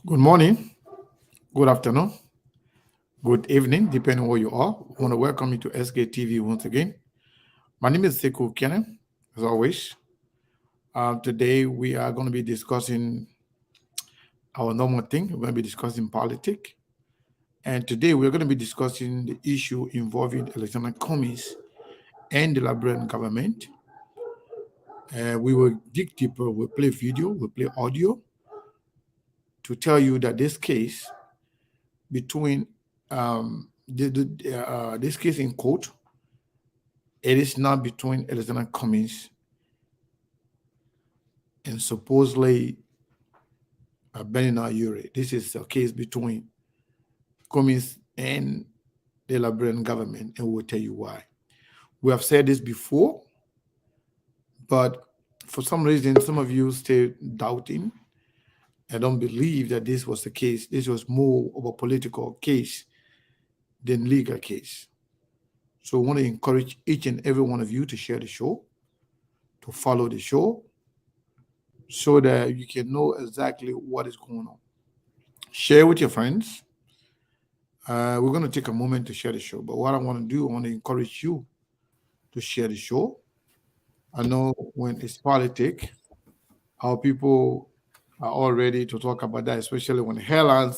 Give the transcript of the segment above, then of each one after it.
Good morning, good afternoon, good evening, depending on where you are. I want to welcome you to SK TV once again. My name is Sekou Kene, as always. Today we are going to be discussing our normal thing. We're going to be discussing politics. And today we're going to be discussing the issue involving Alexander Cummings and the Liberian government. We will dig deeper, we'll play video, we'll play audio to tell you that this case between this case in court, it is not between Alexander Cummings and supposedly Benina Ure. This is a case between Cummings and the Liberian government, and we'll tell you why. We have said this before, but for some reason, some of you stay doubting. I don't believe that this was the case. This was more of a political case than legal case. So I want to encourage each and every one of you to share the show, to follow the show, so that you can know exactly what is going on. Share with your friends. We're going to take a moment to share the show, but what I want to do, I want to encourage you to share the show. I know when it's politics, our people are all ready to talk about that, especially when the headline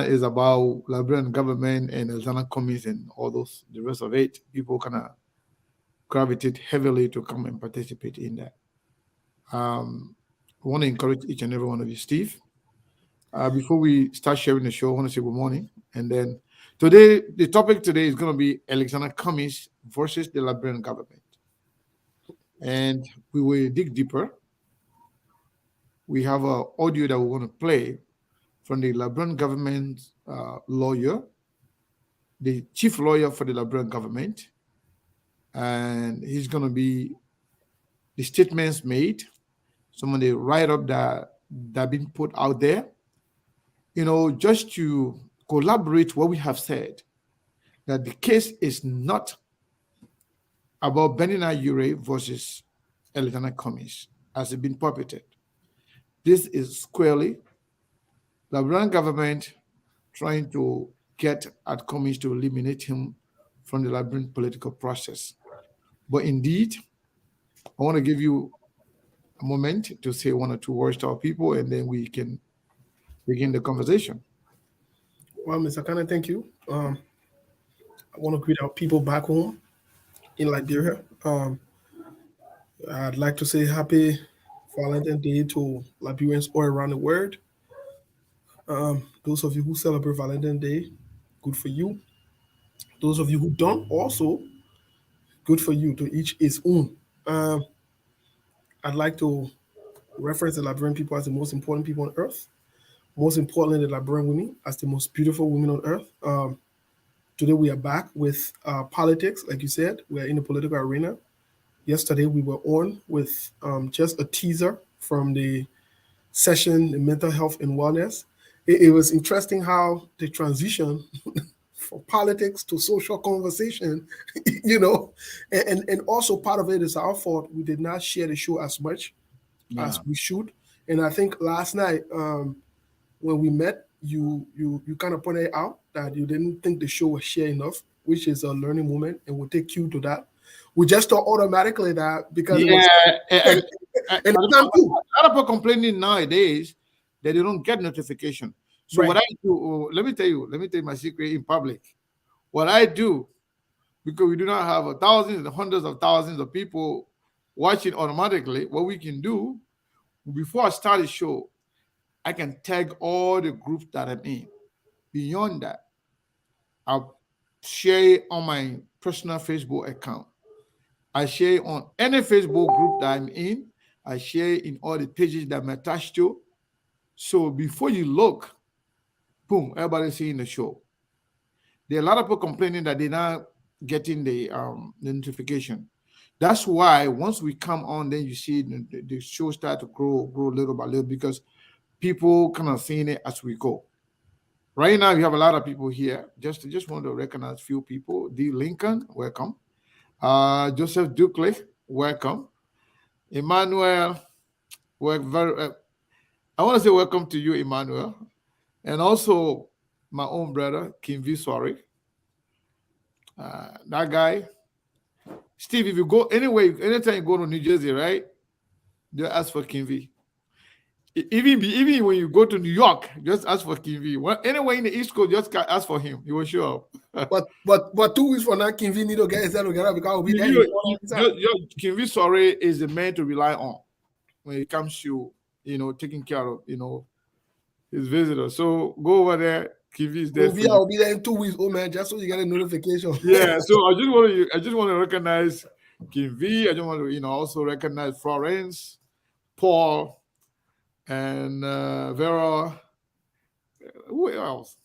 is about Liberian government and Alexander Cummings and all those, the rest of it, people kind of gravitate heavily to come and participate in that. I want to encourage each and every one of you, Steve. Before we start sharing the show, I want to say good morning. And then today, the topic today is going to be Alexander Cummings versus the Liberian government. And we will dig deeper. We have an audio that we want to play from the Liberian government lawyer, the chief lawyer for the Liberian government. And he's going to be the statements made, some of the write-up that have been put out there, just to collaborate what we have said, that the case is not about Benina Ure versus Alexander Cummings, as it's been purported. This is squarely the Liberian government trying to get at Cummings to eliminate him from the Liberian political process. But indeed, I want to give you a moment to say one or two words to our people, and then we can begin the conversation. Well, Mr. Kane, thank you. I want to greet our people back home in Liberia. I'd like to say happy Valentine's Day to Liberians all around the world. Those of you who celebrate Valentine's Day, good for you. Those of you who don't, also, good for you. To each his own. I'd like to reference the Liberian people as the most important people on earth. Most importantly, the Liberian women as the most beautiful women on earth. Today we are back with politics, like you said. We are in the political arena. Yesterday we were on with just a teaser from the session, the mental health and wellness. It was interesting how the transition from politics to social conversation, and also part of it is our fault. We did not share the show as much as we should. And I think last night when we met, you kind of pointed out that you didn't think the show was shared enough, which is a learning moment, and we'll take cue to that. We just thought automatically that because and a lot of people complaining nowadays that they don't get notification. So right. What I do, let me tell you my secret in public. What I do, because we do not have thousands and hundreds of thousands of people watching automatically, what we can do, before I start the show, I can tag all the groups that I'm in. Beyond that, I'll share it on my personal Facebook account. I share it on any Facebook group that I'm in. I share it in all the pages that I'm attached to. So before you look, boom, everybody's seeing the show. There are a lot of people complaining that they're not getting the notification. That's why once we come on, then you see the show start to grow little by little, because people kind of seeing it as we go. Right now, we have a lot of people here. Just want to recognize a few people. D. Lincoln, welcome. Joseph Dukley, welcome. Emmanuel, I want to say welcome to you, Emmanuel, and also my own brother, Kim V. Sorry. That guy, Steve, if you go anyway, anytime you go to New Jersey, right? Just ask for Kim V. Even when you go to New York, just ask for Kim V. Anywhere in the East Coast, just ask for him. He will show up. But 2 weeks from now, King V need to get himself together because I'll be there in Kim V. Sorry is the man to rely on when it comes to taking care of his visitors. So go over there. Kim V is there. I'll be there in 2 weeks, oh man, just so you get a notification. Yeah. So I just want to recognize Kim V. I just want to also recognize Florence, Paul, and Vera. Who else?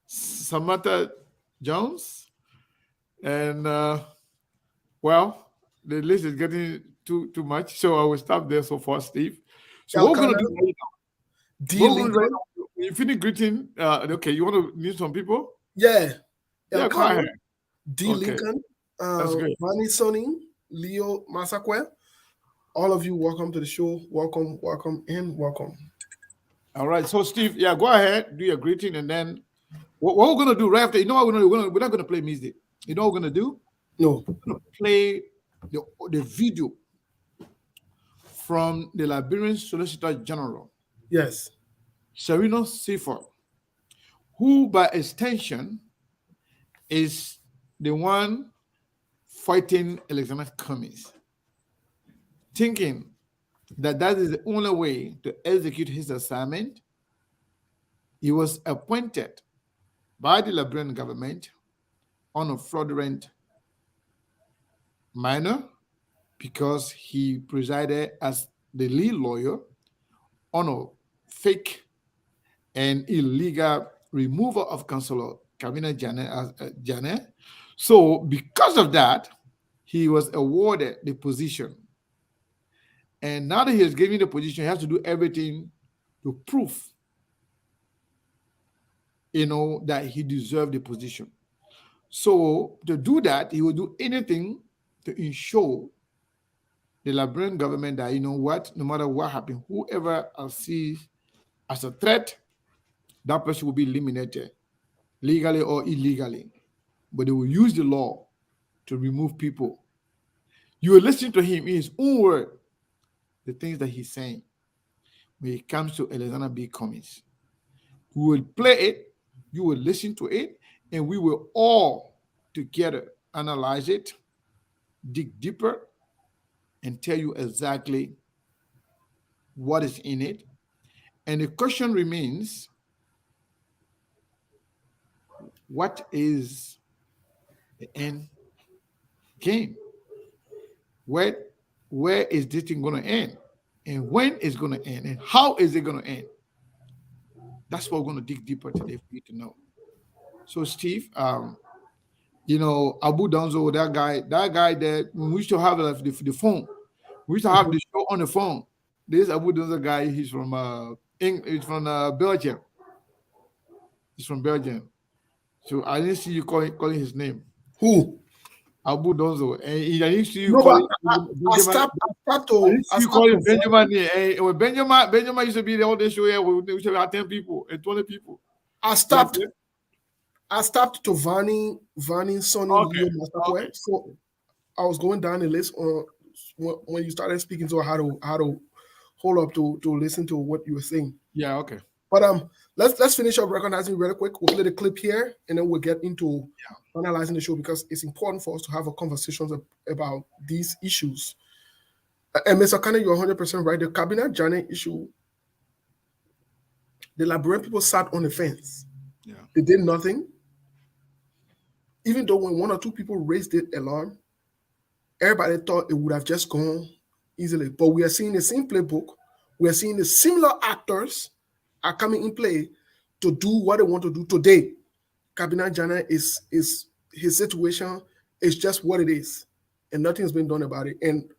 Samantha Jones. And well, the list is getting too much, so I will stop there so far, Steve. So what we're gonna do right now? You finish greeting. Okay, you want to meet some people? Yeah. Yeah, go ahead. D. Lincoln, Vani Sonny, Leo Masakwe. All of you, welcome to the show. Welcome, and welcome. All right. So, Steve, yeah, go ahead, do your greeting, and then what we're gonna do right after. You know what we're gonna do? We're not gonna play music. You know what we're gonna do? No. We're gonna play the video from the Liberian Solicitor General. Yes. Sereno Seaford, who by extension is the one fighting Alexander Cummings, thinking that is the only way to execute his assignment. He was appointed by the Liberian government on a fraudulent manner because he presided as the lead lawyer on a fake and illegal removal of Councillor Kavina Janet. So because of that, he was awarded the position. And now that he has given the position, he has to do everything to prove, that he deserved the position. So to do that, he will do anything to ensure the Liberian government that, no matter what happens, whoever sees as a threat, that person will be eliminated, legally or illegally. But they will use the law to remove people. You will listen to him in his own word, the things that he's saying when it comes to Alexander B. Cummings. We will play it, you will listen to it, and we will all together analyze it, dig deeper, and tell you exactly what is in it. And the question remains, what is the end game? Where is this thing going to end? And when is it going to end? And how is it going to end? That's what we're going to dig deeper today for you to know. So, Steve, Abu Donzo, that guy that when we used to have the phone, we used to have the show on the phone. This Abu Donzo guy, he's from Belgium. He's from Belgium. So I didn't see you calling his name. Who? Abu Donzo. And I didn't see you calling Benjamin. When Benjamin used to be the whole day show here, we used to have 10 people and 20 people. I stopped to Vani Sonny Leo Masakwe. So I was going down the list when you started speaking, so how to hold up to listen to what you were saying. Yeah, okay. But let's finish up recognizing really quick. We'll play the clip here, and then we'll get into analyzing the show because it's important for us to have a conversation about these issues. And Mr. Kane, you're 100% right. The Cabinet Janet issue, the Liberian people sat on the fence. Yeah. They did nothing. Even though when one or two people raised the alarm, everybody thought it would have just gone easily. But we are seeing the same playbook. We are seeing the similar actors are coming in play to do what they want to do today. Cabinet Jana is his situation is just what it is, and nothing's been done about it. And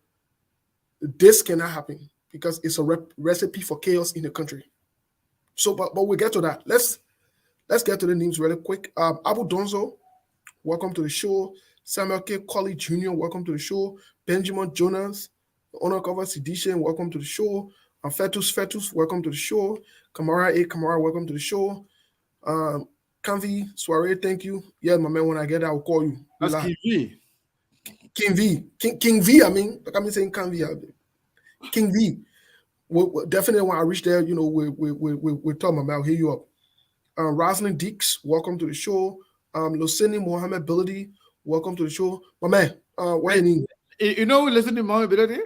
this cannot happen because it's a recipe for chaos in the country. So, but we'll get to that. Let's get to the names really quick. Abu Donzo, welcome to the show. Samuel K. Colley Jr., welcome to the show. Benjamin Jonas, Honor Cover Seditian, welcome to the show. Fetus, welcome to the show. Kamara, welcome to the show. Kanvi, Soiree, thank you. Yeah, my man, when I get there, I'll call you. That's King V. King V, I mean, like I'm saying Kanvi. King V. Definitely when I reach there, we'll talk, my man. I'll hit you up. Rosalind Deeks, welcome to the show. Lucini Mohammed Bility, welcome to the show. My man, what do you need? You know who listen to Mohammed Bility?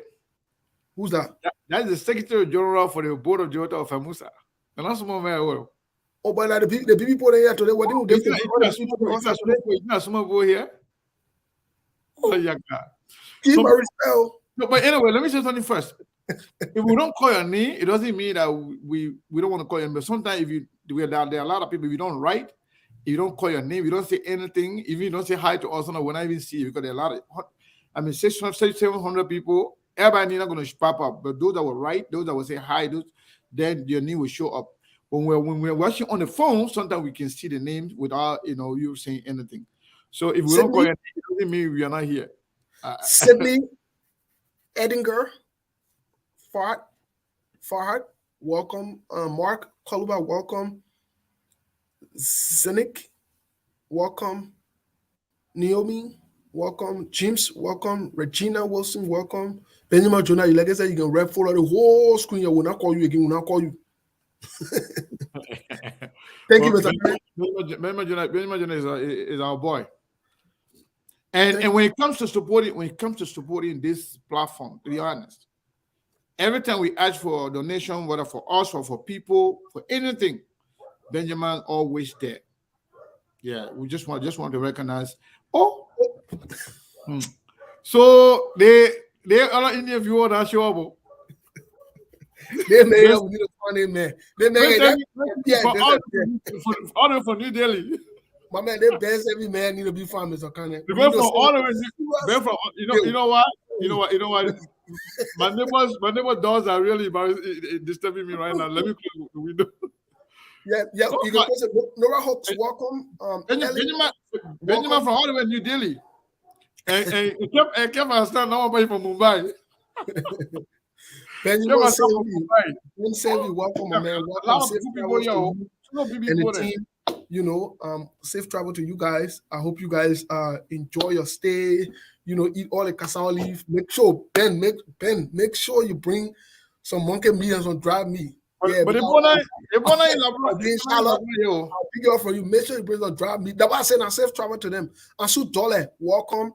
Who's that? That's the Secretary General for the Board of Directors of FAMUSA. And that's my man. Oh, but the people here today, what do they do? You know some over here? Oh, yeah. But anyway, let me say something first. If we don't call your name, it doesn't mean that we don't want to call your name. But sometimes there are a lot of people, if you don't write, if you don't call your name, you don't say anything, if you don't say hi to us, we're not even see you, because there are a lot of, 600, 700 people, everybody not going to pop up. But those that will write, those that will say hi, then your name will show up. When we're watching on the phone, sometimes we can see the names without you saying anything. So if we don't call your name, it doesn't mean we are not here. Sydney, Edinger, Farhad, welcome. Mark Koluba, welcome. Zenik, welcome. Naomi, welcome. James, welcome. Regina Wilson, welcome. Benjamin Jonah, like I said, you can rep for the whole screen. I will not call you again. Will not call you. Thank you, Mr. Benjamin Jonah is our boy. And when it comes to supporting this platform, to be honest, every time we ask for a donation, whether for us or for people, for anything, Benjamin always there. Yeah, we just want to recognize. So they are Indian viewer that show up. They may have need a funny man. They may order for New Delhi. My man, they best every man need to be farmers or kind of. You know what? My neighbor's dogs are really disturbing me right now. Let me close the window. Yeah. You can close it. Nora Hawks, welcome. Benjamin from all the way New Delhi. And kept understand nobody from Mumbai. Benjamin Selby, welcome, my man. Welcome. And the team, safe travel to you guys. I hope you guys enjoy your stay. Eat all the cassava leaf. Make sure, make sure you bring some monkey meat and some dried meat. Yeah, but I'll pick it up for you. Make sure you bring some dried meat. That's why I said safe travel to them. Asu Dole, welcome.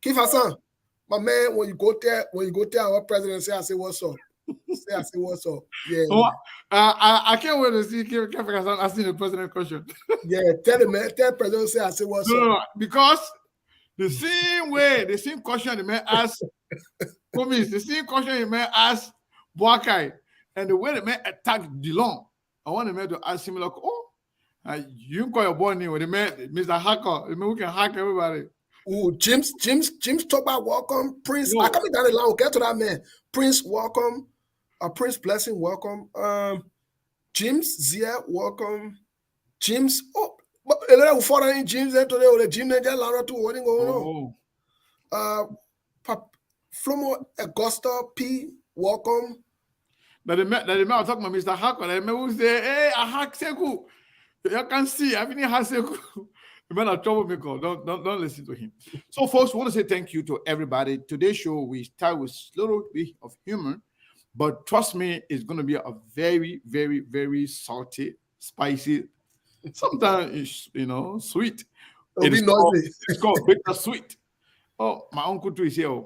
Keep Hassan, my man. When you go there, our president say, I say what's up. What's up. Yeah. I can't wait to see Kev Hassan asking the president question. Yeah, tell him, man. Tell the president say, I say what's up. No, because the same question the man asked Cummings, the same question the man asked Boakai, and the way the man attacked DeLong, I want the man to ask him like, you can call your boy name with the man, Mr. Hacker. The man who can hack everybody. Oh, James talk about welcome. Prince, I coming down the line. We'll get to that man. Prince, welcome. Prince Blessing, welcome. James Zia, welcome. James, a lot of foreign James today or the Jim Ninja Lara too. What is going on? Flomo Augusta P, welcome. That the man was talking about Mr. Hacker. The man who say, hey, I hack Seku. You can see, I mean, hack Seku. The man a troublemaker. Don't listen to him. So, folks, we want to say thank you to everybody. Today's show, we start with a little bit of humor, but trust me, it's going to be a very, very, very salty, spicy, sometimes it's, sweet. It's called bitter sweet. Oh, my uncle too is here.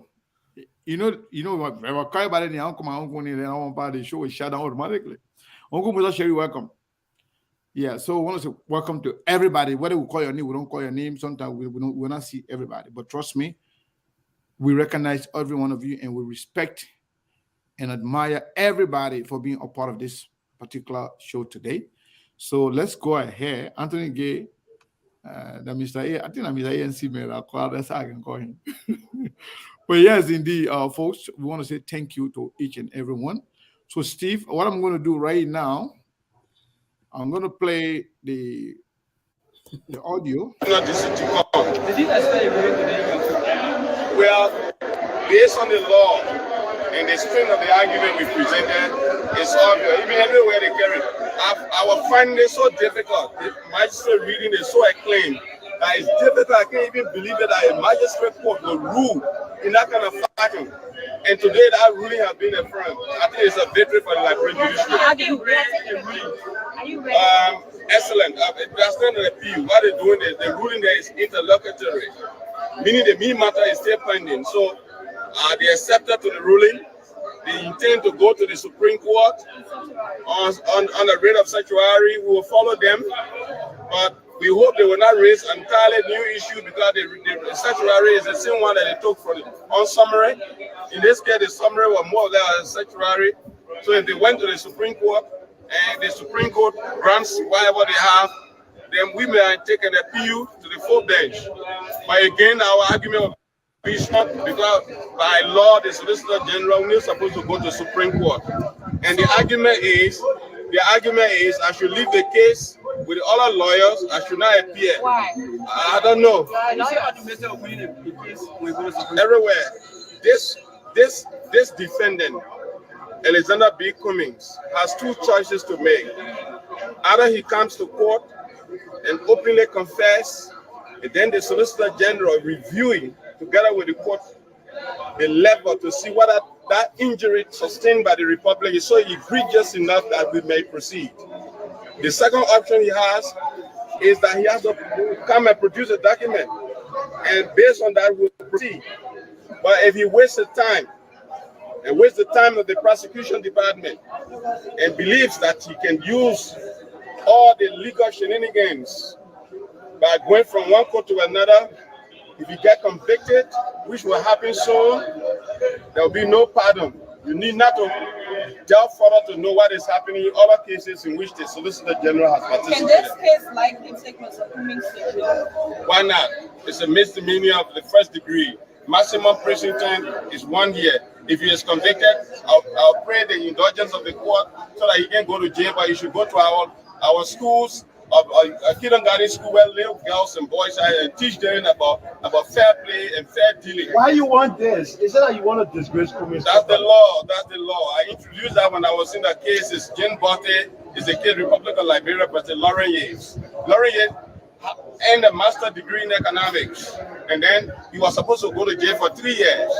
You know what? If I cry about it, my uncle, and I want part of the show will shut down automatically. Uncle Musa Sherry, welcome. Yeah, so I want to say welcome to everybody. Whether we call your name, we don't call your name. Sometimes we will not see everybody. But trust me, we recognize every one of you and we respect and admire everybody for being a part of this particular show today. So let's go ahead. Anthony Gay, the Mr. A, I think I'm Mr. ANC man. That's how I can call him. But yes, indeed, folks, we want to say thank you to each and every one. So Steve, what I'm going to do right now, I'm going to play the audio. Well, based on the law, And the strength of the argument we presented is obvious. Even everywhere they carry it. Our finding is so difficult. The magistrate reading is so acclaimed that it's difficult. I can't even believe it that a magistrate court will rule in that kind of fashion. And today that ruling has been affirmed. I think it's a victory for the Liberian judiciary. Are you ready? Are you ready? Excellent. That's not an appeal. What they're doing is the ruling there is interlocutory, meaning the main matter is still pending. So they accepted to the ruling. They intend to go to the Supreme Court on the writ of certiorari. We will follow them, but we hope they will not raise an entirely new issue because the certiorari is the same one that they took for the on summary. In this case, the summary was more or less a certiorari. So if they went to the Supreme Court and the Supreme Court grants whatever they have, then we may take an appeal to the full bench. But again, our argument will be short because by law, the Solicitor General is supposed to go to the Supreme Court. And the argument is, I should leave the case with the other lawyers. I should not appear. Why? I don't know. Everywhere. This defendant, Alexander B. Cummings, has two choices to make. Either he comes to court and openly confess, and then the Solicitor General reviewing together with the court the level to see whether that injury sustained by the Republic is so egregious enough that we may proceed. The second option he has is that he has to come and produce a document, and based on that, we'll proceed. But if he wastes the time, and wastes the time of the prosecution department, and believes that he can use all the legal shenanigans by going from one court to another, if you get convicted, which will happen soon, there will be no pardon. You need not to delve further to know what is happening in other cases in which the Solicitor General has participated. Can this case likely take Mr. Cummings to jail? Why not? It's a misdemeanor of the first degree. Maximum prison term is 1 year. If he is convicted, I'll pray the indulgence of the court so that he can go to jail, but he should go to our schools, a kindergarten school where little girls and boys are, and teach them about fair play and fair dealing. Why you want this? Is it that you want to disgrace Cummings? That's the law. That's the law. I introduced that when I was in the case. It's Jane Botte is the case Republic of Liberia, President Lauren Yates. Lauren Yates earned a master's degree in economics, and then he was supposed to go to jail for 3 years.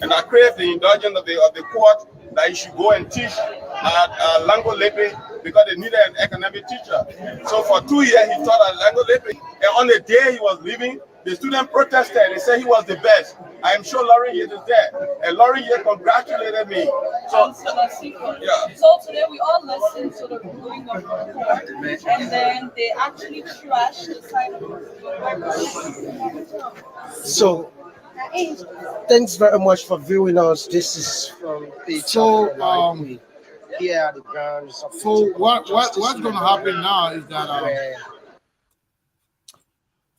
And I craved the indulgence of the court that he should go and teach at Lango Lepe because they needed an economic teacher. So for 2 years he taught at Lango Lepe, and on the day he was leaving, the student protested. They said he was the best. I am sure Lauren Yates is there, and Lauren Yates congratulated me. So yeah. So today we all listened to the ruling of the court, and then they actually trashed the side of the court. So, thanks very much for viewing us. This is from Page. Here at the ground. So what's going to happen now is that,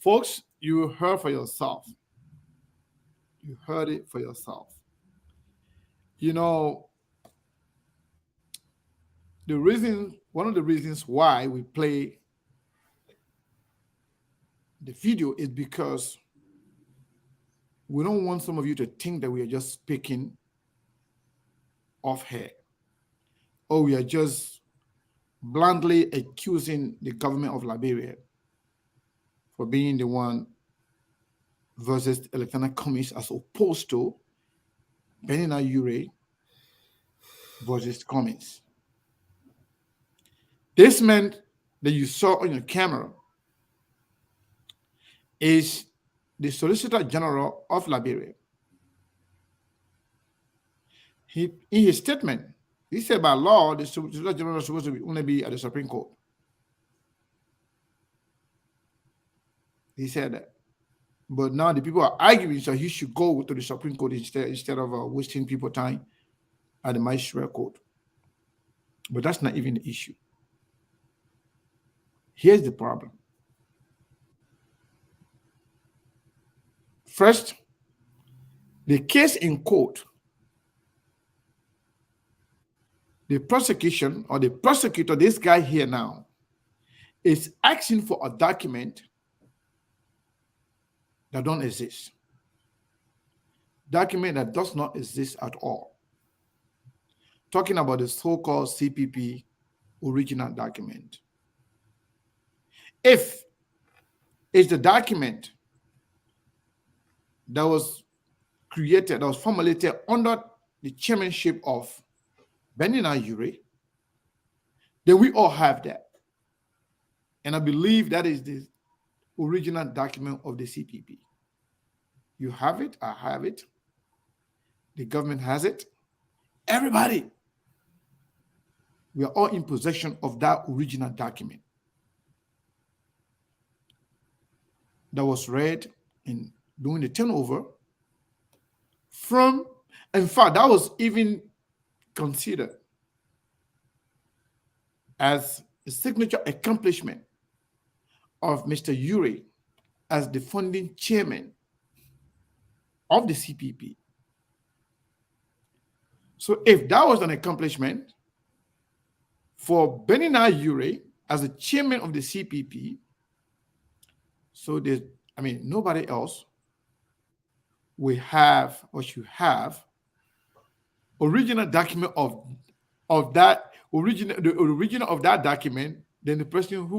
folks, you heard for yourself. You heard it for yourself. You know, one of the reasons why we play the video is because we don't want some of you to think that we are just speaking off here, or we are just bluntly accusing the government of Liberia for being the one versus Alexander Cummings as opposed to Benina Ure versus Cummings. This man that you saw on your camera is the Solicitor General of Liberia. In his statement, he said by law, the Solicitor General is supposed to only be at the Supreme Court. He said that. But now the people are arguing, so he should go to the Supreme Court instead of wasting people time at the magistrate court. But that's not even the issue. Here's the problem. First, the case in court, the prosecution or the prosecutor, this guy here now, is asking for a document that don't exist. Document that does not exist at all. talking about the so-called CPP original document. If it's the document that was created, that was formulated under the chairmanship of Benina Yuri, then we all have that. And I believe that is the original document of the CPP. You have it, I have it, the government has it, everybody. We are all in possession of that original document that was read in doing the turnover from, in fact, that was even considered as a signature accomplishment of Mr. Yuri as the founding chairman of the CPP. So if that was an accomplishment for Benina Yuri as the chairman of the CPP, so there's, nobody else will have or should have original document of that original, the original of that document than the person who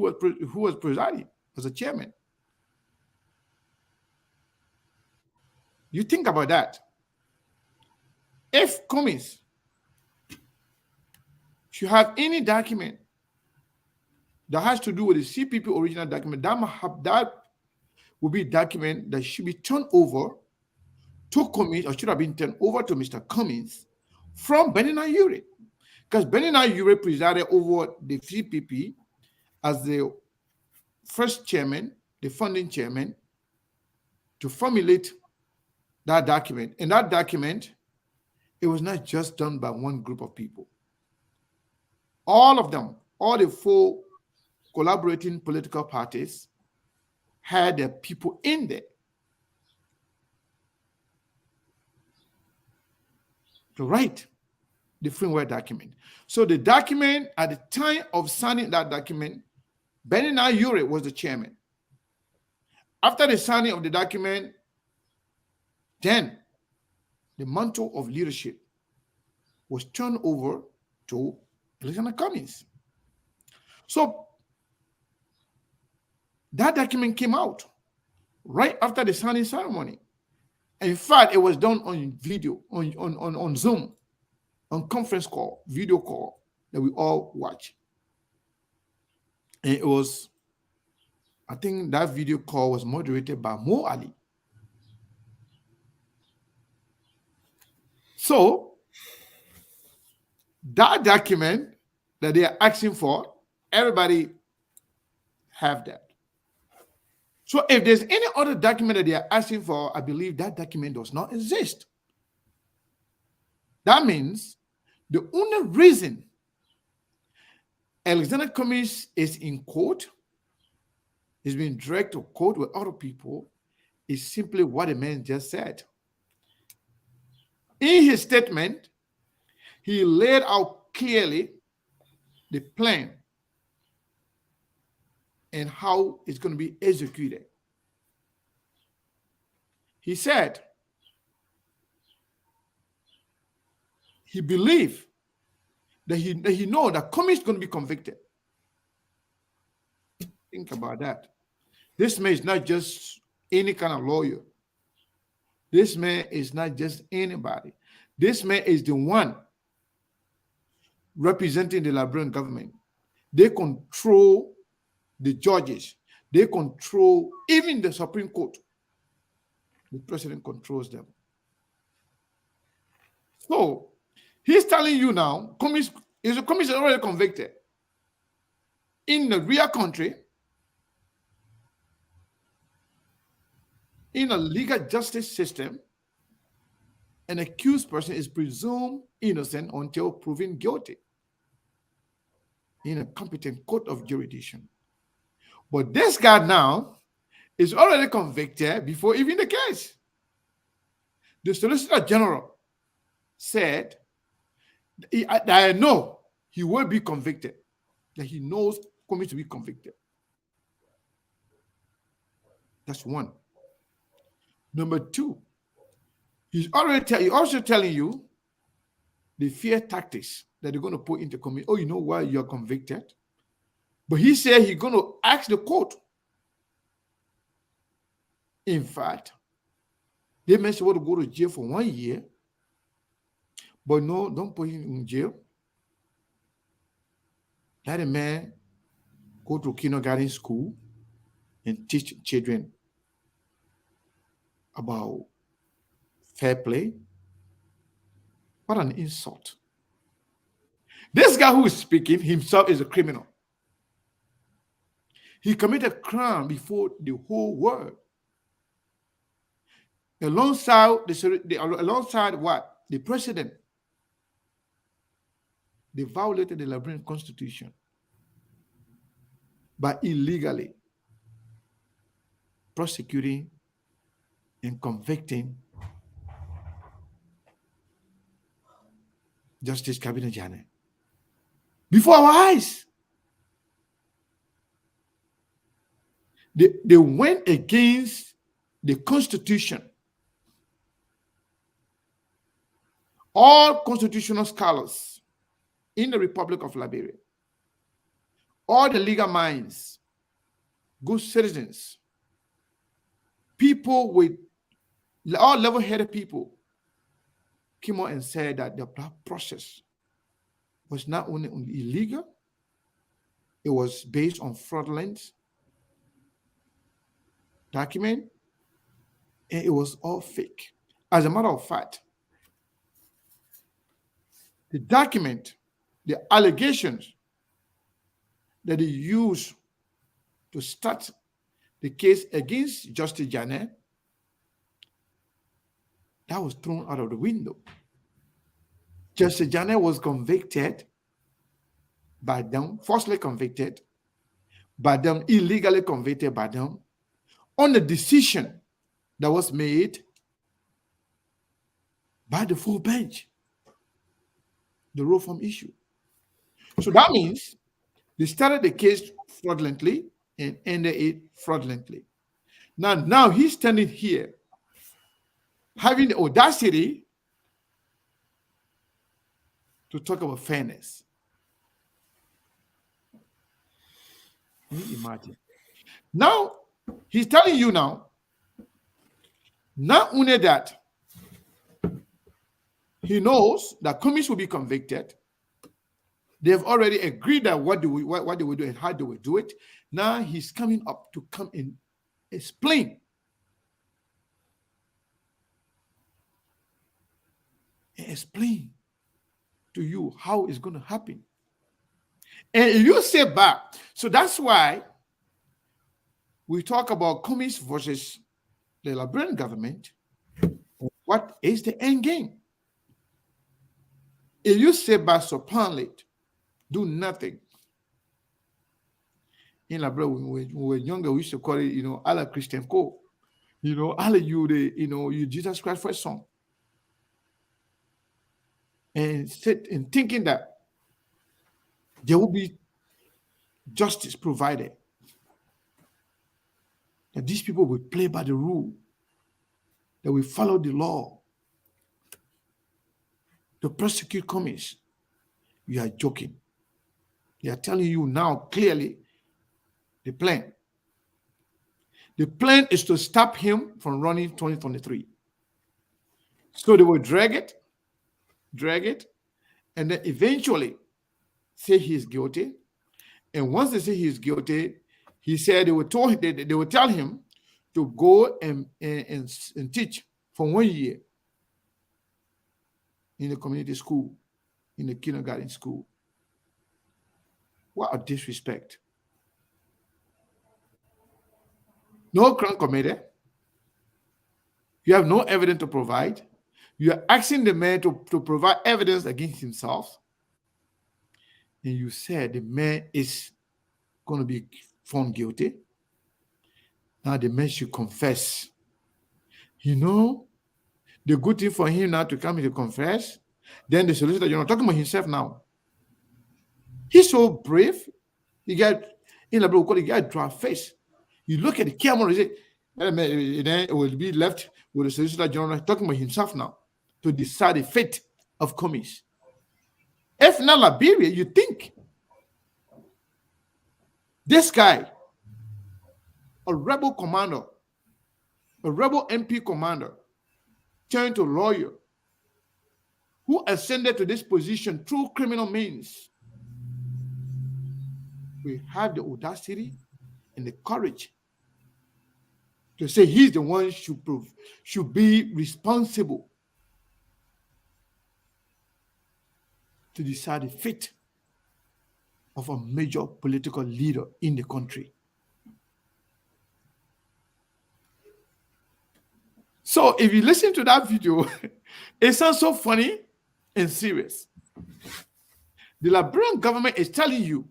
was presiding as a chairman. You think about that. If Cummings should have any document that has to do with the CPP original document, that will be a document that should be turned over to Cummings, or should have been turned over to Mr. Cummings from Benina Yuri. Because Benina Yuri presided over the CPP as the first chairman, the founding chairman, to formulate that document. And that document, it was not just done by one group of people. All of them, all the 4 collaborating political parties had their people in there to write the framework document. So the document, at the time of signing that document, Benina Yuri was the chairman. After the signing of the document, then the mantle of leadership was turned over to Alexander Cummings. So that document came out right after the signing ceremony. In fact, it was done on video, on Zoom, on conference call, video call that we all watch. And it was, I think that video call was moderated by Mo Ali. So that document that they are asking for, everybody have that. So if there's any other document that they are asking for, I believe that document does not exist. That means the only reason Alexander Cummings is in court, is being dragged to court with other people, is simply what the man just said. In his statement, he laid out clearly the plan and how it's going to be executed. He said he believed that he know that Cummings is going to be convicted. Think about that. This man is not just any kind of lawyer. This man is not just anybody. This man is the one representing the Liberian government. They control the judges. They control even the Supreme Court. The president controls them. So he's telling you now, Cummings is already convicted in the real country, in a legal justice system. An accused person is presumed innocent until proven guilty in a competent court of jurisdiction. But this guy now is already convicted before even the case. The Solicitor General said that I know he will be convicted, that he knows Cummings to be convicted. That's one. Number two, he's also telling you the fear tactics that they're going to put into Cummings. Oh, you know why you're convicted? But he said he's going to ask the court. In fact, they may want to go to jail for 1 year, but no, don't put him in jail. Let a man go to kindergarten school and teach children about fair play. What an insult. This guy who is speaking himself is a criminal. He committed a crime before the whole world. Alongside what? The president. They violated the Liberian Constitution by illegally prosecuting and convicting Justice Cabinet Jane before our eyes. They went against the Constitution. All constitutional scholars in the Republic of Liberia, all the legal minds, good citizens, people with all level-headed people came out and said that the process was not only illegal, it was based on fraudulent document, and it was all fake. As a matter of fact, the document, the allegations that they used to start the case against Justice Jane, that was thrown out of the window. Justice Jane was convicted by them, falsely convicted by them, illegally convicted by them, on the decision that was made by the full bench, the roll form issue. So that means they started the case fraudulently and ended it fraudulently. Now he's standing here having the audacity to talk about fairness. Can you imagine? Now he's telling you now, not only that he knows that Cummings will be convicted. They've already agreed that what they will do and how they will do it. Now he's coming up to come and explain. And explain to you how it's going to happen. And if you say back, so that's why we talk about Cummings versus the Liberian government. What is the end game? If you say back so late, do nothing. In Liberia, when we were younger, we used to call it, a la Christian Co. A la you Jesus Christ first song. And sit and thinking that there will be justice provided. That these people will play by the rule. That we follow the law. To prosecute Cummings. You are joking. They are telling you now clearly the plan. The plan is to stop him from running 2023. So they will drag it, and then eventually say he's guilty. And once they say he's guilty, he said they will tell him to go and teach for 1 year in the community school, in the kindergarten school. What a disrespect. No crime committed. You have no evidence to provide. You are asking the man to provide evidence against himself. And you said the man is going to be found guilty. Now the man should confess. The good thing for him now to come to confess, then the solicitor, talking about himself now. He's so brave. He got a dry face. You look at the camera, and then it will be left with the solicitor general talking about himself now to decide the fate of Cummings. If not Liberia, you think this guy, a rebel commander, a rebel MP commander, turned to lawyer, who ascended to this position through criminal means, we have the audacity and the courage to say he's the one should be responsible to decide the fate of a major political leader in the country. So if you listen to that video, it sounds so funny and serious. The Liberian government is telling you,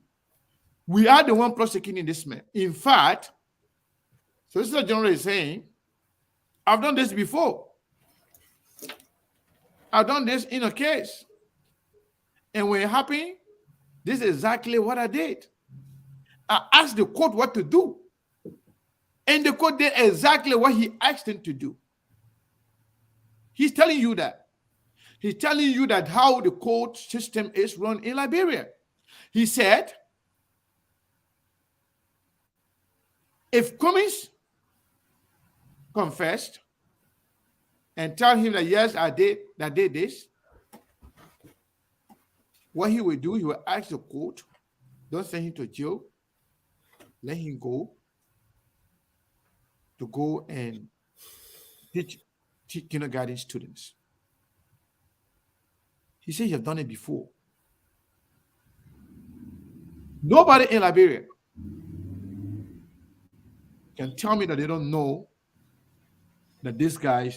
we are the one prosecuting this man. In fact, Solicitor General is saying, I've done this before. I've done this in a case. And when it happened, this is exactly what I did. I asked the court what to do. And the court did exactly what he asked him to do. He's telling you that. He's telling you that how the court system is run in Liberia. He said, if Cummings confessed and tell him that, yes, I did this, what he will do, he will ask the court, don't send him to jail, let him go and teach kindergarten students. He said, you have done it before. Nobody in Liberia can tell me that they don't know that this guy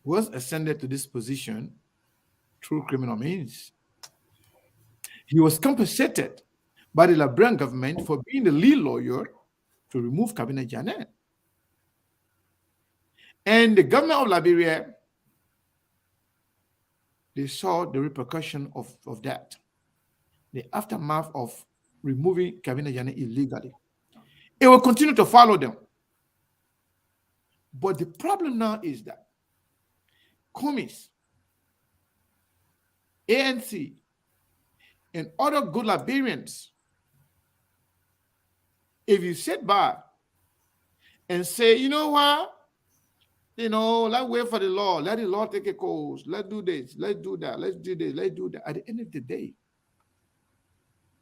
was ascended to this position through criminal means. He was compensated by the Liberian government for being the lead lawyer to remove Cabinet Janet. And the government of Liberia, they saw the repercussion of that, the aftermath of removing Cabinet Janet illegally. It will continue to follow them. But the problem now is that Cummings, ANC, and other good Liberians, if you sit back and say, you know what, let's wait for the law, let the law take a course, let's do this, let's do that, let's do this, let's do that. At the end of the day,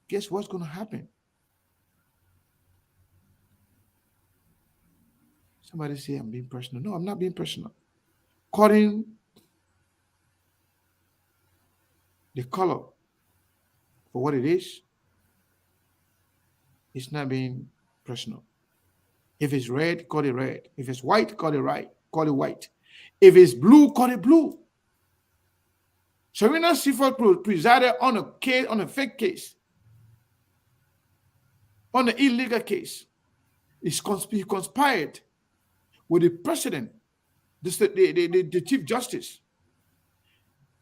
guess what's going to happen? Somebody say I'm being personal. No, I'm not being personal. Calling the color for what it is, it's not being personal. If it's red, call it red. If it's white, call it white. If it's blue, call it blue. Serena Seaford presided on a fake case, on an illegal case. He conspired with the president, the chief justice,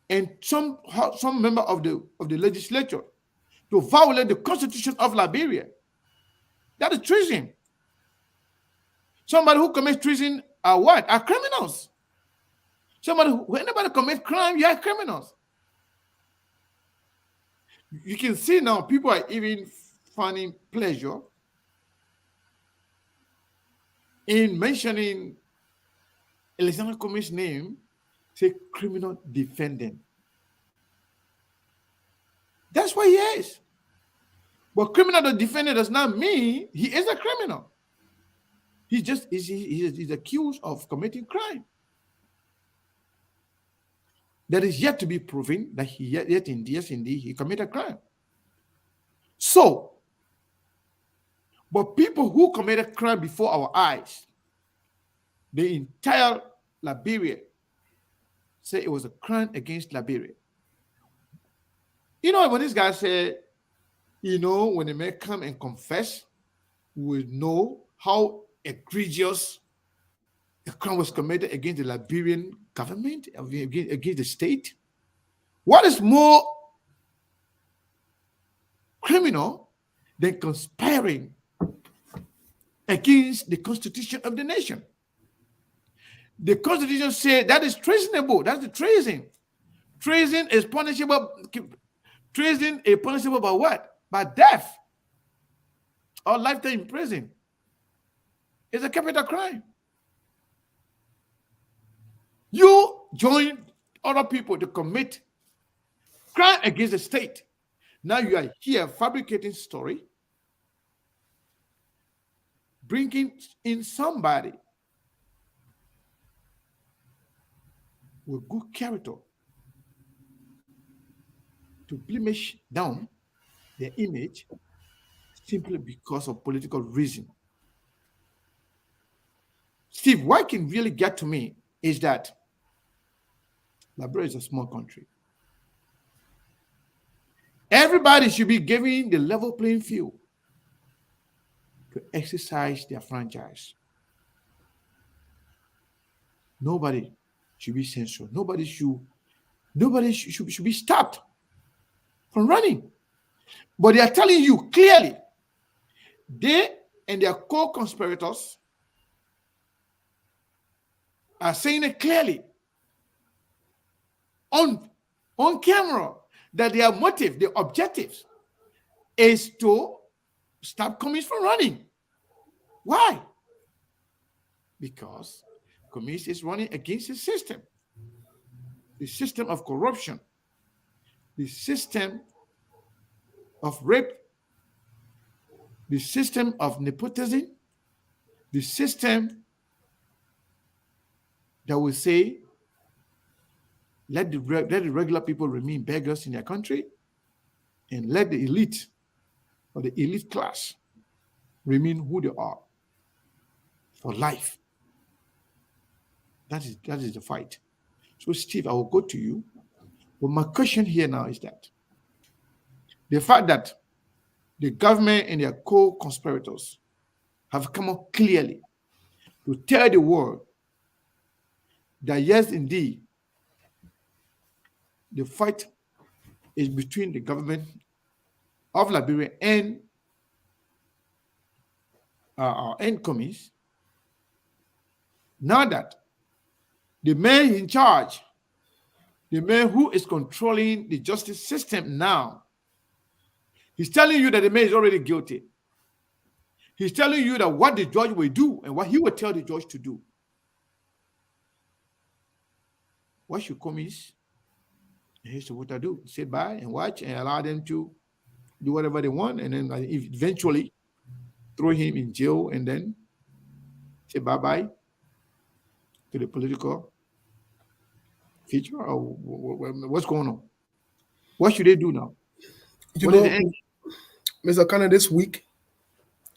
and some member of the legislature to violate the constitution of Liberia. That is treason. Somebody who commits treason are what? Are criminals. Anybody commits crime, you are criminals. You can see now people are even finding pleasure in mentioning Alexander Cummings' name, say criminal defendant. That's what he is. But criminal defendant does not mean he is a criminal. He's accused of committing crime. That is yet to be proven that yes, indeed, he committed crime. So, but people who committed crime before our eyes, the entire Liberia, say it was a crime against Liberia. When this guy said, when a man come and confess, we will know how egregious a crime was committed against the Liberian government, against the state. What is more criminal than conspiring against the constitution of the nation? The constitution said that is treasonable. That's the treason. Treason is punishable. Treason is punishable by what? By death or lifetime in prison. It's a capital crime. You join other people to commit crime against the state. Now you are here fabricating story, bringing in somebody with good character to blemish down their image simply because of political reason. Steve, what can really get to me is that Liberia is a small country. Everybody should be given the level playing field to exercise their franchise. Nobody should be censored. Nobody should be stopped from running. But they are telling you clearly, they and their co-conspirators are saying it clearly on camera that their motive, their objectives is to stop Cummings from running. Why? Because Cummings is running against the system of corruption, the system of rape, the system of nepotism, the system that will say, let the regular people remain beggars in their country, and let the elite or the elite class remain who they are for life. That is the fight. So, Steve, I will go to you. But my question here now is that the fact that the government and their co-conspirators have come up clearly to tell the world that yes, indeed, the fight is between the government of Liberia and Cummings. Now that the man in charge, the man who is controlling the justice system now, he's telling you that the man is already guilty. He's telling you that what the judge will do and what he will tell the judge to do. What should Cummings and his supporter do? Sit by and watch and allow them to do whatever they want, and then eventually throw him in jail and then say bye-bye to the political future? Or what's going on? What should they do now? You know, Mr. Connor, this week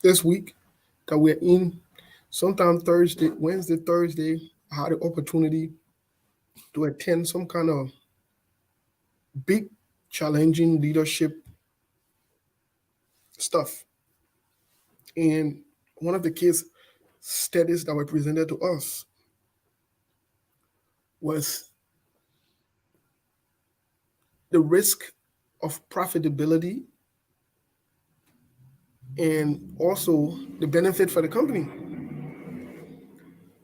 that we're in, sometime Wednesday, Thursday, I had the opportunity to attend some kind of big, challenging leadership stuff. And one of the case studies that were presented to us was the risk of profitability and also the benefit for the company.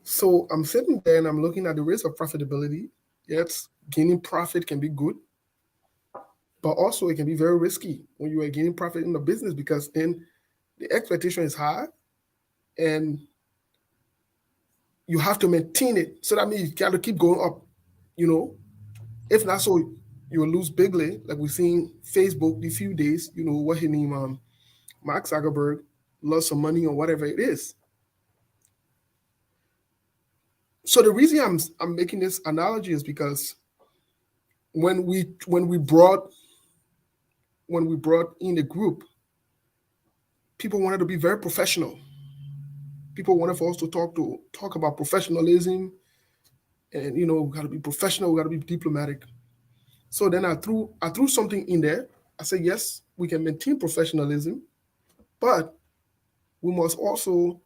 So I'm sitting there and I'm looking at the risk of profitability. Yes, gaining profit can be good, but also it can be very risky when you are gaining profit in the business, because then the expectation is high and you have to maintain it. So that means you got to keep going up, If not so, you will lose bigly, like we've seen Facebook these few days, what his name, Mark Zuckerberg lost some money or whatever it is. So the reason I'm making this analogy is because when we brought in the group, people wanted to be very professional. People wanted for us to talk about professionalism, and we got to be professional, we got to be diplomatic. So then I threw something in there. I said, yes, we can maintain professionalism, but we must also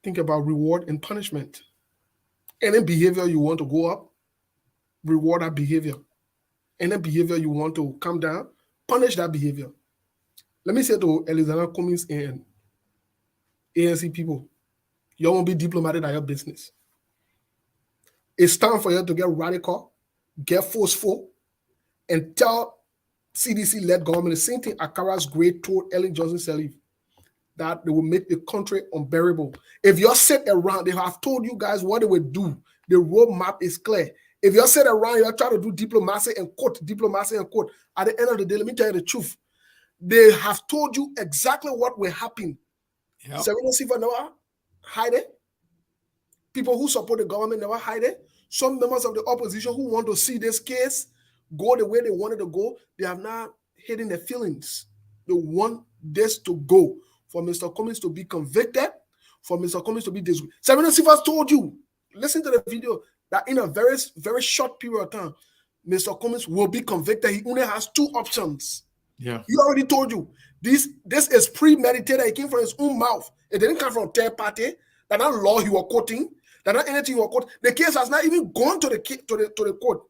think about reward and punishment. Any behavior you want to go up, reward that behavior. Any behavior you want to come down, punish that behavior. Let me say to Alexander Cummings and ANC people, you won't be diplomatic at your business. It's time for you to get radical, get forceful, and tell CDC-led government the same thing Akara's great told Ellen Johnson Sirleaf, that they will make the country unbearable. If you sit around, they have told you guys what they will do. The roadmap is clear. If you sit around, you're trying to do diplomacy and quote, at the end of the day, let me tell you the truth. They have told you exactly what will happen. Yep. Serena Siva never hide it. People who support the government never hide it. Some members of the opposition who want to see this case go the way they wanted to go, they have not hidden their feelings. They want this to go, for Mr. Cummings to be convicted, for Mr. Cummings to be disgraced. Serena Siva told you, listen to the video, that in a very, very short period of time, Mr. Cummings will be convicted. He only has two options. Yeah. He already told you. This is premeditated. It came from his own mouth. It didn't come from third party. That's not law he was quoting. That's not anything he was quoting. The case has not even gone to the court.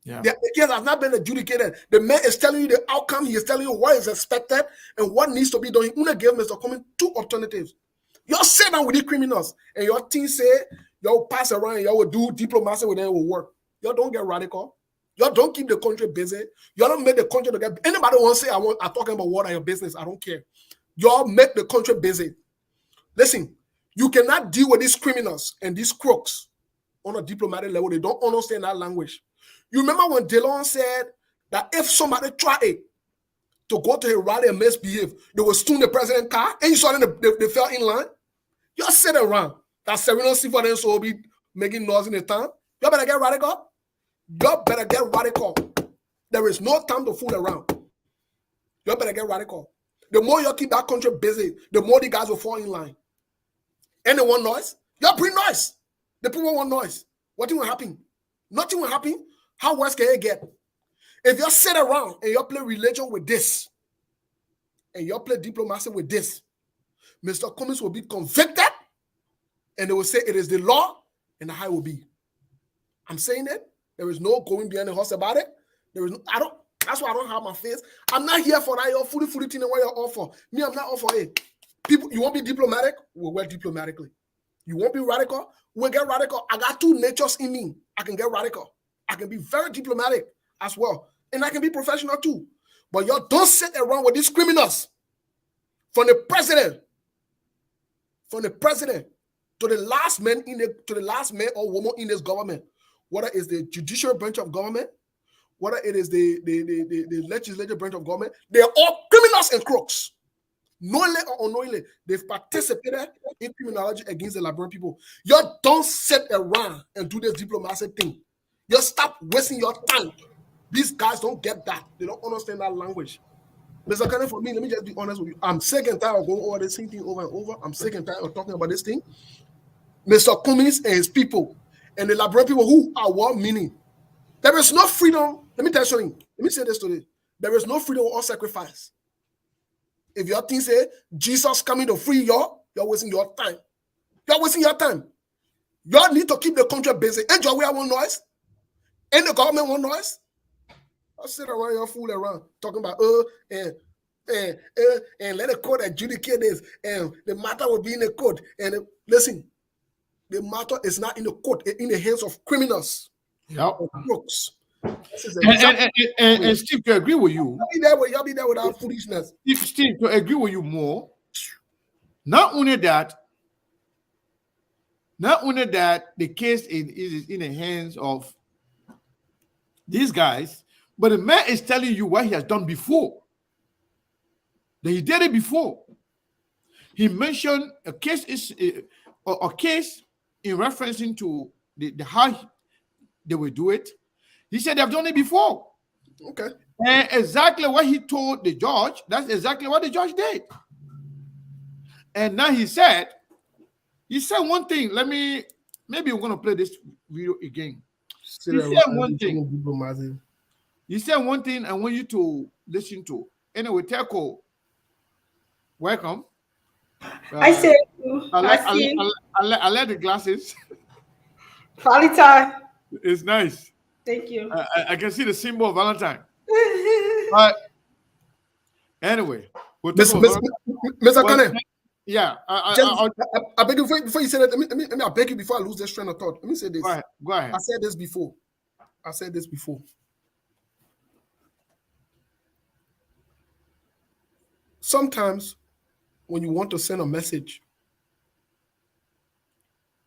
Yeah. The case has not been adjudicated. The man is telling you the outcome. He is telling you what is expected and what needs to be done. He only gave Mr. Cummings two alternatives. Y'all sit down with the criminals and your team say y'all pass around and y'all will do diplomacy with them, it will work. Y'all don't get radical. Y'all don't keep the country busy. Y'all don't make the country to get. Anybody want to say I'm talking about what are your business? I don't care. Y'all make the country busy. Listen, you cannot deal with these criminals and these crooks on a diplomatic level. They don't understand that language. You remember when DeLon said that if somebody tried to go to a rally and misbehave, they will stone the president's car, and you saw them, they fell in line. Y'all sit around. That Serena Siva then so be making noise in the town. Y'all better get radical. Y'all better get radical. There is no time to fool around. Y'all better get radical. The more you keep that country busy, the more the guys will fall in line. And they want noise. Y'all bring noise. The people want noise. What will happen? Nothing will happen. How worse can it get? If you sit around and you play religion with this, and you play diplomacy with this, Mr. Cummings will be convicted, and they will say it is the law, and the high will be. I'm saying it. There is no going behind the horse about it. There is no, that's why I don't have my face. I'm not here for that your fully thing and what you're all for. Me, I'm not all for it. People, you want to be diplomatic? We'll work diplomatically. You won't be radical? We'll get radical. I got two natures in me. I can get radical. I can be very diplomatic as well. And I can be professional too. But y'all don't sit around with these criminals. From the president to the last man or woman in this government, whether it's the judicial branch of government, whether it is the legislative branch of government, they're all criminals and crooks. Knowingly or unknowingly, they've participated in criminology against the Liberian people. Y'all don't sit around and do this diplomacy thing. You stop wasting your time. These guys don't get that. They don't understand that language. Mr. Kennedy, for me, let me just be honest with you. I'm sick and tired of going over the same thing over and over. I'm sick and tired of talking about this thing. Mr. Cummings and his people, and the Liberian people who are well-meaning. There is no freedom. Let me tell you something. Let me say this today. There is no freedom or sacrifice. If your thing say Jesus coming to free y'all, you're wasting your time. You're wasting your time. Y'all need to keep the country busy. And your way want noise. And the government want noise. I'll sit around your fool around talking about and let the court adjudicate this, and the matter will be in the court. And listen, the matter is not in the court, it's in the hands of criminals. Yep. Crooks. And Steve, to agree with you, y'all be there with our foolishness. Steve, to agree with you more, not only that the case is in the hands of these guys, but the man is telling you what he has done before. That he did it before. He mentioned a case in referencing to the how they will do it. He said they've done it before. Okay. And exactly what he told the judge, that's exactly what the judge did. And now he said one thing. Maybe we're going to play this video again. He said one thing. He said one thing I want you to listen to. Anyway, Telco, welcome. I said, I like the glasses. Valentine. It's nice. Thank you. I can see the symbol of Valentine. But anyway, Mr. Kane. Yeah. I beg you before you say that. Let me I beg you before I lose this train of thought. Let me say this. Go ahead. I said this before. sometimes when you want to send a message,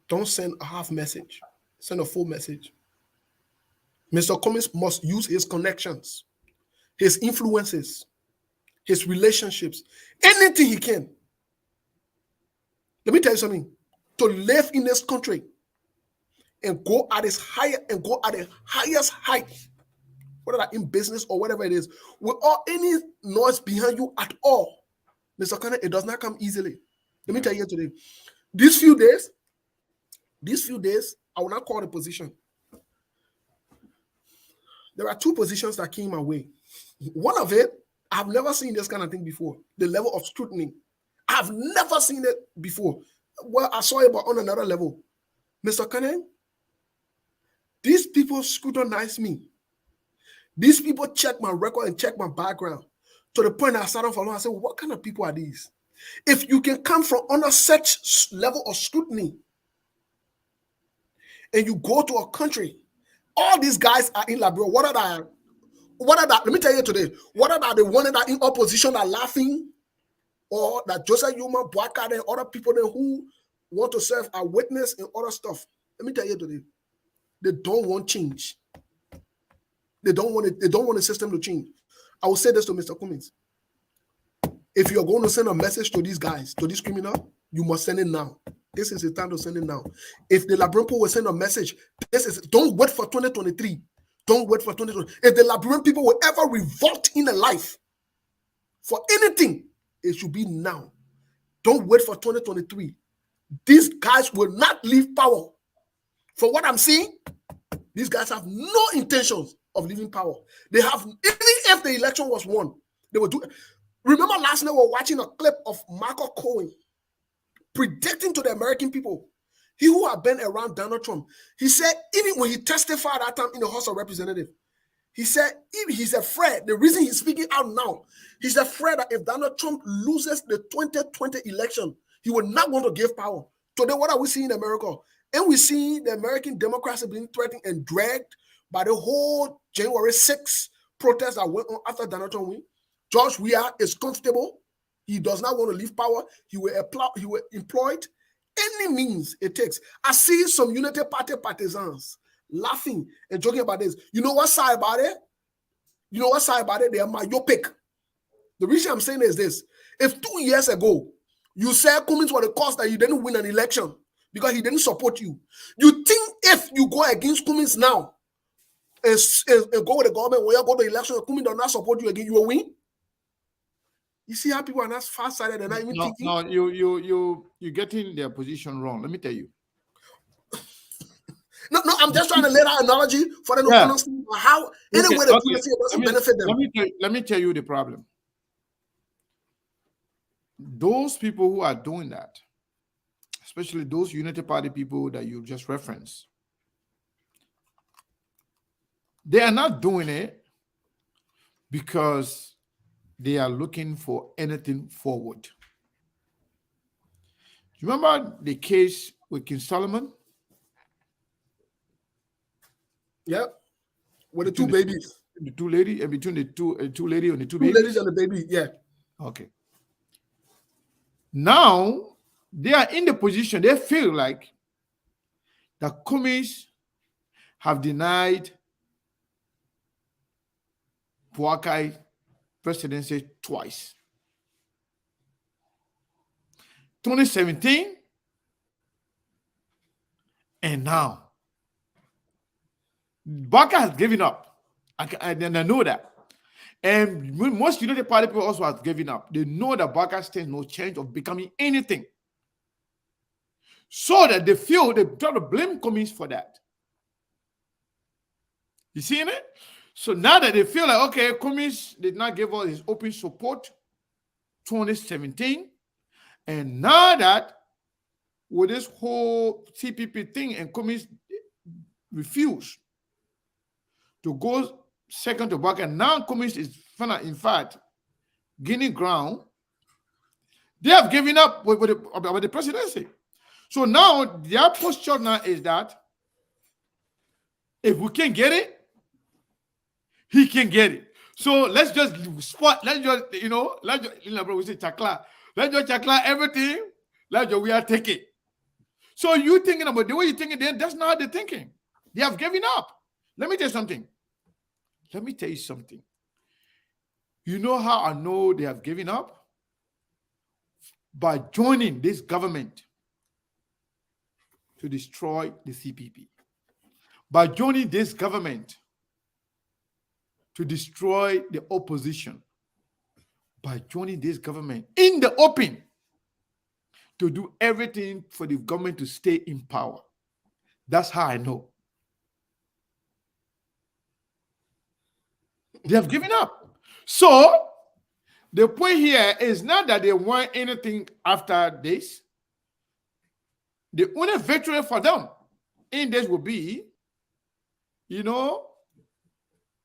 don't send a half message, send a full message. Mr. Cummings must use his connections, his influences, his relationships, anything he can. Let me tell you something. To live in this country and go at his higher and go at the highest height, whether that in business or whatever it is, without any noise behind you at all, Mr. Connor, it does not come easily. Let me tell you today. These few days, I will not call the position. There are two positions that came my way. One of it, I've never seen this kind of thing before. The level of scrutiny. I've never seen it before. Well, I saw it, but on another level. Mr. Connor, these people scrutinize me. These people check my record and check my background to the point that I started following. I said, what kind of people are these? If you can come from under such level of scrutiny and you go to a country, all these guys are in Liberia. What are that? Let me tell you today, what are the ones that are in opposition are laughing, or that Joseph Yuma, Boaka, and other people there who want to serve a witness and other stuff? Let me tell you today, they don't want change. They don't want it. They don't want the system to change. I will say this to Mr. Cummings. If you're going to send a message to these guys, to these criminals, you must send it now. This is the time to send it now. If the Liberian people will send a message, don't wait for 2023. Don't wait for 2020. If the Liberian people will ever revolt in their life for anything, it should be now. Don't wait for 2023. These guys will not leave power. For what I'm seeing, these guys have no intentions of leaving power. They have, even if the election was won, they will do it. Remember last night we were watching a clip of Michael Cohen predicting to the American people, he who had been around Donald Trump, he said, even when he testified that time in the House of Representatives, he said, he's afraid, the reason he's speaking out now, he's afraid that if Donald Trump loses the 2020 election, he will not want to give power. Today, what are we seeing in America? And we see the American democracy being threatened and dragged by the whole January 6th protest that went on after Donald Trump win. George Weah is comfortable. He does not want to leave power. He will employ any means it takes. I see some United Party partisans laughing and joking about this. You know what side about it? You know what side about it? They are myopic. The reason I'm saying is this. If 2 years ago, you said Cummings was the cause that you didn't win an election because he didn't support you, you think if you go against Cummings now and go with the government, when you go to the election, Cummings does not support you again, you will win? You see how people are not far-sighted and not even thinking? No, you're getting their position wrong. Let me tell you. No, I'm just trying to lay that analogy for them to understand how any way it doesn't benefit them. Let me tell you the problem. Those people who are doing that, especially those United Party people that you just referenced, they are not doing it because they are looking for anything forward. You remember the case with King Solomon? Yep. With the two babies. The two ladies, and between the two lady and the two babies. Two ladies and the baby, yeah. Okay. Now, they are in the position, they feel like the Cummings have denied Boakai presidency twice. 2017 and now. Boakai has given up. I know that. And most United Party people also have given up. They know that Boakai stands no chance of becoming anything. So that they feel they try to blame Cummings for that. You seeing it? So now that they feel like, okay, Cummings did not give us his open support 2017, and now that with this whole CPP thing and Cummings refused to go second to back, and now Cummings is in fact gaining ground, they have given up with the presidency. So now their posture now is that if we can get it, he can get it. So let's just spot, let's just, we say chakla. Let's just chakla everything. Let's just, we are taking. So you thinking about the way you're thinking, that's not how they're thinking. They have given up. Let me tell you something. You know how I know they have given up? By joining this government to destroy the CPP. By joining this government to destroy the opposition. By joining this government in the open to do everything for the government to stay in power. That's how I know. They have given up. So, the point here is not that they want anything after this. The only victory for them in this will be,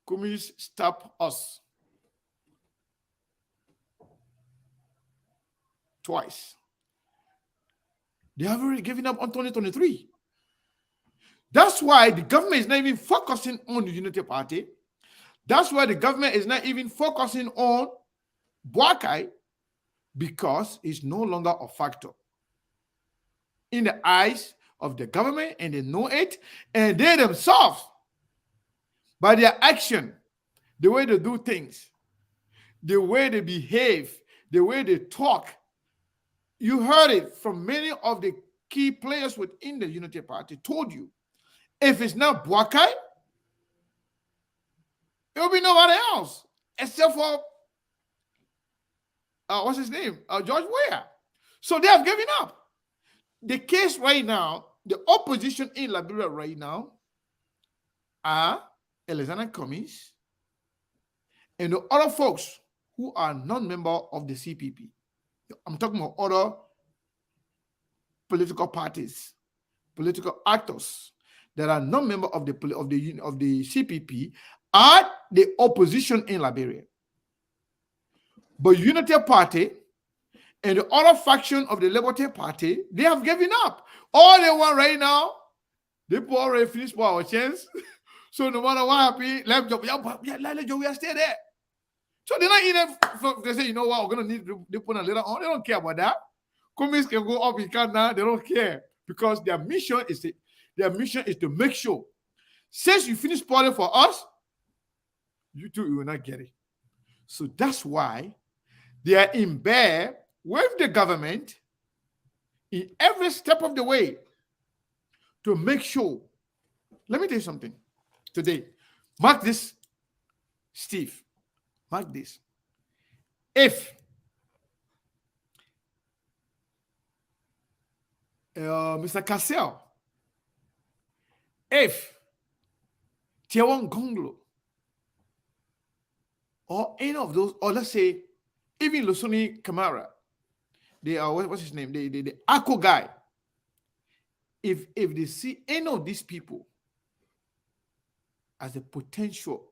Cummings stop us twice. They have already given up on 2023. That's why the government is not even focusing on the Unity Party. That's why the government is not even focusing on Boakai, because it's no longer a factor in the eyes of the government, and they know it, and they themselves, by their action, the way they do things, the way they behave, the way they talk, you heard it from many of the key players within the Unity Party, told you, if it's not Boakai, it will be nobody else except for what's his name? George Weah. So they have given up. The case right now, the opposition in Liberia right now are Alexander Cummings and the other folks who are non-member of the CPP. I'm talking about other political parties, political actors that are non-member of the CPP are the opposition in Liberia. But Unity Party and the other faction of the Liberty Party, they have given up. All they want right now, they already finished for our chance. So no matter what happens, let we are still there. So they're not even, they say, you know what, we're going to need to put a later on. They don't care about that. Cummings can go up, he can now. They don't care, because their mission is to make sure, since you finish party for us, you too, you will not get it. So that's why they are in bed with the government in every step of the way to make sure. Let me tell you something today. Mark this, Steve. Mark this. If Mr. Cassell, if Tiawan Gonglo, or any of those, or let's say even Lusoni Kamara, they are, what's his name? The ACO guy. If they see any of these people as a potential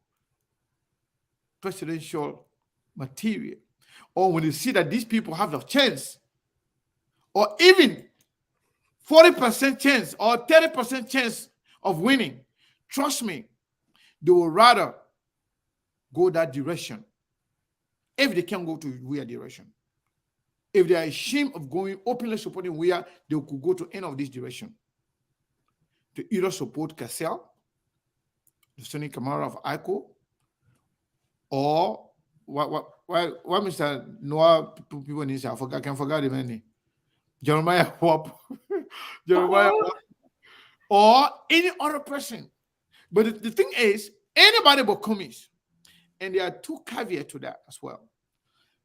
presidential material, or when they see that these people have a chance, or even 40% chance or 30% chance of winning, trust me, they will rather go that direction if they can go to Weah direction. If they are ashamed of going openly supporting Weah, they could go to any of this direction to either support Cassell, the Sonny Kamara of ICO, or what Mr. Noah people need to, I can forget the name. Jeremiah Wap, or any other person. But the thing is, anybody but Cummings. And there are two caveats to that as well.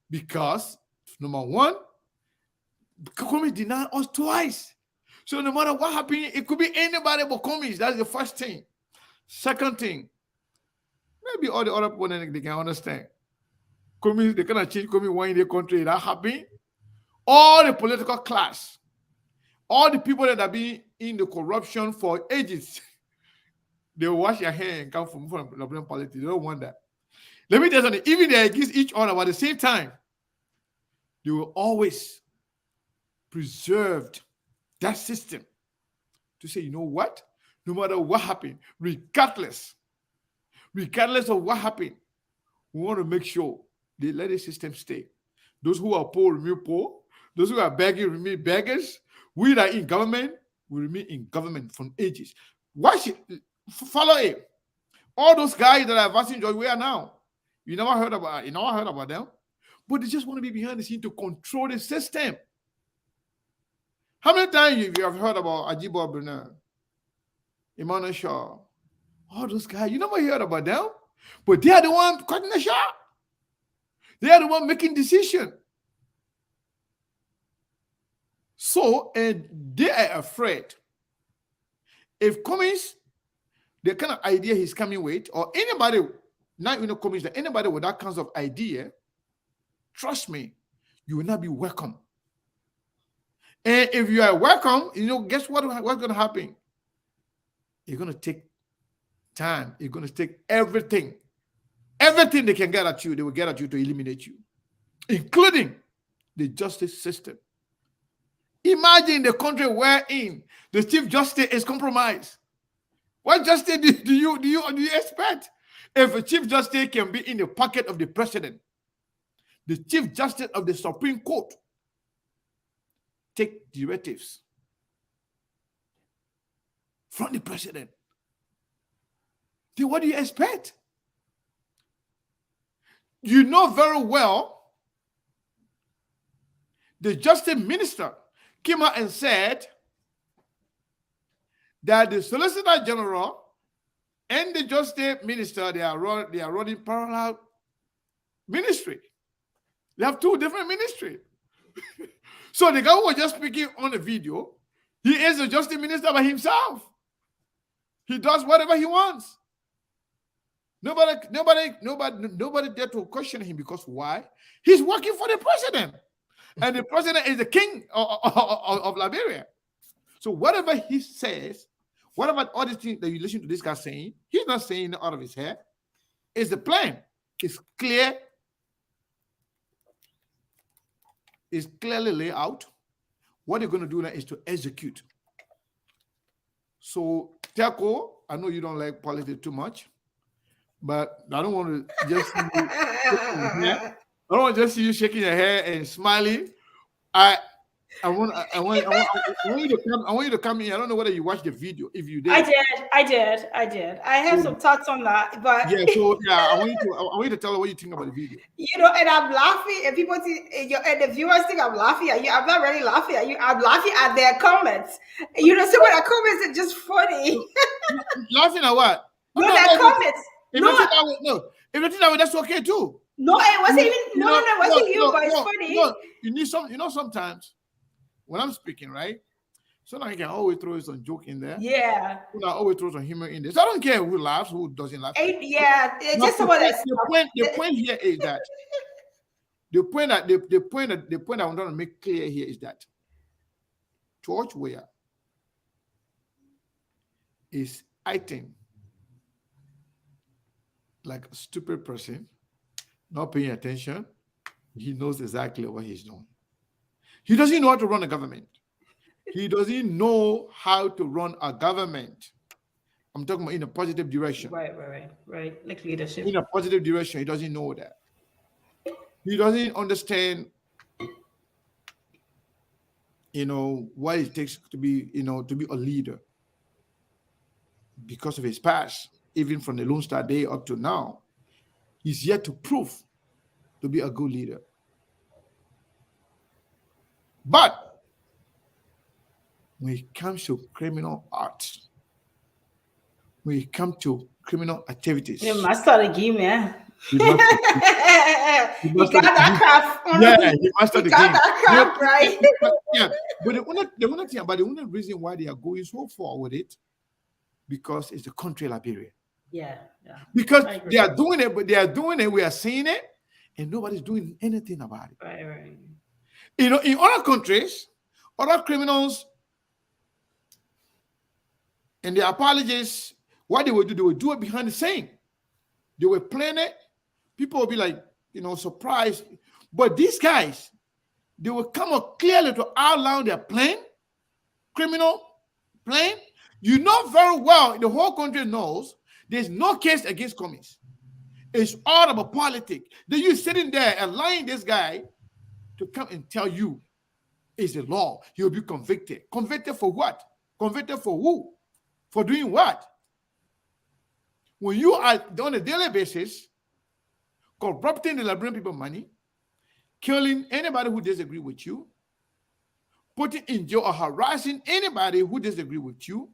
Because, number one, Cummings denied us twice. So no matter what happened, it could be anybody but Cummings. That's the first thing. Second thing, maybe all the other people, they can understand. Cummings, they cannot change Cummings one in the country. That happened. All the political class, all the people that have been in the corruption for ages, they will wash their hands and come from Liberian politics. They don't want that. Let me tell you something. Even they against each other, but at the same time, they will always preserve that system to say, you know what? No matter what happened, regardless of what happened, We want to make sure they let the system stay. Those who are poor remain poor. Those who are begging remain beggars. We that are in government will remain in government from ages. Why should follow it? All those guys that are advancing George, where now? You never heard about them, but they just want to be behind the scene to control the system. How many times you have heard about Ajibo Bernard, Emmanuel Shaw, all those guys? You never heard about them, but they are the one cutting the shot. They are the one making decisions. So, and they are afraid. If Cummings, the kind of idea he's coming with, or anybody, not even Cummings, anybody with that kind of idea, trust me, you will not be welcome. And if you are welcome, guess what's going to happen? You're going to take time. You're going to take everything. Everything they can get at you, they will get at you to eliminate you, including the justice system. Imagine the country wherein the Chief Justice is compromised. What justice do you expect? If a Chief Justice can be in the pocket of the president, the Chief Justice of the Supreme Court take directives from the president, then what do you expect? You know very well the Justice Minister came out and said that the Solicitor General and the Justice Minister, they are running parallel ministry. They have two different ministries. So the guy who was just speaking on the video, he is the Justice Minister by himself. He does whatever he wants. Nobody dare to question him, because why? He's working for the president. And the president is the king of Liberia. So whatever he says, whatever all these things that you listen to this guy saying, he's not saying it out of his head. It's the plan. It's clear. It's clearly laid out. What they're going to do now is to execute. So, Tiako, I know you don't like politics too much, but I don't want to just see you shaking your hair. I don't want to just see you shaking your hair and smiling. I want you to come in. I don't know whether you watched the video. If you did, I did. I have some thoughts on that, but I want you to tell her what you think about the video. And I'm laughing, and people think, and the viewers think I'm laughing at you. I'm not really laughing at you. I'm laughing at their comments. Some of the comments are just funny. Laughing at what? Their comments. If you think that way, that's okay too. No, it wasn't even. It wasn't you, but it's funny. No, you need some. Sometimes when I'm speaking, right? So now you can always throw some joke in there. Yeah. I always throw some humor in there. So I don't care who laughs, who doesn't laugh. It's just some of that. The point here is that the point I'm trying to make clear here is that George Weah is acting like a stupid person, not paying attention. He knows exactly what he's doing. He doesn't know how to run a government. He doesn't know how to run a government. I'm talking about in a positive direction. Right. Like leadership. In a positive direction, he doesn't know that. He doesn't understand, what it takes to be a leader because of his past. Even from the Lone Star Day up to now, he's yet to prove to be a good leader. But when it comes to criminal acts, when it comes to criminal activities, You must start the game, man. he He got that craft. he mastered the Got game. that craft, right? But the only reason why they are going so far with it, because it's the country Liberia. Yeah. Because I agree. they are doing it, but they are doing it. We are seeing it, and nobody's doing anything about it. Right. In other countries, other criminals and their apologies, what they will do it behind the scene. They will plan it. People will be like, surprised. But these guys, they will come up clearly to outline their plan, criminal plan. You know very well, the whole country knows there's no case against Cummings. It's all about politics. Then you sitting there allowing this guy to come and tell you it's a law. He'll be convicted. Convicted for what? Convicted for who? For doing what? When you are on a daily basis corrupting the Liberian people money, killing anybody who disagree with you, putting in jail or harassing anybody who disagree with you,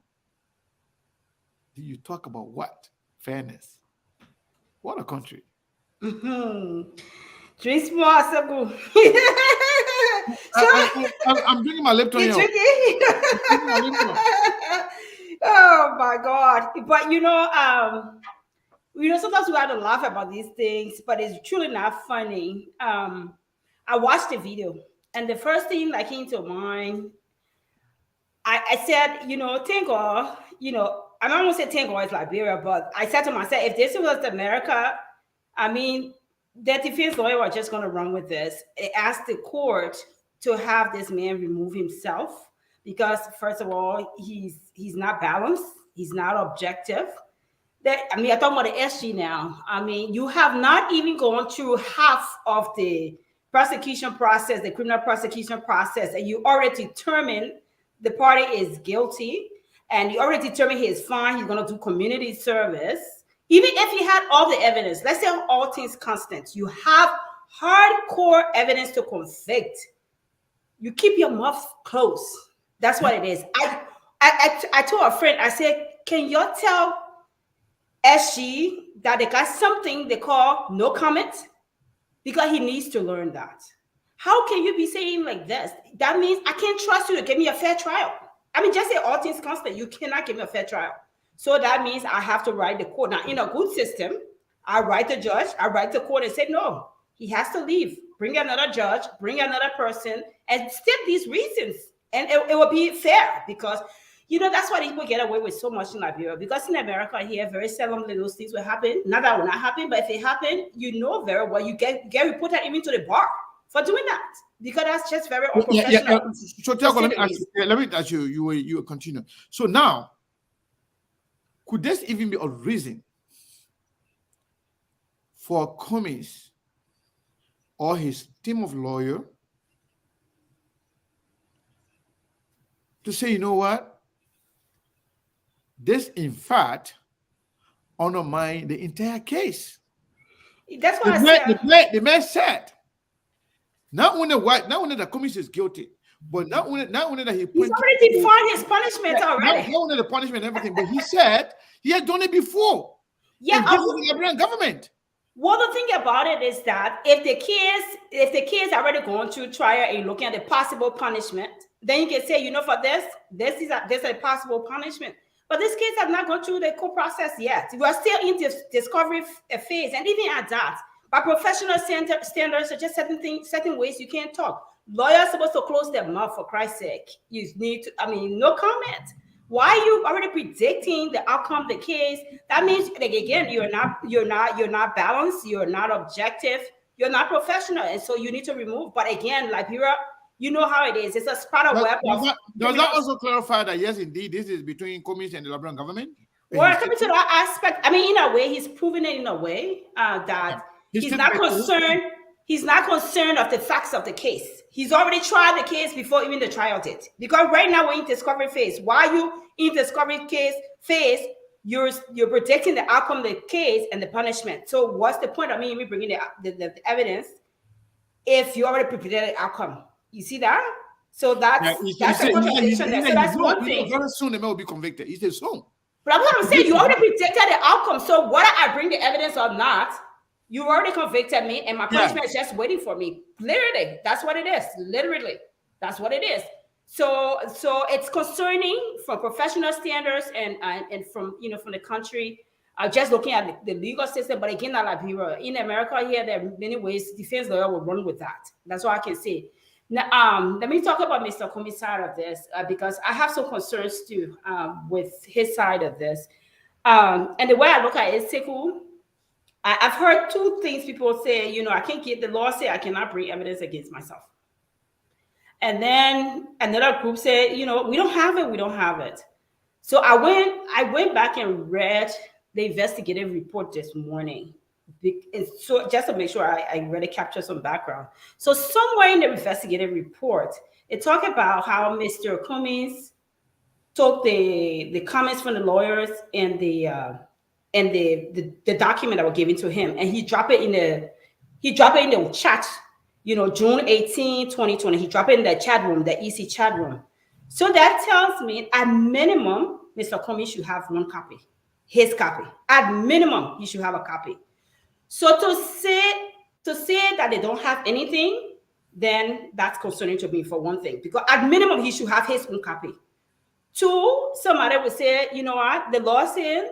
do you talk about what? Fairness. What a country. Drink more, so good. I'm drinking my Lipton. You drinking? Oh my God! But sometimes we have to laugh about these things, but it's truly not funny. I watched the video, and the first thing that came to mind, I said, thank God, I don't want to say thank God it's Liberia, but I said to myself, if this was America, I mean, the defense lawyer was just going to run with this. It asked the court to have this man remove himself because, first of all, he's not balanced, he's not objective. I'm talking about the SG now. I mean, you have not even gone through half of the prosecution process, the criminal prosecution process, and you already determined the party is guilty, and you already determined he is fine, he's going to do community service. Even if you had all the evidence, let's say all things constant, you have hardcore evidence to convict. You keep your mouth closed. That's what it is. I told a friend, I said, can you tell SG that they got something they call no comment? Because he needs to learn that. How can you be saying like this? That means I can't trust you to give me a fair trial. I mean, just say all things constant. You cannot give me a fair trial. So that means I have to write the court. Now, in a good system, I write the judge, I write the court and say, no, he has to leave. Bring another judge, bring another person, and state these reasons. And it will be fair because, that's why people get away with so much in Liberia. Because in America here, very seldomly those things will happen. Not that will not happen, but if they happen, very well, you get reported even to the bar for doing that. Because that's just very unprofessional. So, Tiago, let me ask you, you continue. So now, could this even be a reason for Cummings or his team of lawyers to say, you know what? This, in fact, undermine the entire case. That's what I said. The man said, not only that Cummings is guilty, but not only that he's already defined his punishment already. Not only the punishment and everything, but he said he had done it before. Yeah, this is the Liberian government. Well, the thing about it is that if the case already gone through trial and looking at the possible punishment, then you can say, for this is a possible punishment. But this case has not gone through the court process yet. We are still in this discovery phase, and even at that, by professional standards, are just certain ways you can't talk. Lawyers are supposed to close their mouth, for Christ's sake. You need to, no comment. Why are you already predicting the outcome of the case? That means, again, you're not balanced, you're not objective, you're not professional, and so you need to remove. But again, Liberia, you know how it is. It's a spider web. Does that also clarify that, yes, indeed, this is between Cummings and the Liberian government? Well, coming to that aspect, in a way, he's proven it in a way that he's not concerned. He's not concerned of the facts of the case. He's already tried the case before even the trial did. Because right now we're in discovery phase. While you in discovery phase, you're predicting the outcome of the case and the punishment. So what's the point of me bringing the evidence if you already predicted the outcome? You see that? So that's a contradiction there. So that's one thing. Very soon the man will be convicted. He said soon. But I'm what I'm saying. You already predicted the outcome. So whether I bring the evidence or not, you already convicted me, and my punishment is just waiting for me. Literally, that's what it is. Literally, that's what it is. So it's concerning from professional standards and from from the country. Just looking at the legal system, but again, not Liberia. In America here, there are many ways defense lawyer will run with that. That's all I can say. Now, let me talk about Mr. Cummings' side of this because I have some concerns too with his side of this. And the way I look at it, Sekou, I've heard two things people say, I can't get the law say I cannot bring evidence against myself. And then another group said, we don't have it. So I went back and read the investigative report this morning So just to make sure I really capture some background. So somewhere in the investigative report, it talked about how Mr. Cummings took the comments from the lawyers and the document that were given to him, and he dropped it in the chat, June 18, 2020. He dropped it in the chat room, the EC chat room. So that tells me at minimum, Mr. Cummings should have one copy, his copy. At minimum, he should have a copy. So to say that they don't have anything, then that's concerning to me for one thing, because at minimum, he should have his own copy. Two, somebody would say, you know what, the law says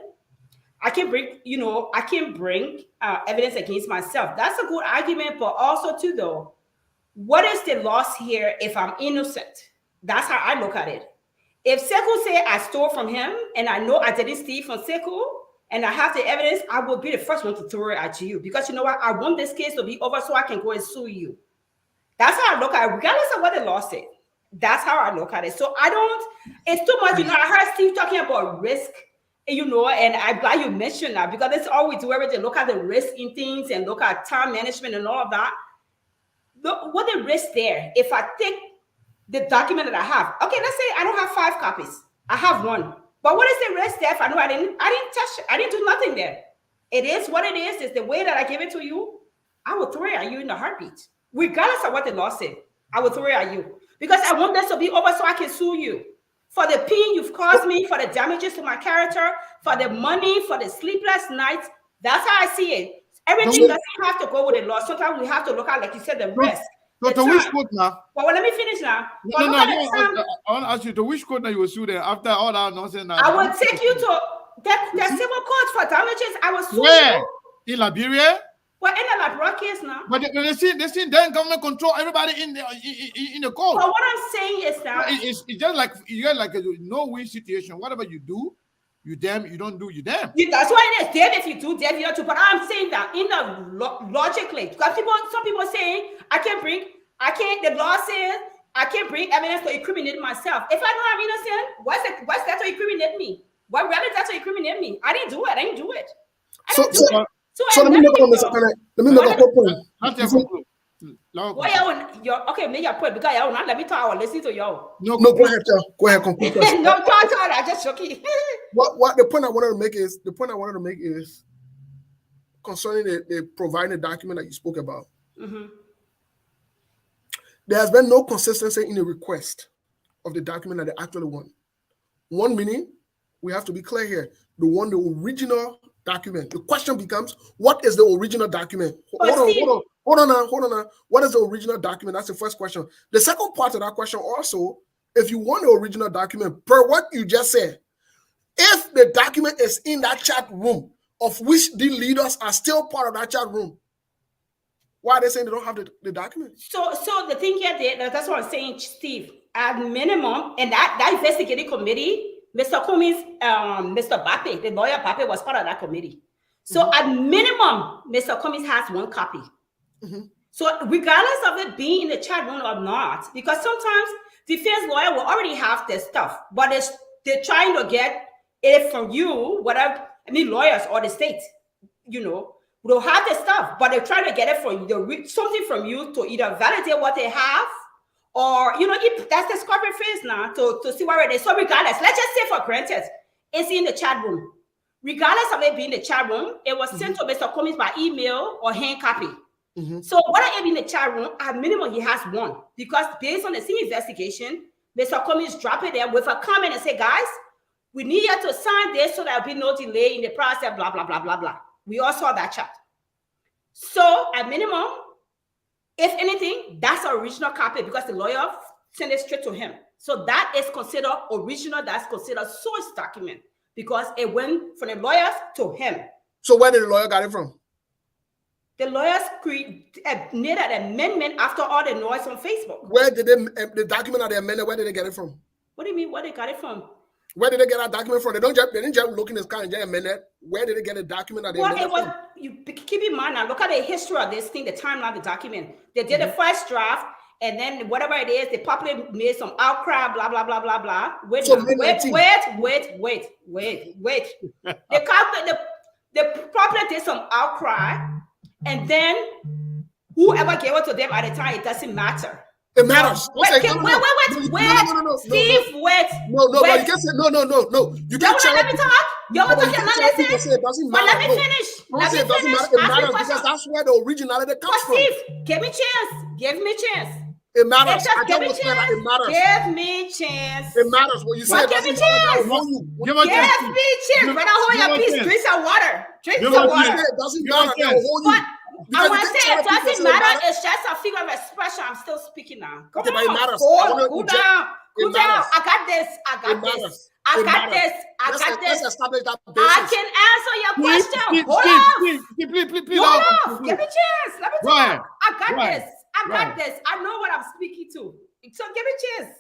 I can bring evidence against myself. That's a good argument, but also too, though, what is the loss here if I'm innocent? That's how I look at it. If Sekou say I stole from him and I know I didn't steal from Sekou and I have the evidence, I will be the first one to throw it at you, because you know what? I want this case to be over so I can go and sue you. That's how I look at it, regardless of what the law said. That's how I look at it. So it's too much. I heard Steve talking about risk, and I'm glad you mentioned that, because it's always where they look at the risk in things and look at time management and all of that. What the risk there? If I take the document that I have, okay, let's say I don't have 5 copies. I have 1. But what is the risk there if I know I didn't touch it? I didn't do nothing there. It is what it is. It's the way that I give it to you. I will throw it at you in a heartbeat. Regardless of what the law said, I will throw it at you. Because I want this to be over so I can sue you. For the pain you've caused me, for the damages to my character, for the money, for the sleepless nights. That's how I see it. Everything doesn't have to go with the law. Sometimes we have to look at, like you said, the risk. So to which court now? Well, let me finish now. No, I want to ask you, to which court now you will sue them after all that nonsense? I will take you to the civil court for damages. I will sue Where? you. In Liberia? Well, in the Liberia case now. But they see then government control everybody in the court. But what I'm saying is that it's just like you get like a no-win situation. Whatever you do, you damn. You don't do, you damn. That's why it is damn if you do, damn if you don't do. But I'm saying that in the logically, because some people saying the law says I can't bring evidence to incriminate myself. If I know I'm innocent, what's that to incriminate me? What really that to incriminate me? I didn't do it. I didn't do it. So let me make a quick point. Okay, make your point, because y'all not let me talk. I will listen to y'all. No, go ahead, Go ahead, conclude. No, talk. I just shook you. What the point I wanted to make is concerning the providing the document that you spoke about. Mm-hmm. There has been no consistency in the request of the document that they actually want. One meaning, we have to be clear here. The original document. The question becomes, what is the original document? Hold on now. What is the original document? That's the first question. The second part of that question also, if you want the original document, per what you just said, if the document is in that chat room, of which the leaders are still part of that chat room, why are they saying they don't have the document? So the thing here, that's what I'm saying, Steve. At minimum, and that investigative committee, Mr. Cummings, Mr. Bape, the lawyer Bape, was part of that committee. So at minimum, Mr. Cummings has 1 copy. Mm-hmm. So regardless of it being in the chat room or not, because sometimes defense lawyer will already have their stuff, but they're trying to get it from you, lawyers or the state, will have the stuff, but they're trying to get it from you, something from you to either validate what they have, or that's the discovery phase now to see where it is. So regardless, let's just say for granted, it's in the chat room. Regardless of it being in the chat room, it was sent to Mr. Cummings by email or hand copy. Mm-hmm. So whether it be in the chat room, at minimum he has 1, because based on the scene investigation, Mr. Cummings drop it there with a comment and say, guys, we need you to sign this so there'll be no delay in the process, blah, blah, blah, blah, blah. We all saw that chat. So at minimum, if anything, that's an original copy, because the lawyer sent it straight to him. So that is considered original. That's considered source document, because it went from the lawyers to him. So where did the lawyer get it from? The lawyers made an amendment after all the noise on Facebook. Where did the document that they amended, where did they get it from? What do you mean, where they got it from? Where did they get that document from? They didn't just look in this car and just amend it. Where did they get a document that they amended from? You keep in mind now, look at the history of this thing, the timeline of the document. They did the first draft, and then whatever it is, they probably made some outcry, blah, blah, blah, blah, blah. Wait. The They probably did some outcry, and then whoever gave it to them at the time, it doesn't matter. It matters. Wait, Okay, wait, no, Steve, wait. No, but you can't say no. You can't Let me talk. You're No, but talking you about can't say it listen. doesn't But matter. let me finish. Don't say it doesn't matter. It Ask me matters question. because that's where the originality comes But from. Steve, give me chance. Give me chance. It matters. Just I give me just said that chance. it matters. Give me chance. It matters. What you say, it Give me doesn't matter. chance. Give her Give chance. me chance. Brother, hold give your her peace. chance. Drink some water. Drink Give some her You say water. it doesn't Give her matter. They'll chance. hold you. But I Because want you to can't say tell it people doesn't say it matter. It's just a figure of expression. I'm still speaking now. Come Okay, but it on. matters. I Cool wanna reject- down. Cool it down. matters. I got this. I It got matters. this. I It got matters. this. I Let's got this. establish that I basis. can answer your question. Steve, Hold Steve, on. Steve, please, Hold hold off. Give me a chance. Let me Go ahead. talk. I got Go ahead. this. I Go got ahead. this. I know what I'm speaking to. So give me a chance.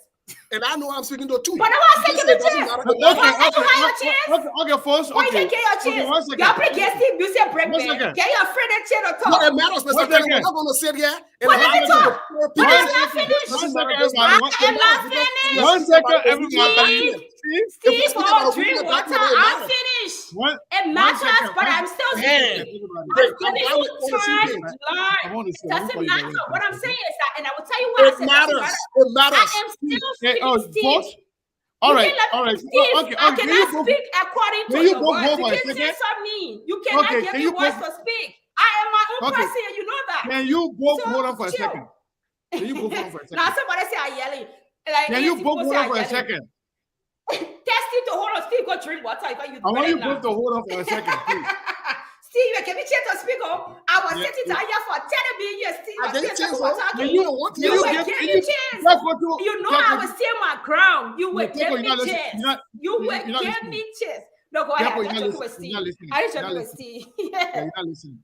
And I know I'm speaking to two. But I want to say You give say me it a doesn't chance. matter. But Okay, I don't have a chance. okay, folks. Why you Okay. can't get your Okay, chance? 1 second. Y'all play against Steve. You say break One man. second. Get your friend and chair to No, talk. it matters, Mr. One Kelly. second. We're not going to sit here and But let me allow talk. you to- But Because I'm not it finished. doesn't One matter. second, It matters. I am not Because finished. we are One speaking second, about everyone. original document. Steve, If we're Steve, speaking about drink original water. document, it I'm matters. finished. one It matters, second. but I'm still Man. speaking. Great. I'm giving I'm you on the same time, page. line. I want to say, Doesn't before you go matter. into What this, I'm okay? saying is that, and I will tell you why I It said doesn't matters. matter. It matters. I am still Hey, speaking, folks. Steve. All You right, can't let all me, right. Steve, Okay, I can cannot you go? speak according to Can you your go words. for You a can't second? censor me. You cannot Okay, give can me you words go- to speak. I am my own Okay. person, and you know that. Can you both So, hold on for a chill. second? Can you both hold on for a Now second? somebody say I'm yelling. Like, Can you yes, both people hold say on I'm for a yelling. second? Tell Steve to hold on. Steve, go drink water. Because you I want do you it now. both to hold on for a second, please. Steve, you give me chance to speak. Oh, I was Yeah, sitting down here for 10 years. Steve, I was didn't still say talking. so. Can You don't want to. You Yes, will I- give me chance. You know I will stay my ground. You will Teko, give you're me not listening. chance. You're not- You will you're not give listening. me chance. No, go Teko, ahead. I'm you're just not joking with listening. Steve. You're not listening. I just You're not joking with listening. Steve. Yeah, you're not listening.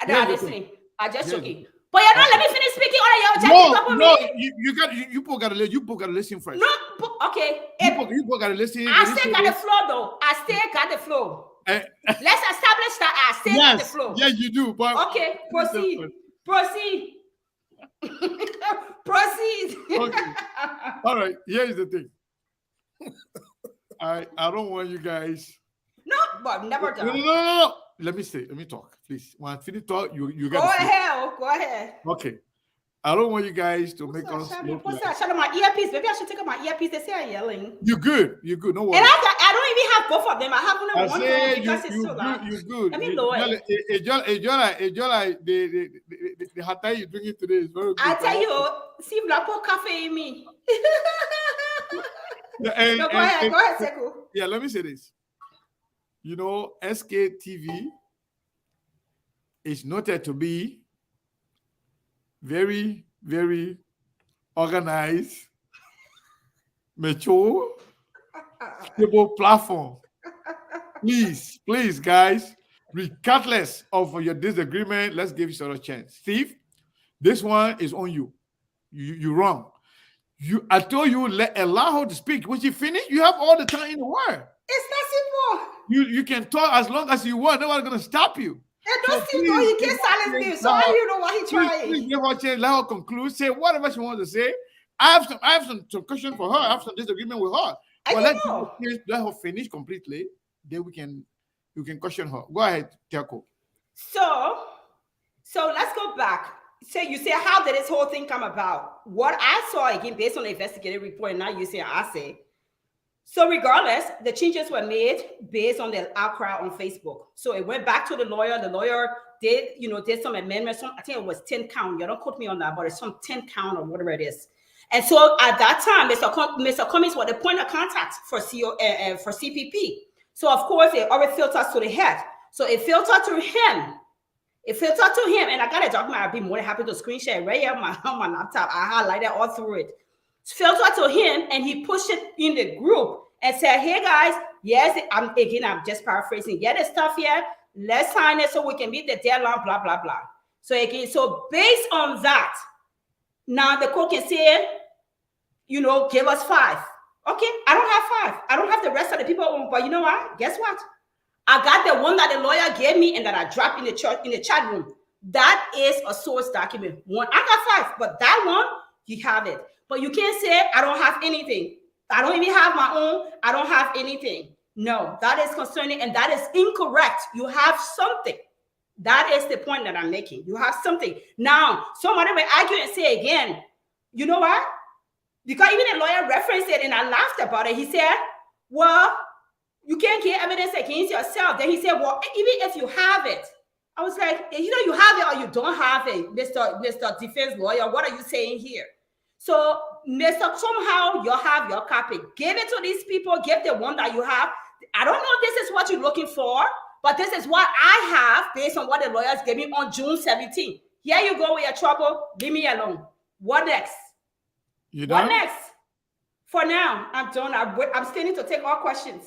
I'm Here's not the listening. I just Here's the joking. But you're not Okay. let me finish speaking. All of y'all jacking up on No, me. you both gotta listen first. No, okay. You both gotta listen. I still got the flow though. I still got the flow. Let's establish that I still got the flow. Yes, you do. But Okay, proceed. Proceed. Proceed. Okay. All right. Here's the thing. I don't want you guys. No, but never No, no, done. no, no. Let me talk, please. When I finish talk, you Go got. ahead. Go ahead. Okay. I don't want you guys to make us look What's like that? Shut up my earpiece. Maybe I should take out my earpiece. They say I'm yelling. you're good. You're good. No worries. And I don't even have both of them. I have only I one say phone because it's so loud. you're good. Let me lower it. The hatay you drinking today is very good. I tell you, see if I put coffee in me. Yeah, No, go ahead, Sekou. Yeah, let me say this. You know, SKTV is noted to be very, very organized, mature, stable platform. Please, guys, regardless of your disagreement, let's give each other a chance. Steve, this one is on you. You're wrong. I told you, allow her to speak. When she finish, you have all the time in the world. It's not simple. You can talk as long as you want. Nobody's gonna stop you. It don't seem though he can't silence me. So how do you know what he trying? Please give her a chance. Let her conclude. Say whatever she wants to say. I have some question for her. I have some disagreement with her. Let her finish completely. Then you can question her. Go ahead, Teko. So let's go back. So you say, how did this whole thing come about? What I saw again, based on the investigative report, and now you say I say. So regardless, the changes were made based on the outcry on Facebook. So it went back to the lawyer. The lawyer did some amendments. I think it was 10 count. You don't quote me on that, but it's some 10 count or whatever it is. And so at that time, Mr. Cummings was the point of contact for CPP. So of course, it already filters to the head. So it filtered to him. And I got a document. I'd be more than happy to screen share right here on my laptop. I highlighted all through it. It's filtered to him, and he pushed it in the group and said, "Hey guys, yes, I'm just paraphrasing. Get the stuff here. Let's sign it so we can meet the deadline. Blah blah blah." So based on that, now the court can say, give us 5. Okay, I don't have 5. I don't have the rest of the people, but you know what? Guess what? I got the one that the lawyer gave me and that I dropped in the chat room. That is a source document. One, I got 5, but that one, you have it. But you can't say I don't have anything. I don't even have my own. I don't have anything. No, that is concerning and that is incorrect. You have something. That is the point that I'm making. You have something. Now, somebody will argue and say again, you know what? Because even a lawyer referenced it and I laughed about it. He said, well, you can't get evidence against yourself. Then he said, well, even if you have it. I was like, you have it or you don't have it, Mr. Defense Lawyer. What are you saying here? So, Mr. Somehow you have your copy. Give it to these people. Give the one that you have. I don't know if this is what you're looking for, but this is what I have based on what the lawyers gave me on June 17th. Here you go with your trouble. Leave me alone. What next? You done? What next? For now, I'm done. I'm standing to take all questions.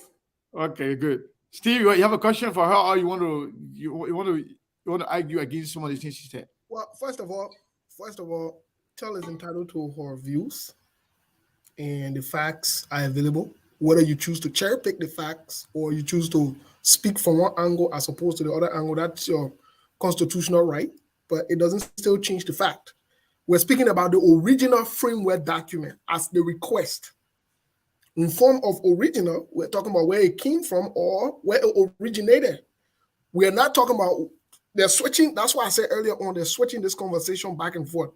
Okay, good. Steve, you have a question for her, or you want to argue against some of the things she said? Well, first of all, Tell is entitled to her views, and the facts are available. Whether you choose to cherry pick the facts or you choose to speak from one angle as opposed to the other angle, that's your constitutional right, but it doesn't still change the fact. We're speaking about the original framework document as the request. In form of original, we're talking about where it came from or where it originated. We are not talking about, they're switching, that's why I said earlier on, they're switching this conversation back and forth,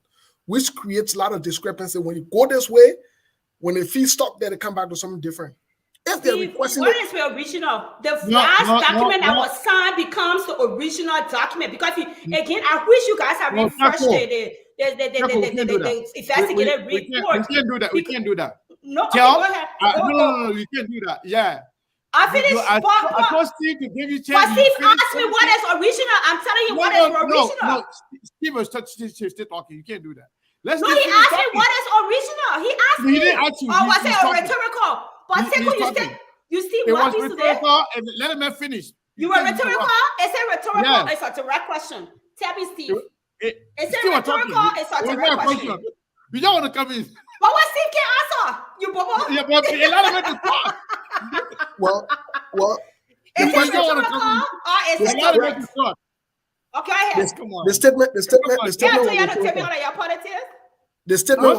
which creates a lot of discrepancy. When you go this way, when the fee stop there, they come back to something different. If they're requesting, what is the original? The last document that was signed becomes the original document. Because again, I wish you guys have refreshed the investigative report. We can't do that. We can't do that. No, okay, go ahead. No, you can't do that. Yeah. I finished. I told Steve to give you chance. But Steve asked me what is original. I'm telling you what is original. No, Steve was still talking. You can't do that. He asked me what is original. He asked me. He didn't ask you. Or was it a rhetorical? But you still it want was me today? rhetorical, and let him finish. You were rhetorical? Is it rhetorical? Yeah. It's a direct question. Tell me, Steve. Is it rhetorical? It's a direct question. You don't want to come in. But what Steve can answer? You bobo? Yeah, but allow him to talk. Well. Is it rhetorical or is it direct? Okay, I have. The statement. Yeah, so you have to tell me what your politics. The statement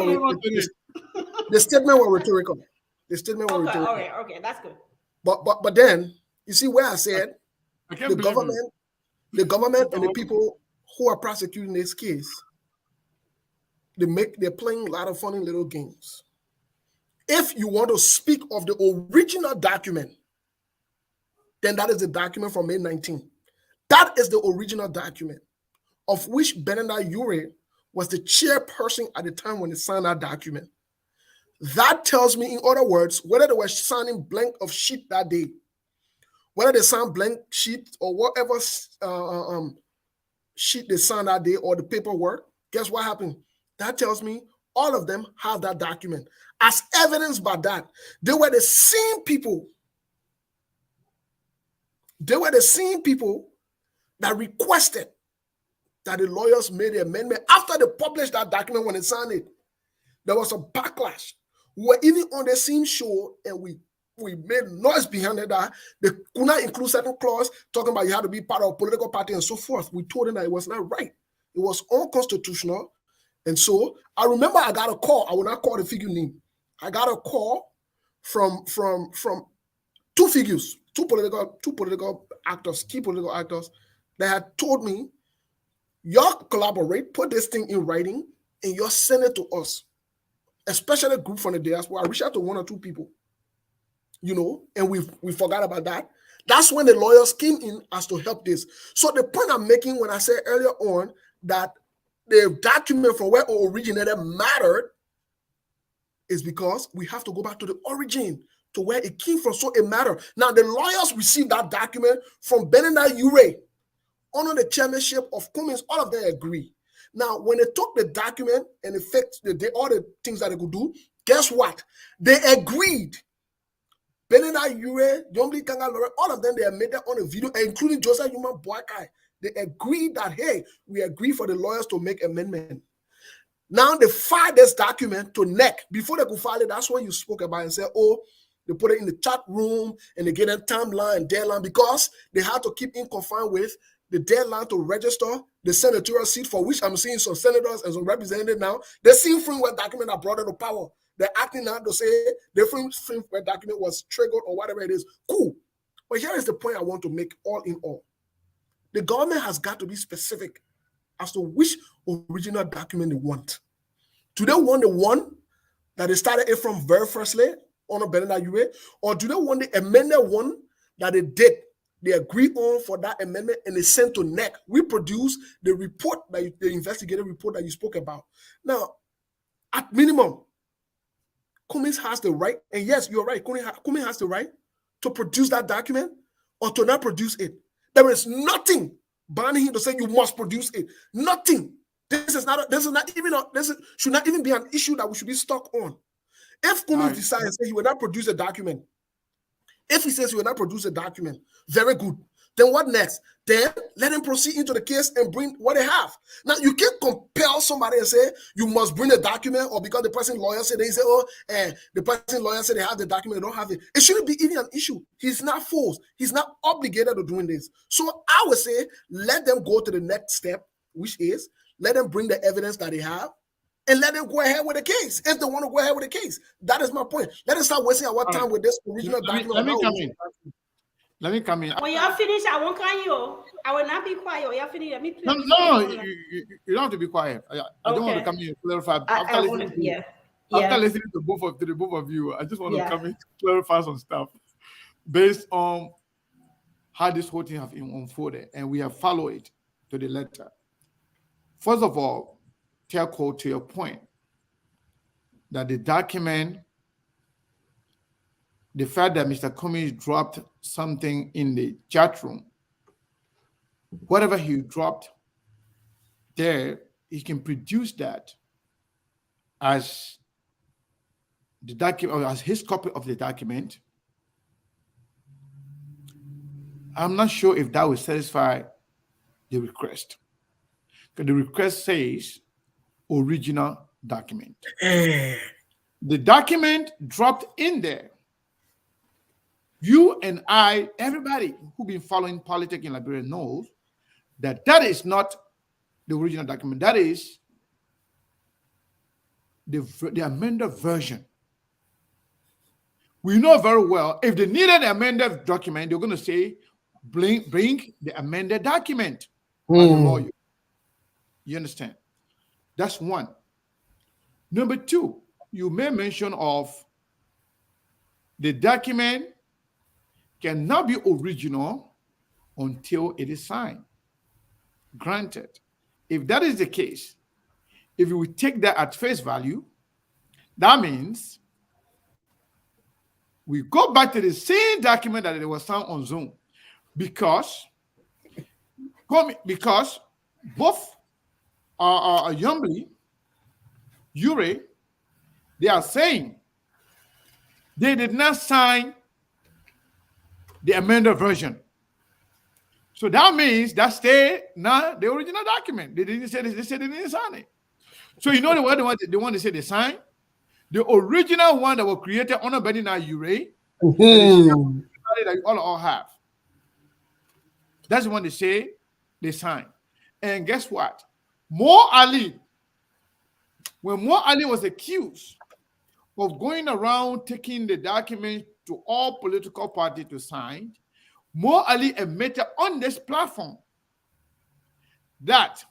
was rhetorical. The statement was rhetorical. Okay, that's good. But then you see where I said the government and the people who are prosecuting this case, they're playing a lot of funny little games. If you want to speak of the original document, then that is the document from May 19th. That is the original document, of which Benenda Ure was the chairperson at the time when they signed that document. That tells me, in other words, whether they were signing blank of sheet that day, whether they signed blank sheet or whatever sheet they signed that day or the paperwork, guess what happened? That tells me all of them have that document. As evidenced by that, they were the same people. They were the same people that requested that the lawyers made the amendment after they published that document. When they signed it, there was a backlash. We were even on the same show and we made noise behind it that they could not include certain clause talking about you had to be part of a political party and so forth. We told them that it was not right. It was unconstitutional. And so I remember I got a call. I will not call the figure name. I got a call from two figures, two political actors, key political actors, that had told me, y'all collaborate, put this thing in writing, and y'all send it to us, especially a group from the diaspora. I reached out to one or two people, and we forgot about that. That's when the lawyers came in as to help this. So the point I'm making when I said earlier on that the document from where it originated mattered is because we have to go back to the origin, to where it came from, so it mattered. Now, the lawyers received that document from Benenda Ure under the chairmanship of Cummings. All of them agree. Now, when they took the document and they fixed all the things that they could do, guess what? They agreed. Benenda Ure, Yombli Kanga Lore, all of them, they made that on a video, including Joseph Human Boakai. They agreed that, hey, we agree for the lawyers to make amendment. Now they filed this document to NEC. Before they could file it, that's when you spoke about and said, oh, they put it in the chat room and they get a timeline, deadline, because they had to keep in confined with the deadline to register the senatorial seat, for which I'm seeing some senators and some representatives now. They're seeing framework document that brought it to power. they're acting now to say the film document was triggered or whatever it is. Cool. But here is the point I want to make all in all. The government has got to be specific as to which original document they want. Do they want the one that they started it from very firstly, on a Benina UA, or do they want the amended one that they agree on for that amendment and they sent to NEC? We produce the report, the investigative report that you spoke about. Now, at minimum, Cummings has the right, and yes, you're right, Cummings has the right to produce that document or to not produce it. There is nothing banning him to say you must produce it. Nothing. This should not even be an issue that we should be stuck on. If Cummings decides to say he will not produce a document, if he says he will not produce a document, very good. Then what next? Then let him proceed into the case and bring what they have. Now, you can't compel somebody and say you must bring a document, or because the person lawyer said, they say, the person lawyer said they have the document, they don't have it. It shouldn't be even an issue. He's not forced. He's not obligated to doing this. So I would say let them go to the next step, which is let them bring the evidence that they have and let them go ahead with the case if they want to go ahead with the case. That is my point. Let us start wasting our time with this original document. Let me come in. When y'all finish, I won't call you. I will not be quiet. Y'all finish. Let me play. No, you don't have to be quiet. I don't want to come in and clarify. After listening to both of you, I just want to come in to clarify some stuff based on how this whole thing have unfolded, and we have followed it to the letter. First of all, Telco, to your point, that the document, the fact that Mr. Cummings dropped something in the chat room, whatever he dropped there, he can produce that as the document, or as his copy of the document. I'm not sure if that will satisfy the request. Because the request says original document. The document dropped in there. You and I, everybody who's been following politics in Liberia knows that that is not the original document. That is the amended version. We know very well if they needed the amended document, they're going to say, bring the amended document. You understand? That's one. Number two, you made mention of the document cannot be original until it is signed. Granted, if that is the case, if we take that at face value, that means we go back to the same document that it was signed on Zoom, because both Yombly, Ure, they are saying they did not sign the amended version. So that means that's not the original document. They didn't say they said they didn't sign it. So you know the word they want to say they signed? The original one that was created on a Benina Ure that you all have. That's the one they say they signed. And guess what? Mo Ali, when Mo Ali was accused of going around taking the document to all political parties to sign, Mo Ali admitted on this platform that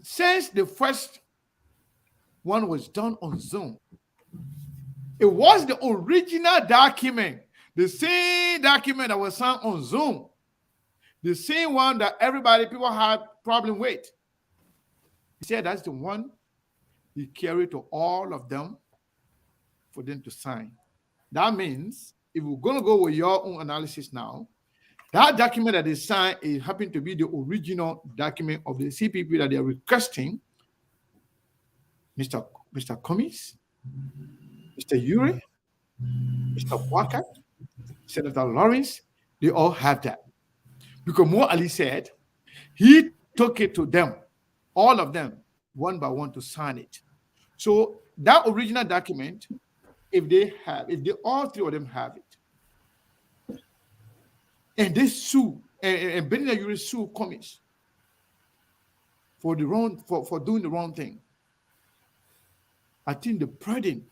since the first one was done on Zoom, it was the original document, the same document that was signed on Zoom, the same one that people had problem with. He said that's the one he carried to all of them for them to sign. That means, if we're going to go with your own analysis now, that document that they signed is happened to be the original document of the CPP that they are requesting. Mr. Cummings, Mr. Ure, Mr. Walker, Senator Lawrence, they all have that. Because Mo Ali said he took it to them, all of them, one by one, to sign it. So that original document, if all three of them have it, and they sue, and Benina Ure sue Cummings for doing the wrong thing, I think the burden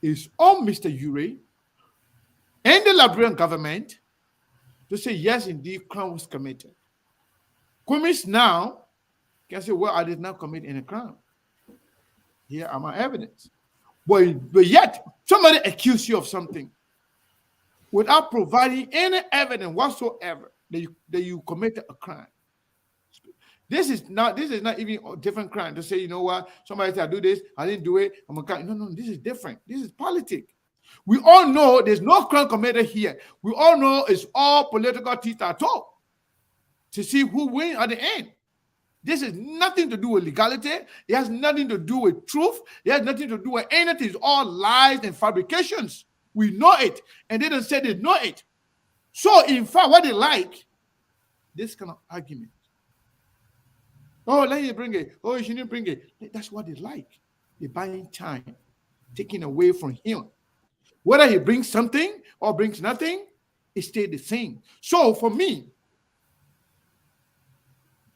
is on Mr. Ure and the Liberian government to say, yes, indeed, crime was committed. Cummings now can say, well, I did not commit any crime. Here are my evidence. But yet, somebody accused you of something without providing any evidence whatsoever that you committed a crime. This is not even a different crime to say, you know what, somebody said I do this, I didn't do it, I'm a crime. No, this is different. This is politics. We all know there's no crime committed here. We all know it's all political tit-a-toe to see who wins at the end. This has nothing to do with legality. It has nothing to do with truth. It has nothing to do with anything. It's all lies and fabrications. We know it. And they don't say they know it. So, in fact, what they like, this kind of argument. Oh, let you bring it. Oh, you shouldn't bring it. That's what they like. They're buying time, taking away from him. Whether he brings something or brings nothing, it stays the same. So, for me,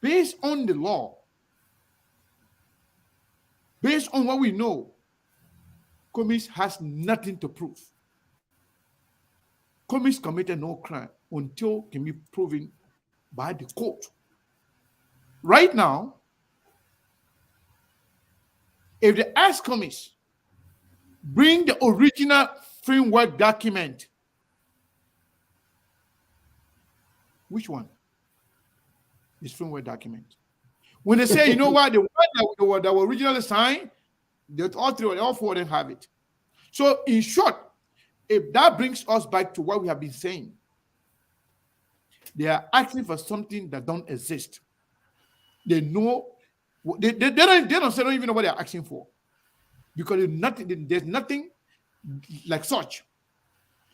based on the law, based on what we know, Cummings has nothing to prove. Cummings committed no crime until can be proven by the court. Right now, if they ask Cummings, bring the original framework document, which one? This framework document. When they say, you know what, the one that were originally signed, all four of them have it. So, in short, if that brings us back to what we have been saying, they are asking for something that don't exist. They know they don't even know what they're asking for, because there's nothing like such.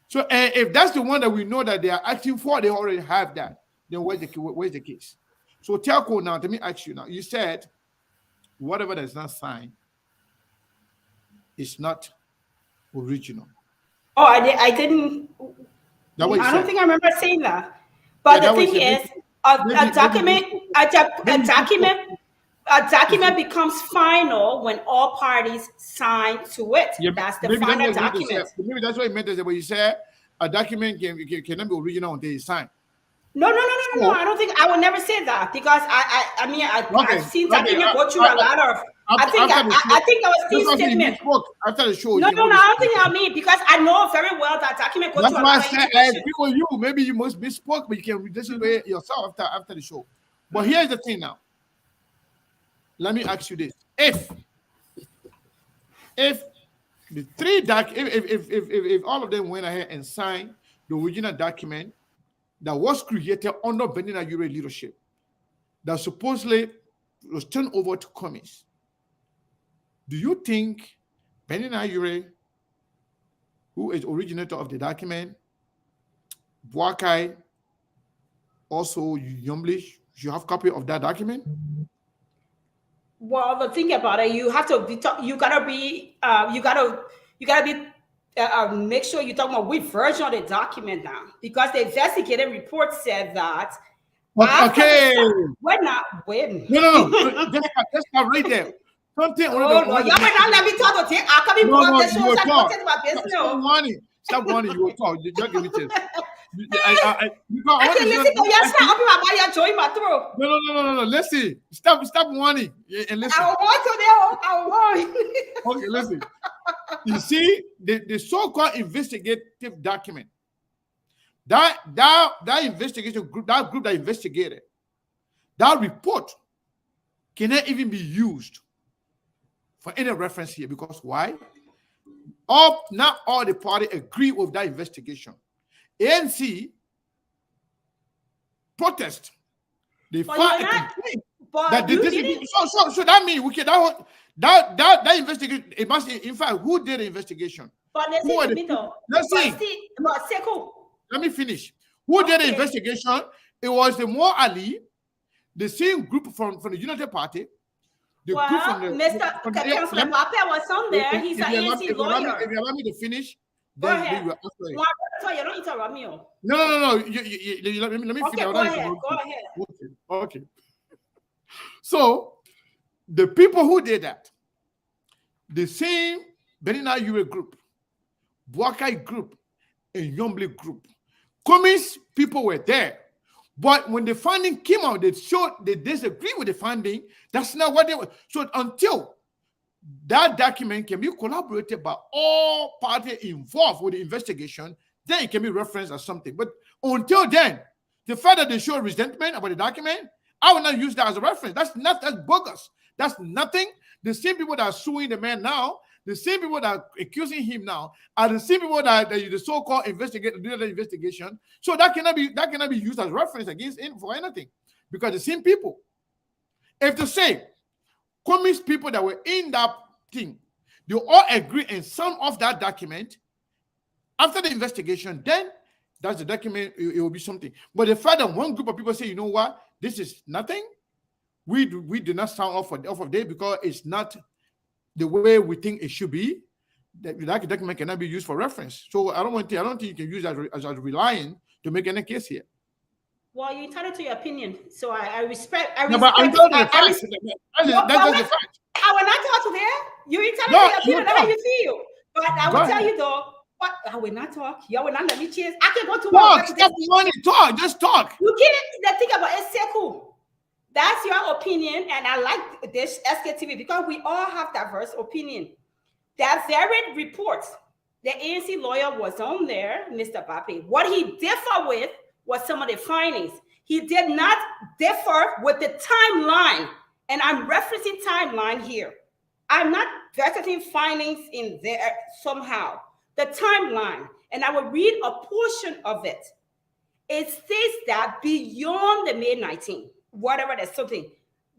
So, if that's the one that we know that they are asking for, they already have that. Then where's the case? So, Telco, now let me ask you now. You said whatever that's not signed is not original. Oh, I didn't. I don't think I remember saying that. But the thing is, a document becomes final when all parties sign to it. Yeah, that's the final document. Maybe that's what you meant to say. But you said a document cannot be original until it's signed. No. I don't think I would never say that, because I've seen document go through a lot of. I think that was Steve's statement. After the show. No, I don't think I mean, because I know very well that document goes through a lot of. That's why I said, people, maybe you must be spoke, but you can listen to it yourself after the show. But here's the thing now. Let me ask you this: if the three if all of them went ahead and signed the original document that was created under Benin Ure leadership, that supposedly was turned over to Cummings, do you think Benin Ure, who is originator of the document, Boakai, also Yomblish, you have copy of that document? Well, the thing about it, you have to be. You gotta make sure you talk about which version of the document now, because the investigative report said that. Okay. We're not waiting. No. That's not right there. Something. Oh no, you might not let me talk. I can't be No, this you will talk. Stop warning. You will talk. Just give me chance. I can listen to your sound. I'll join my throat. No. Listen. Stop warning and listen. I want to. Okay, listen. You see, the so-called investigative document, that investigation group, that group that investigated, that report cannot even be used for any reference here, because why? Not all the parties agree with that investigation. ANC protest. They filed a complaint. So that means we can that investigation. It must, in fact, who did the investigation? But let's see. Let me finish. Who did the investigation? It was the Mo Ali, the same group from the United Party. Mr. Councilor Pape was on there. He's an ANC lawyer. If you allow me to finish, go ahead. You don't interrupt me. No. Let me finish. Go ahead. Okay. So, the people who did that, the same Benin Ure group Boakai group, and Yombly group. Cummings people were there. But when the funding came out, they showed they disagree with the funding. That's not what they were. So until that document can be collaborated by all parties involved with the investigation, then it can be referenced as something. But until then, the fact that they show resentment about the document, I will not use that as a reference. That's bogus. That's nothing. The same people that are suing the man now, the same people that are accusing him now, are the same people that the so-called investigation. So that cannot be used as reference against him for anything, because the same people. If they say Cummings people that were in that thing, they all agree and sign off that document after the investigation, then that's the document. It will be something. But the fact that one group of people say, you know what, this is nothing, we do not sign off of it because it's not the way we think it should be. That document cannot be used for reference. So I don't think you can use that as relying to make any case here. Well, you're entitled to your opinion, so I respect. No, but I'm telling you the facts. That's the fact. I will not talk to that. You're entitled to your opinion. That's how you feel. But I will tell you though, what I will not talk. You will not let me chance. I can go to talk. Stop money. Talk. Just talk. You can't think about it. Seku. That's your opinion, and I like this SKTV because we all have diverse opinion. That very report, the ANC lawyer was on there, Mr. Bape. What he differed with was some of the findings. He did not differ with the timeline, and I'm referencing timeline here. I'm not verifying findings in there somehow. The timeline, and I will read a portion of it. It states that beyond the May 19th, whatever that's something,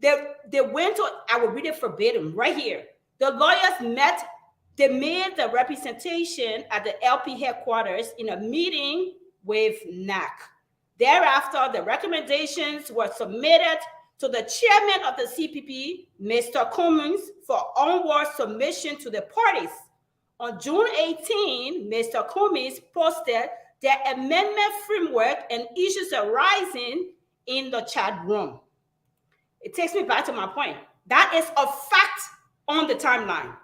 they went to, I will read it verbatim right here. The lawyers met, they made the representation at the LP headquarters in a meeting with NAC. Thereafter, the recommendations were submitted to the chairman of the CPP, Mr. Cummings, for onward submission to the parties. On June 18, Mr. Cummings posted the amendment framework and issues arising in the chat room. It takes me back to my point. That is a fact on the timeline.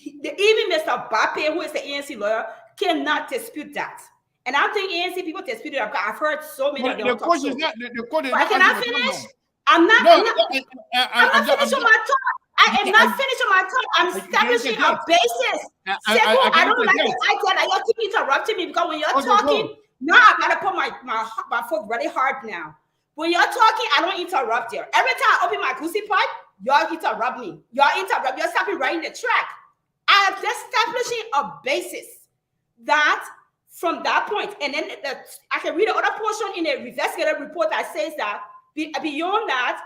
Even Mr. Bape, who is the ANC lawyer, cannot dispute that. And I think ANC people dispute it. I've heard so many of them. Can I finish? I'm not finished on my talk. I am not finished on my talk. I'm establishing a basis. I don't like it. I said you keep interrupting me because when you're talking, now I gotta put my foot really hard now. When you're talking, I don't interrupt you. Every time I open my goosey pipe, y'all interrupt me. You're stopping right in the track. I am establishing a basis that from that point, and then I can read another portion in the investigative report that says that beyond that,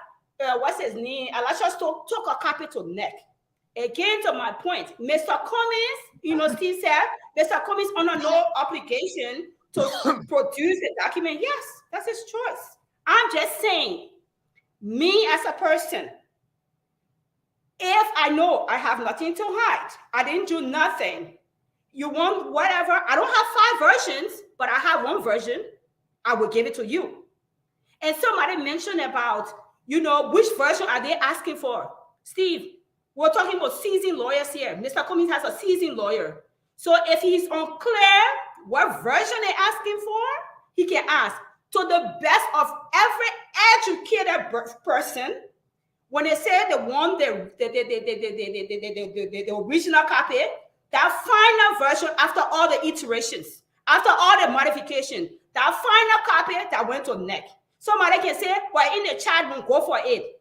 what's his name? Elisha took a copy to neck. Again, to my point, Mr. Cummings, Steve said, Mr. Cummings under no obligation to produce the document. Yes, that's his choice. I'm just saying, me as a person, if I know I have nothing to hide, I didn't do nothing, you want whatever, I don't have 5 versions, but I have 1 version, I will give it to you. And somebody mentioned about, which version are they asking for? Steve, we're talking about seasoned lawyers here. Mr. Cummings has a seasoned lawyer. So if he's unclear what version they're asking for, he can ask. To the best of every educated person, when they say they want the original copy, that final version after all the iterations, after all the modification, that final copy that went to NEC. Somebody can say, well, in the chat room, go for it.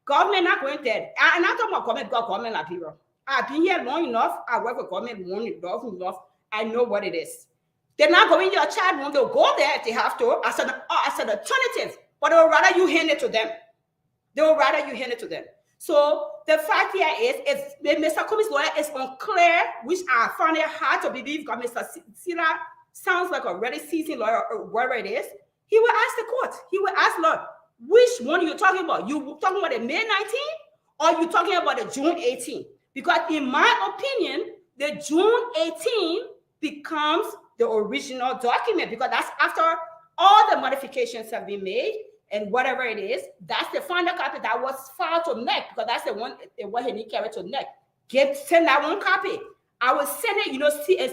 Government not going there. And I'm talking about government like people. I've been here long enough. I work with government long enough. I know what it is. They're not going to your chat room. They'll go there if they have to as an alternative. But they would rather you hand it to them. So the fact here is, if Mr. Cummings' lawyer is unclear, which I find it hard to believe because Mr. Sila sounds like a really seasoned lawyer or whatever it is, he will ask the court. He will ask, Lord, which one are you talking about? You talking about the May 19th or you talking about the June 18th? Because in my opinion, the June 18th becomes the original document because that's after all the modifications have been made and whatever it is, that's the final copy that was filed to NEC because that's the one what he carried to NEC. Send that one copy. I will send it, and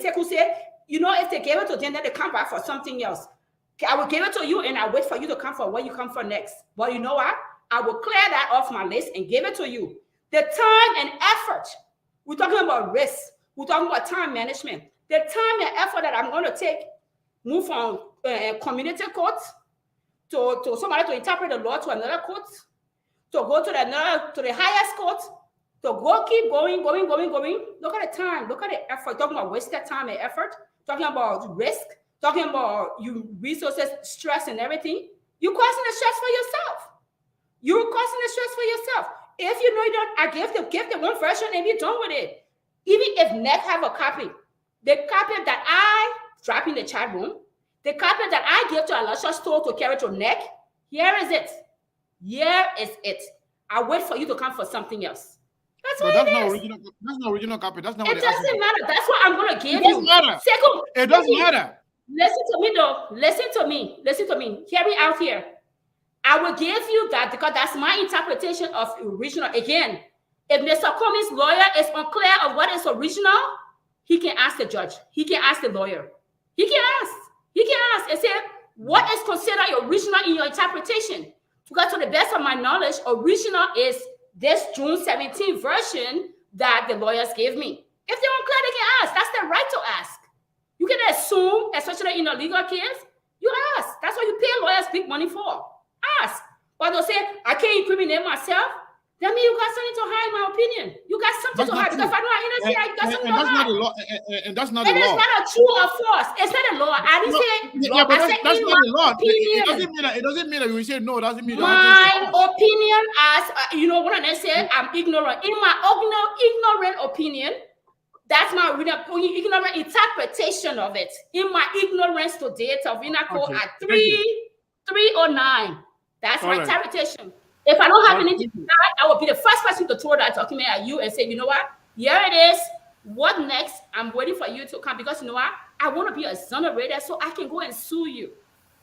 Sekou said, if they gave it to them, then they come back for something else. Okay, I will give it to you and I wait for you to come for what you come for next. But you know what? I will clear that off my list and give it to you. The time and effort, we're talking about risk. We're talking about time management. The time and effort that I'm going to take, move from community court to somebody to interpret the law to another court, to go to the highest court, to go keep going. Look at the time, look at the effort. Talking about wasted time and effort, talking about risk, talking about you resources, stress and everything. You're causing the stress for yourself. You're causing the stress for yourself. If you know you don't, I give the one version and be done with it. Even if NEC have a copy, the copy that I drop in the chat room, the copy that I give to Alasha store to carry to NEC, here is it. Here is it. I wait for you to come for something else. That's what it is. That's not original copy. That's not it what doesn't matter. That's what I'm going to give you. It doesn't matter. Second, it doesn't matter. Listen to me, though. Listen to me. Hear me out here. I will give you that because that's my interpretation of original. Again, if Mr. Cummings' lawyer is unclear of what is original, he can ask the judge. He can ask the lawyer. He can ask and say, what is considered original in your interpretation? Because to the best of my knowledge, original is this June 17th version that the lawyers gave me. If they're unclear, they can ask. That's their right to ask. You can assume, especially in a legal case, you ask. That's what you pay lawyers big money for. Ask. But they'll say, I can't incriminate myself. That means you got something to hide, in my opinion. You got something to hide. Because if I know I'm innocent, I got something to hide. And that's not the law. It's not a true or false. It's not a law. I didn't say law. But I said that's not the law. Opinion. It doesn't mean that you say no. It doesn't mean my opinion as, when I say I'm ignorant. In my ignorant opinion, that's my ignorant interpretation of it. In my ignorance to date of Inaco at 3:09. That's my interpretation. If I don't have anything to add, I will be the first person to throw that document at you and say, you know what? Here it is. What next? I'm waiting for you to come because you know what? I want to be exonerated so I can go and sue you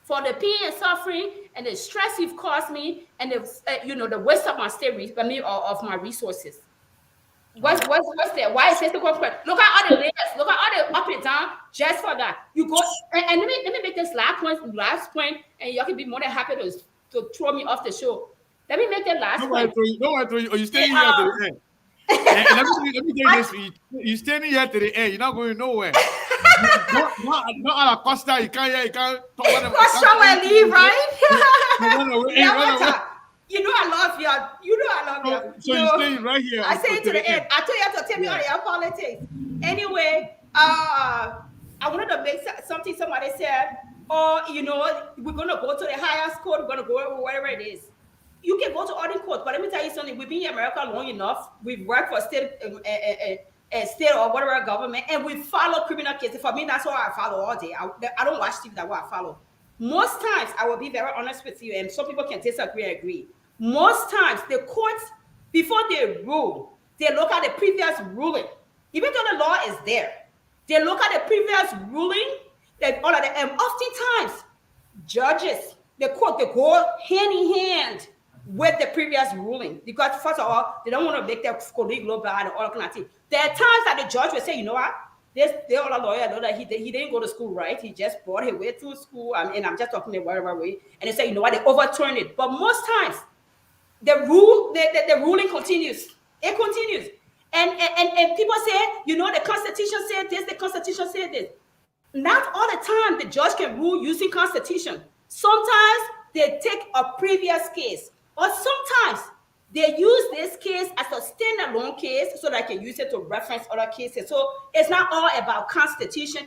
for the pain and suffering and the stress you've caused me and the waste of my of my resources. What's there? Why is this the corporate? Look at all the layers. Look at all the up and down just for that. You go and let me make this last point, and y'all can be more than happy to throw me off the show. Let me make that last point. Don't worry. Are you staying here to the end? Let me tell you this. You're standing here to the end. You're not going nowhere. Not a Costa. You can't talk about it. Costa will leave, right? You know I love y'all. So you're staying right here. I say it to the end. I told you to tell me all your politics. Anyway, I wanted to make something somebody said, we're going to go to the highest court. We're going to go wherever it is. You can go to other court, but let me tell you something. We've been in America long enough. We've worked for state or whatever government, and we follow criminal cases. For me, that's what I follow all day. I don't watch TV. That's what I follow. Most times, I will be very honest with you, and some people can disagree and agree. Most times, the courts, before they rule, they look at the previous ruling. Even though the law is there, they look at the previous ruling, and all of that. And oftentimes, judges, the court, they go hand in hand with the previous ruling because first of all, they don't want to make their colleague look bad and all that kind of thing. There are times that the judge will say, you know what, they're all a lawyer, know that he didn't go to school, right? He just brought his way through school, and I'm just talking the whatever way. And they say, you know what, they overturn it. But most times, the ruling continues. It continues. And people say, the Constitution said this, the Constitution said this. Not all the time the judge can rule using Constitution. Sometimes they take a previous case, or sometimes they use this case as a standalone case so that they can use it to reference other cases. So it's not all about Constitution.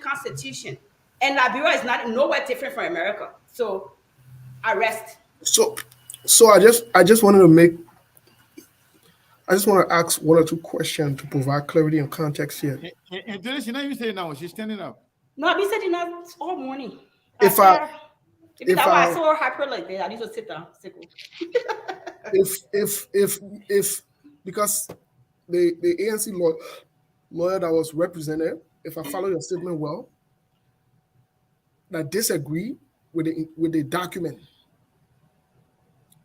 And Liberia is not nowhere different from America. So I rest. So I just want to ask one or two questions to provide clarity and context here. And Dennis, you're not even saying now. She's standing up. No, I've been sitting up all morning. If I saw hyper like that, I need to sit down. If because the ANC lawyer that was represented, if I follow your statement well, that disagree with the document,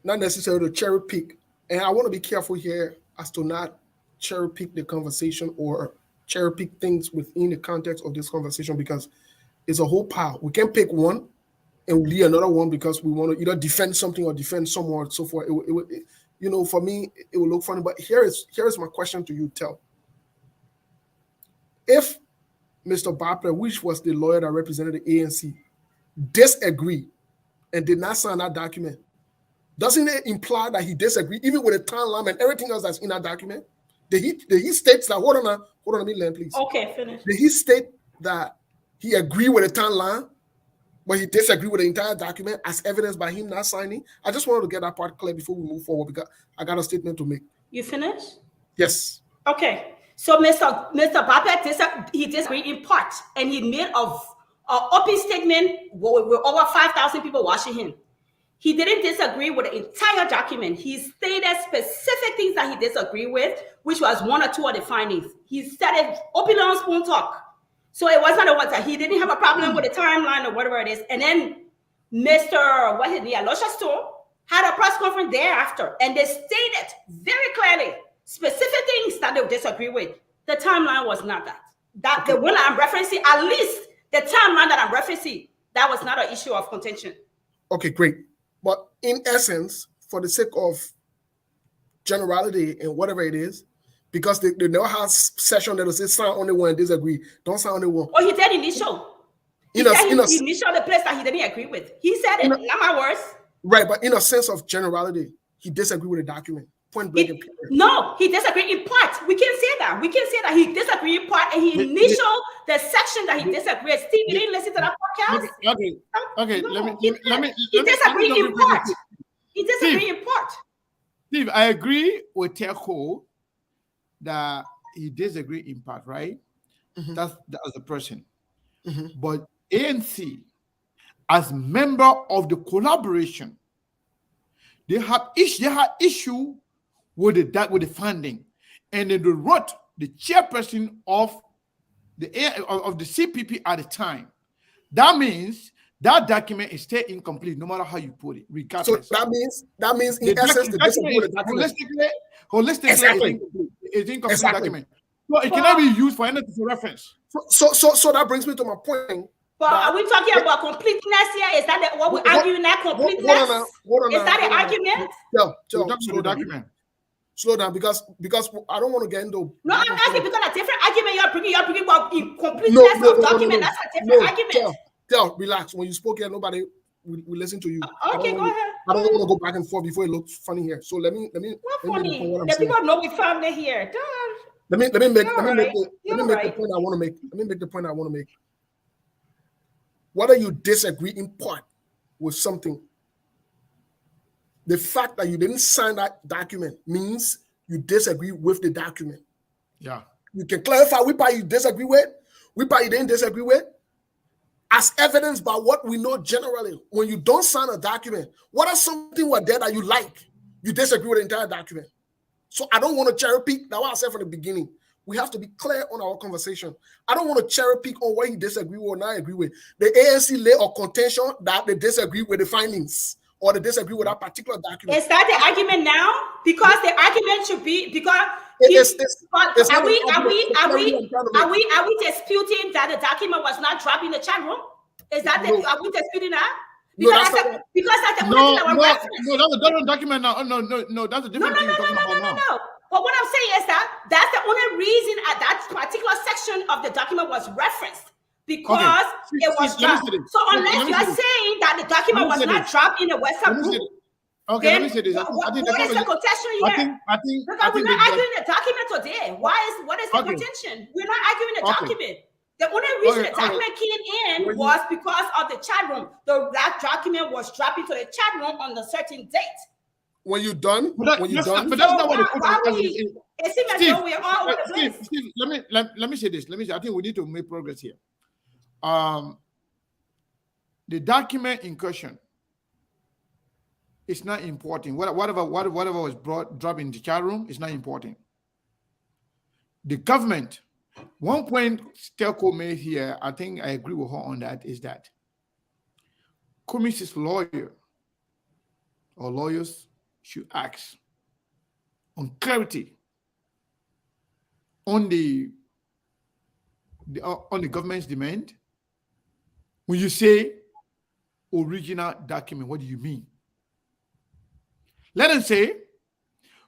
not necessarily to cherry pick, and I want to be careful here as to not cherry pick the conversation or cherry pick things within the context of this conversation because it's a whole pile. We can pick one and we leave another one because we want to either defend something or defend someone and so forth. For me, it will look funny. But here is my question to you, Tel. If Mr. Barper, which was the lawyer that represented the ANC, disagreed and did not sign that document, doesn't it imply that he disagreed even with the timeline and everything else that's in that document? Did he state that? Hold on, let me learn, please. Okay, finish. Did he state that he agreed with the timeline, but he disagreed with the entire document as evidenced by him not signing? I just wanted to get that part clear before we move forward because I got a statement to make. You finished? Yes. Okay. So Mr. Barper, he disagreed in part, and he made an open statement with over 5,000 people watching him. He didn't disagree with the entire document. He stated specific things that he disagreed with, which was one or two of the findings. He said it openly on Spoon Talk. So it wasn't a one time. He didn't have a problem with the timeline or whatever it is. And then Mr. Aloysius Stone had a press conference thereafter, and they stated very clearly specific things that they disagree with. The timeline was not that. The one I'm referencing, at least the timeline that I'm referencing, that was not an issue of contention. Okay, great. But in essence, for the sake of generality and whatever it is, because they never have session that will say sign only one, disagree, don't sign only one. Oh, he did initial. He said initial the place that he didn't agree with. He said it, not my words. Right, but in a sense of generality, he disagreed with the document. Point blank. No, he disagreed in part. We can say that. We can say that he disagreed in part, and he initial the section that he disagreed. Steve, you didn't listen to that podcast? Okay. No, Let me. He disagreed in part. He disagreed in part. Steve, I agree with Teko that he disagreed in part, right? Mm-hmm. That's the person. Mm-hmm. But ANC, as member of the collaboration, they had issue with the funding, and then they wrote the chairperson of the CPP at the time. That means that document is still incomplete, no matter how you put it. Regardless. So that means in essence the disagree with the document. Holistically, Exactly. it's incomplete Exactly. document. So it cannot be used for anything for reference. So that brings me to my point. But are we talking about completeness here? Is that what we're arguing now? Completeness? Is that the argument? Slow down, because I don't want to get into. No, I'm asking because a different argument you're bringing about completeness of document. That's a different argument. Tell, relax. When you spoke here, nobody will listen to you. Okay, go ahead. I don't want to go back and forth before it looks funny here. So let me. What funny? The people know we family here. Let me make the point I want to make. Let me make the point I want to make. Whether you disagree in part with something, the fact that you didn't sign that document means you disagree with the document. Yeah. You can clarify which part you disagree with, which part you didn't disagree with, as evidenced by what we know generally. When you don't sign a document, what are something were there that you like? You disagree with the entire document. So I don't want to cherry pick. That's what I said from the beginning. We have to be clear on our conversation. I don't want to cherry pick on what he disagree with or not agree with. The ANC lay a contention that they disagree with the findings or they disagree with that particular document. Is that the argument now? Because the argument should be are we disputing that the document was not dropped in the chat room? Is that are we disputing that? Because that's the only thing that we're referencing. No, that's a different document now. No, that's a different thing you're talking about now. No. But what I'm saying is that's the only reason that particular section of the document was referenced because it was dropped. So unless you're saying that the document was not dropped in the WhatsApp group, okay, let me say this. What is the contention here? Because we're not arguing the document today. What is the contention? We're not arguing the document. The only reason the document came in was because of the chat room. That document was dropped into the chat room on a certain date. When you're done, but that's not what the it seems as though we're all over the place. Steve, let me say this. I think we need to make progress here. The document in question is not important. Whatever was dropped in the chat room is not important. The government, one point Stelco made here, I think I agree with her on that, is that Cummings' lawyer or lawyers should ask on clarity on the on the government's demand? When you say original document, what do you mean? Let us say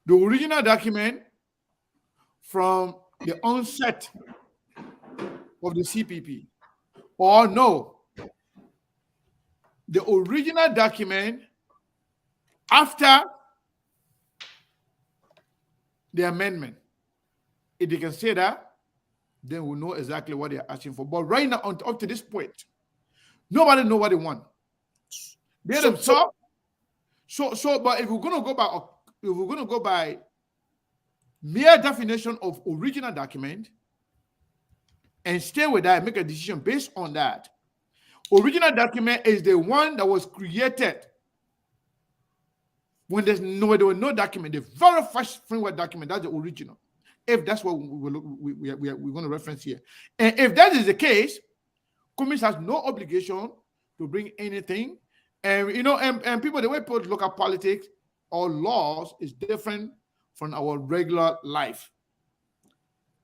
the original document from the onset of the CPP, or no, the original document after the amendment. If they can say that, then we'll know exactly what they're asking for. But right now, up to this point, nobody knows what they want. They themselves. But if we're gonna go by mere definition of original document and stay with that and make a decision based on that, original document is the one that was created when there was no document. The very first framework document, that's the original. If that's what we're going to reference here. And if that is the case, Cummings has no obligation to bring anything. And and people, the way people look at politics or laws is different from our regular life.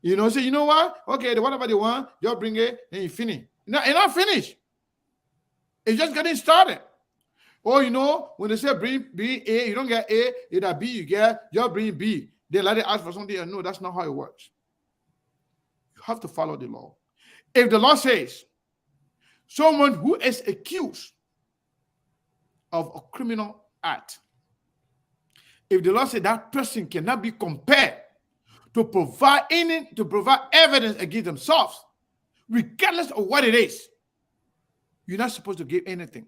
So you know what? Okay, whatever they want, you bring it and you finish. It's not finished. It's just getting started. Or when they say bring B, A, you don't get A, either B you get, you bring B. They let it ask for something, and no, that's not how it works. You have to follow the law. If the law says someone who is accused of a criminal act, if the law says that person cannot be compared to provide evidence against themselves, regardless of what it is, you're not supposed to give anything.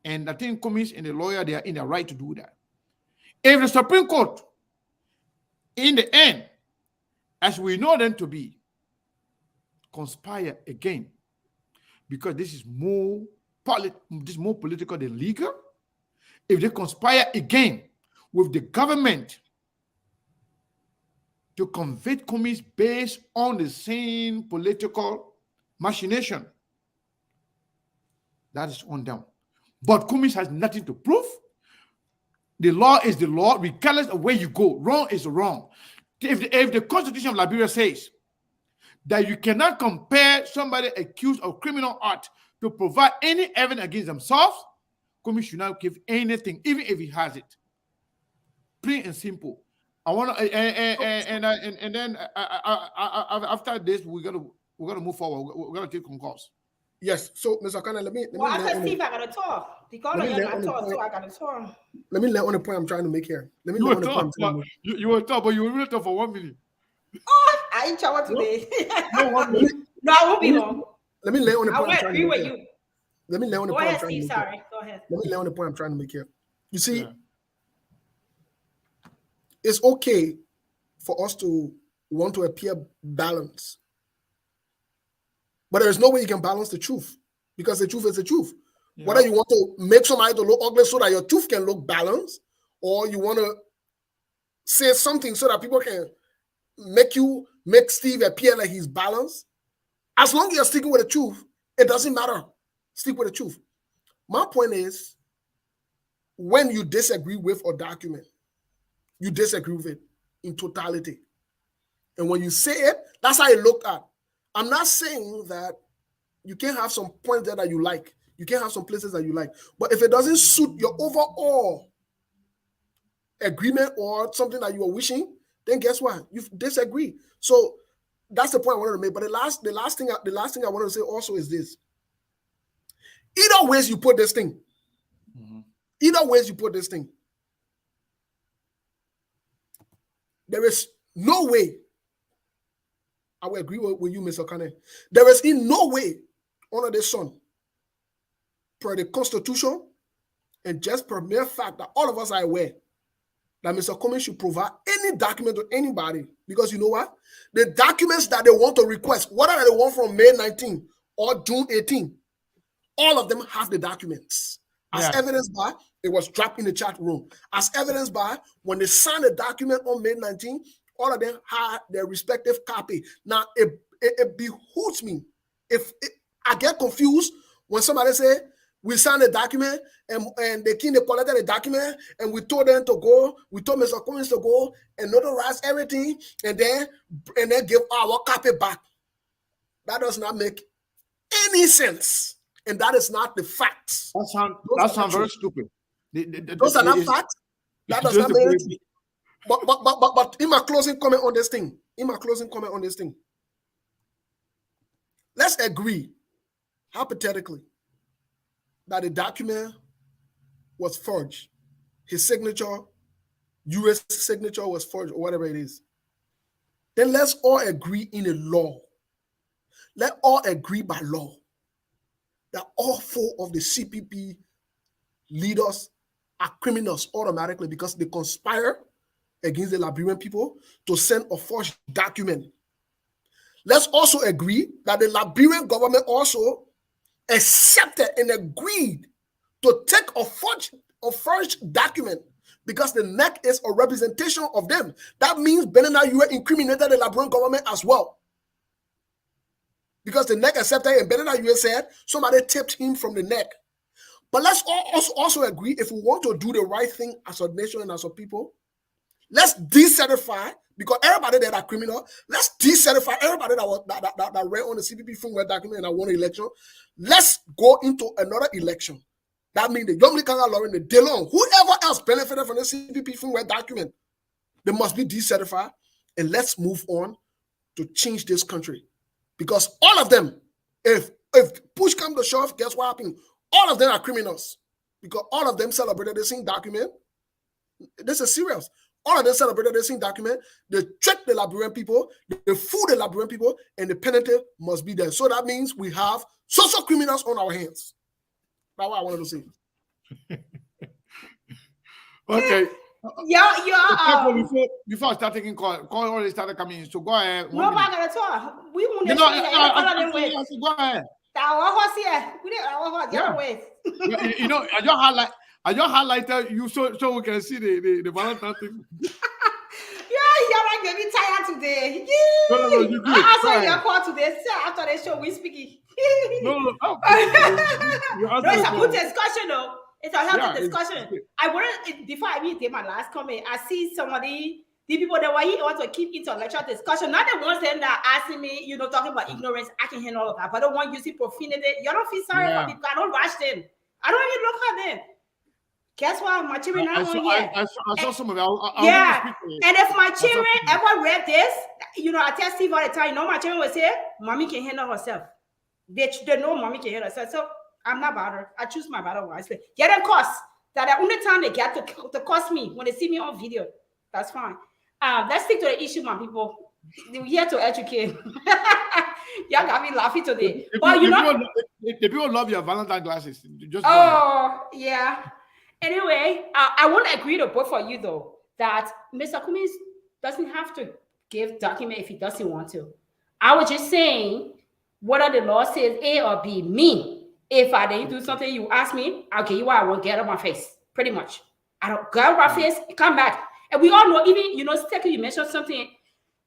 And I think Cummings and the lawyer, they are in the right to do that. If the Supreme Court, in the end, as we know them to be, conspire again, because this is more political than legal. If they conspire again with the government to convict Cummings based on the same political machination, that is on them. But Cummings has nothing to prove. The law is the law, regardless of where you go. Wrong is wrong. If the Constitution of Liberia says that you cannot compare somebody accused of criminal act to provide any evidence against themselves, Cummings should not give anything, even if he has it. Plain and simple. I want to, and then after this, we're gonna move forward. We're gonna take concurs. Yes. So, Mr. Kana, let me. I can see if I gotta talk. Because you're not talk, so I gotta talk. Let me let on the point I'm trying to make here. You will talk, but you will really talk for 1 minute. Oh, I ain't talking today. No, I won't be long. Let me lay on the I point. will agree with you. Let me lay on the Go point. ahead, Steve. Sorry. Go ahead. Let me lay on the point I'm trying to make here. You see, it's okay for us to want to appear balanced, but there's no way you can balance the truth, because the truth is the truth. Yeah. Whether you want to make somebody to look ugly so that your truth can look balanced, or you want to say something so that people can make Steve appear like he's balanced, as long as you're sticking with the truth, it doesn't matter. Stick with the truth. My point is, when you disagree with a document, you disagree with it in totality. And when you say it, that's how it looked at. I'm not saying that you can't have some points there that you like. You can have some places that you like. But if it doesn't suit your overall agreement or something that you are wishing, then guess what? You disagree. So that's the point I wanted to make. But the last thing I wanted to say also is this. Either ways you put this thing, there is no way, I will agree with you, Mr. Kane. There is in no way under the sun, per the Constitution, and just per mere fact that all of us are aware that Mr. Cummings should provide any document to anybody, because you know what? The documents that they want to request, whether they want from May 19 or June 18, all of them have the documents. As evidenced by, it was dropped in the chat room. As evidenced by, when they signed the document on May 19, all of them had their respective copy. Now, it behooves me. I get confused when somebody say, we signed a document and they collected the document and we told them to go, we told Mr. Cummings to go and notarize everything and then give our copy back. That does not make any sense. And that is not the facts. That sounds very stupid. Those are not facts. That does not make sense. But in my closing comment on this thing, let's agree, hypothetically, that the document was forged. His signature, U.S. signature was forged, or whatever it is. Then let's all agree in a law. Let all agree by law that all 4 of the CPP leaders are criminals automatically because they conspire against the Liberian people to send a forged document. Let's also agree that the Liberian government also accepted and agreed to take a forged document because the NEC is a representation of them. That means Benina Yue incriminated the Liberian government as well. Because the NEC accepted and Benina Yue said somebody tipped him from the NEC. But let's also agree, if we want to do the right thing as a nation and as a people, let's decertify, because everybody that are criminal, let's decertify everybody that ran on the CPP firmware document and won an election. Let's go into another election. That means the Young Kanga Lauren, the Delon, whoever else benefited from the CPP firmware document, they must be decertified, and let's move on to change this country. Because all of them, if push comes to shove, guess what happened? All of them are criminals. Because all of them celebrated the same document. This is serious. All of them celebrated the same document. They tricked the Liberian people, they fooled the Liberian people, and the penalty must be there. So that means we have social criminals on our hands. That's what I wanted to say. Okay. Yeah. Before I start taking call already started coming in. So go ahead. No, I gotta talk. We want to Go ahead. You know, I just highlighted you so we can see the Valentine thing. You're like maybe tired today. No, you good. I saw your call today. So after the show, we speaking. No, it's a good discussion, though. It's a healthy discussion. I wanted, before I even did my last comment, I see somebody, the people that want to keep intellectual discussion, not the ones that are asking me, talking about ignorance. I can handle all of that, but I don't want using profanity. You don't feel sorry for people. I don't watch them. I don't even look at them. Guess what? My children not on here. I saw some of it. And if my children ever read this, I tell Steve all the time, my children will say, Mommy can handle herself. They know Mommy can handle herself. So I'm not bothered. I choose my battle wisely. Get them cost. That the only time they get to cost me when they see me on video. That's fine. Let's stick to the issue, my people. We're here to educate. Y'all got me laughing today. The people love your Valentine glasses. Yeah. Anyway, I won't agree to both for you, though, that Mr. Cummings doesn't have to give document if he doesn't want to. I was just saying, whether the law says A or B, me, if I didn't do something, you ask me, I'll give you what I want, get out of my face, pretty much. I don't get out of my face, come back. And we all know, even, Stecky, you mentioned something,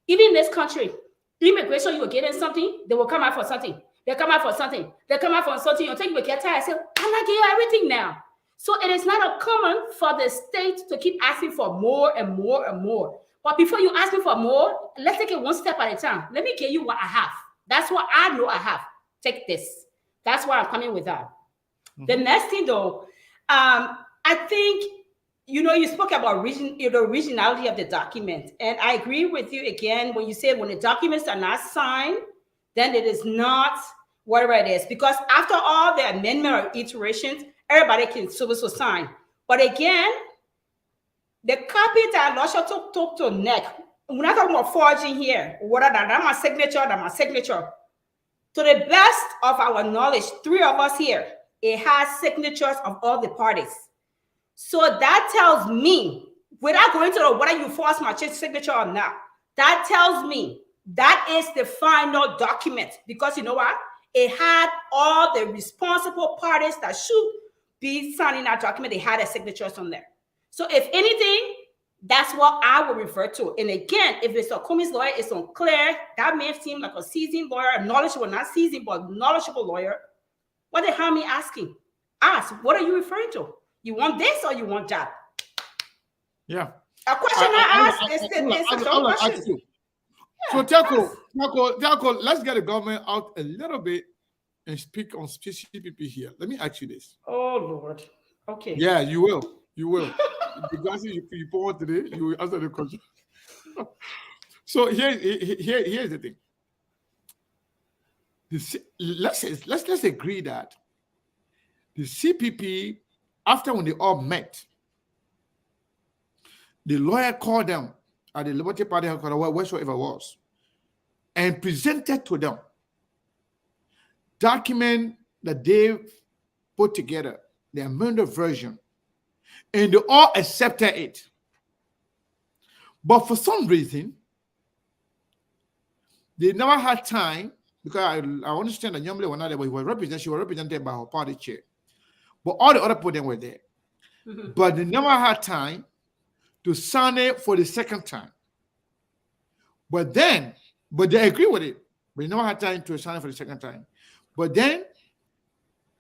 even in this country, immigration, you will get in something, they will come out for something. They come out for something. They come out for something. Until you will get tired. I say, I'm not giving you everything now. So it is not uncommon for the state to keep asking for more and more and more. But before you ask me for more, let's take it one step at a time. Let me give you what I have. That's what I know I have. Take this. That's why I'm coming with that. Mm-hmm. The next thing, though, I think, you spoke about the originality of the document. And I agree with you again when you say when the documents are not signed, then it is not whatever it is. Because after all the amendment or iterations, everybody can so sign. But again, the copy that Lusha took to neck, we're not talking about forging here. Whether that's my signature. To the best of our knowledge, 3 of us here, it has signatures of all the parties. So that tells me, without going to whether you force my signature or not, that tells me that is the final document. Because you know what? It had all the responsible parties that should be signing that document. They had their signatures on there. So if anything, that's what I would refer to. And again, if it's a Cummings lawyer, it's unclear. That may seem like a seasoned lawyer, a knowledgeable, not seasoned, but knowledgeable lawyer. What the hell am I asking? Ask, what are you referring to? You want this or you want that? Yeah. A question I ask is a question. So Tiako, let's get the government out a little bit and speak on CPP here. Let me ask you this. Oh Lord. Okay. Yeah, you will. You will. Because you point today, you will answer the question. So here's the thing. Let's agree that the CPP, after when they all met, the lawyer called them at the Liberty Party, whatsoever it was, and presented to them document that they put together, the amended version, and they all accepted it. But for some reason, they never had time, because I understand that Yomble was not there, but she was represented by her party chair. But all the other people were there. Mm-hmm. But they never had time to sign it for the second time. But they agree with it. But they never had time to sign it for the second time. But then,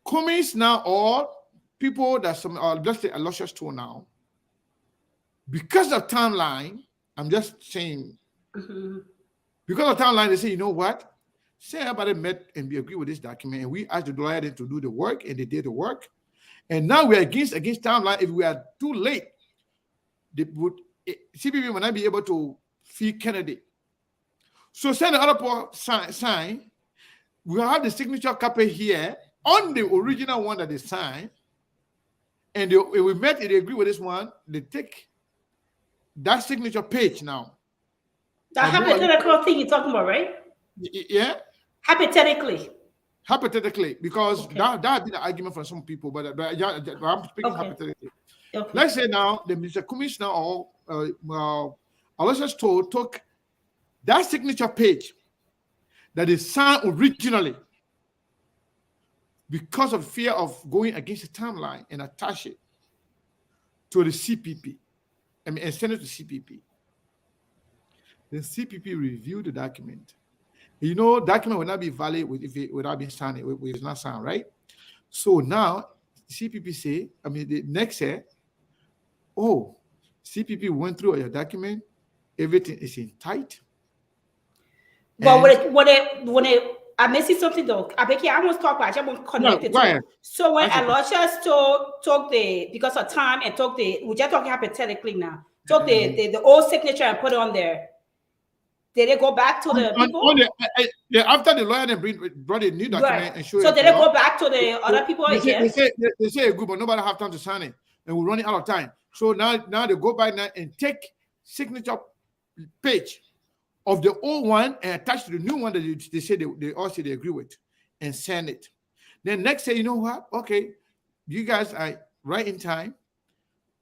Cummings now, all people that let's say Aloysius told now, because of timeline, I'm just saying, mm-hmm. Because of timeline, they say, you know what? Say everybody met and we agree with this document, and we asked the lawyer to do the work, and they did the work. And now we're against timeline. If we are too late, CPP will not be able to fee Kennedy. So send the other part sign. We have the signature copy here on the original one that they signed. And we met and they agree with this one. They take that signature page now. That hypothetical thing you're talking about, right? Yeah. Hypothetically, because that has been an argument for some people, but I'm speaking hypothetically. Okay. Let's say now the Mr. Commissioner or Aloysius took that signature page that is signed originally because of fear of going against the timeline and attach it to the CPP. And send it to CPP. The CPP reviewed the document. You know, document will not be valid without being signed. It's not signed, right? So now, CPP say, the next year, CPP went through your document, everything is in tight. But when I'm missing something though. I almost talk about. I won't connect it. So when Aloysius took because of time and we're just talking hypothetically now. Took the old signature and put it on there. Did they go back to the people? After the lawyer brought a new document and showed it. So did they go back to the other people again? They say a group, but nobody have time to sign it, and we're running out of time. So now they go back now and take signature page of the old one and attach to the new one that they say they all say they agree with, and send it. Then next day, you know what? Okay, you guys are right in time.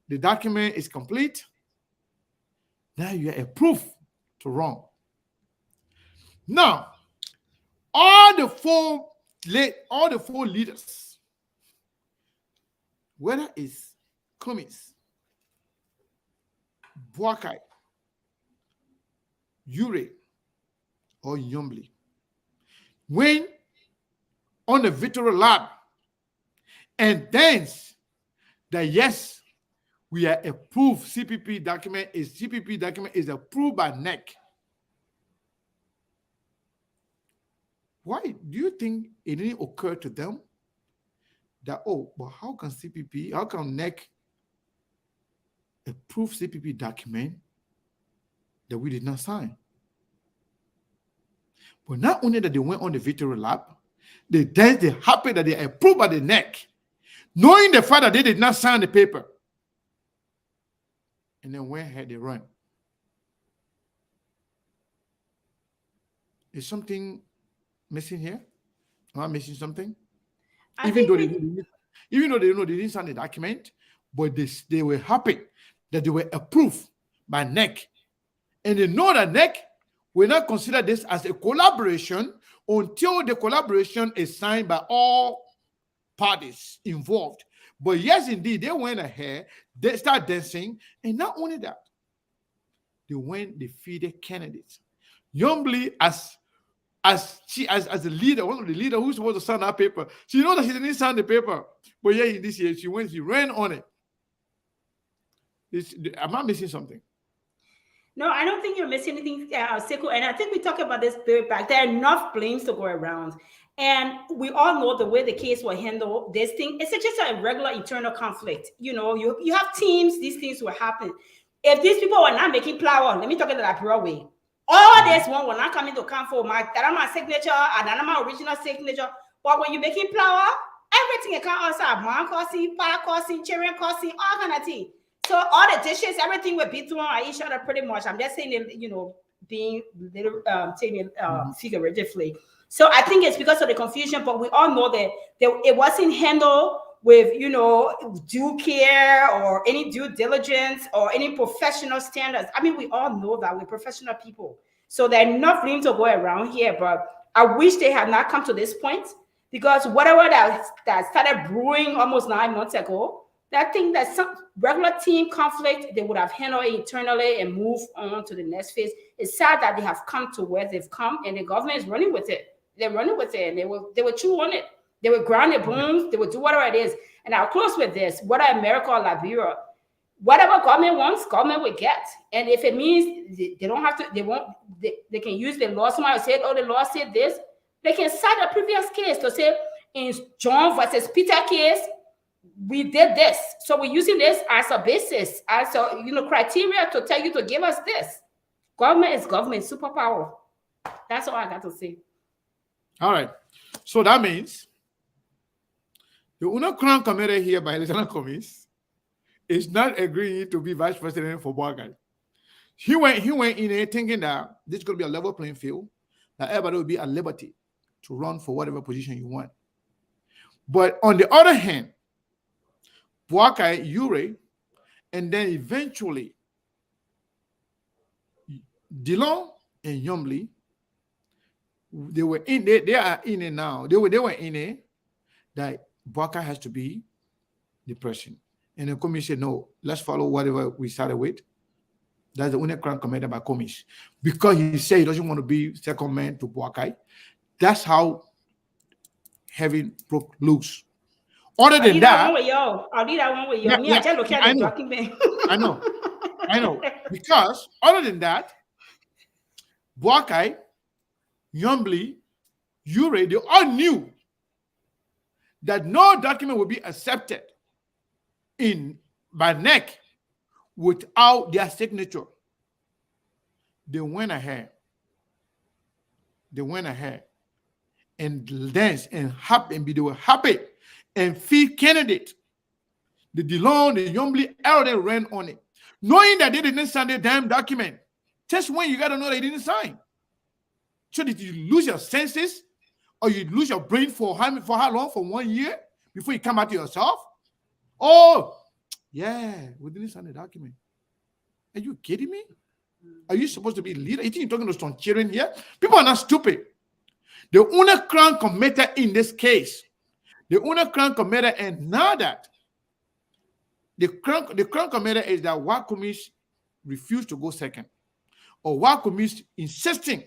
The document is complete. Now you are approved to run. Now, all the four leaders, whether it's Cummings, Boakai, Ure, or Yomble, went on the Victory Lab and dance that yes, we are approved. CPP document is approved by NEC. Why do you think it didn't occur to them that, but how can NEC approve CPP document that we did not sign? But not only that they went on the Victory Lab, they're happy that they are approved by the NEC, knowing the fact that they did not sign the paper. And then went ahead, they run. Is something missing here? Am I missing something? Even though they didn't sign the document, but they were happy that they were approved by NEC. And they know that NEC will not consider this as a collaboration until the collaboration is signed by all parties involved. But yes, indeed, they went ahead, they start dancing, and not only that, they defeated candidates. Yomble, as the leader, one of the leaders who's supposed to sign that paper, she knows that she didn't sign the paper, but yeah, this year she ran on it. Am I missing something? No, I don't think you're missing anything, Sekou. And I think we talked about this very back. There are enough blames to go around. And we all know the way the case will handle this thing. It's just a regular internal conflict. You have teams, these things will happen. If these people were not making flour, let me talk it that Broadway. All this one will not come into account for my signature and my original signature. But when you're making flour, everything can also have man costing, pa costing, children costing, all kind of things. So all the dishes, everything will be thrown at each other pretty much. I'm just saying, being little, taking figuratively. So I think it's because of the confusion, but we all know that it wasn't handled with, due care or any due diligence or any professional standards. I mean, we all know that we're professional people. So there are enough room to go around here, but I wish they had not come to this point, because whatever that started brewing almost 9 months ago, that thing, that some regular team conflict, they would have handled it internally and moved on to the next phase. It's sad that they have come to where they've come, and the government is running with it. They're running with it, and they will chew on it. They will grind the bones. They will do whatever it is. And I'll close with this: whether America or Liberia, whatever government wants, government will get. And if it means they don't have to, they can use the law. Somebody said, "Oh, the law said this." They can cite a previous case to say, in John versus Peter case, we did this. So we're using this as a basis, as a criteria to tell you to give us this. Government is government, superpower. That's all I got to say. All right. So that means the UNO Crown Committee here by Lieutenant Cummings is not agreeing to be vice president for Boakai. He went in there thinking that this is going to be a level playing field, that everybody will be at liberty to run for whatever position you want. But on the other hand, Boakai, Ure, and then eventually Dillon and Yomli, they were in there. They are in it now. They were in it that Boakai has to be the president. And the commission said, no, let's follow whatever we started with. That's the only crown commanded by Cummings. Because he said he doesn't want to be second man to Boakai. That's how heaven broke loose. Other than that, I'll do that one with you. Me, I just look at the document. I know. Because other than that, Boakai, Yombli, Ure, they all knew that no document would be accepted by NEC without their signature. They went ahead and danced and happy, and they were happy and feed candidate. The Dillon, the Yombli, all they ran on it, knowing that they didn't sign the damn document. Just when you got to know they didn't sign. So did you lose your senses, or you lose your brain for how long? For 1 year before you come out to yourself? Oh, yeah, we didn't sign the document. Are you kidding me? Are you supposed to be a leader? You think you're talking to some children here? People are not stupid. The owner crown committed in this case, the owner crown committed, and now that the crown committed is that Cummings refused to go second, or Cummings insisting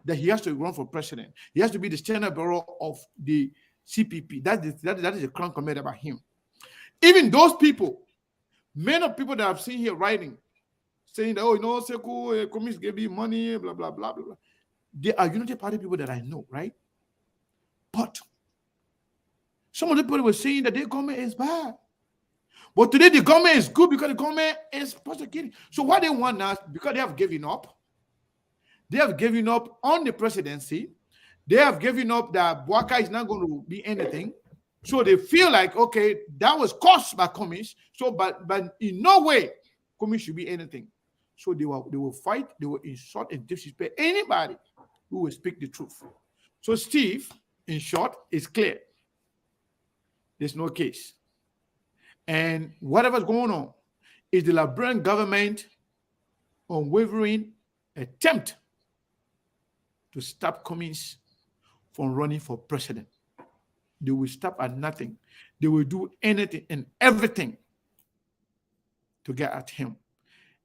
that he has to run for president. He has to be the standard bearer of the CPP. That is a crown committed by him. Even those people, many of people that I've seen here writing, saying that, Sekou, Cummings gave me money, blah, blah, blah, blah, blah. They are Unity Party people that I know, right? But some of the people were saying that their government is bad. But today the government is good because the government is prosecuting. So what they want now, because they have given up on the presidency. They have given up that Boakai is not going to be anything. So they feel like, okay, that was caused by Cummings. So, but in no way Cummings should be anything. So they will fight, they will insult and disrespect anybody who will speak the truth. So Steve, in short, is clear. There's no case. And whatever's going on is the Liberian government unwavering attempt to stop Cummings from running for president. They will stop at nothing. They will do anything and everything to get at him.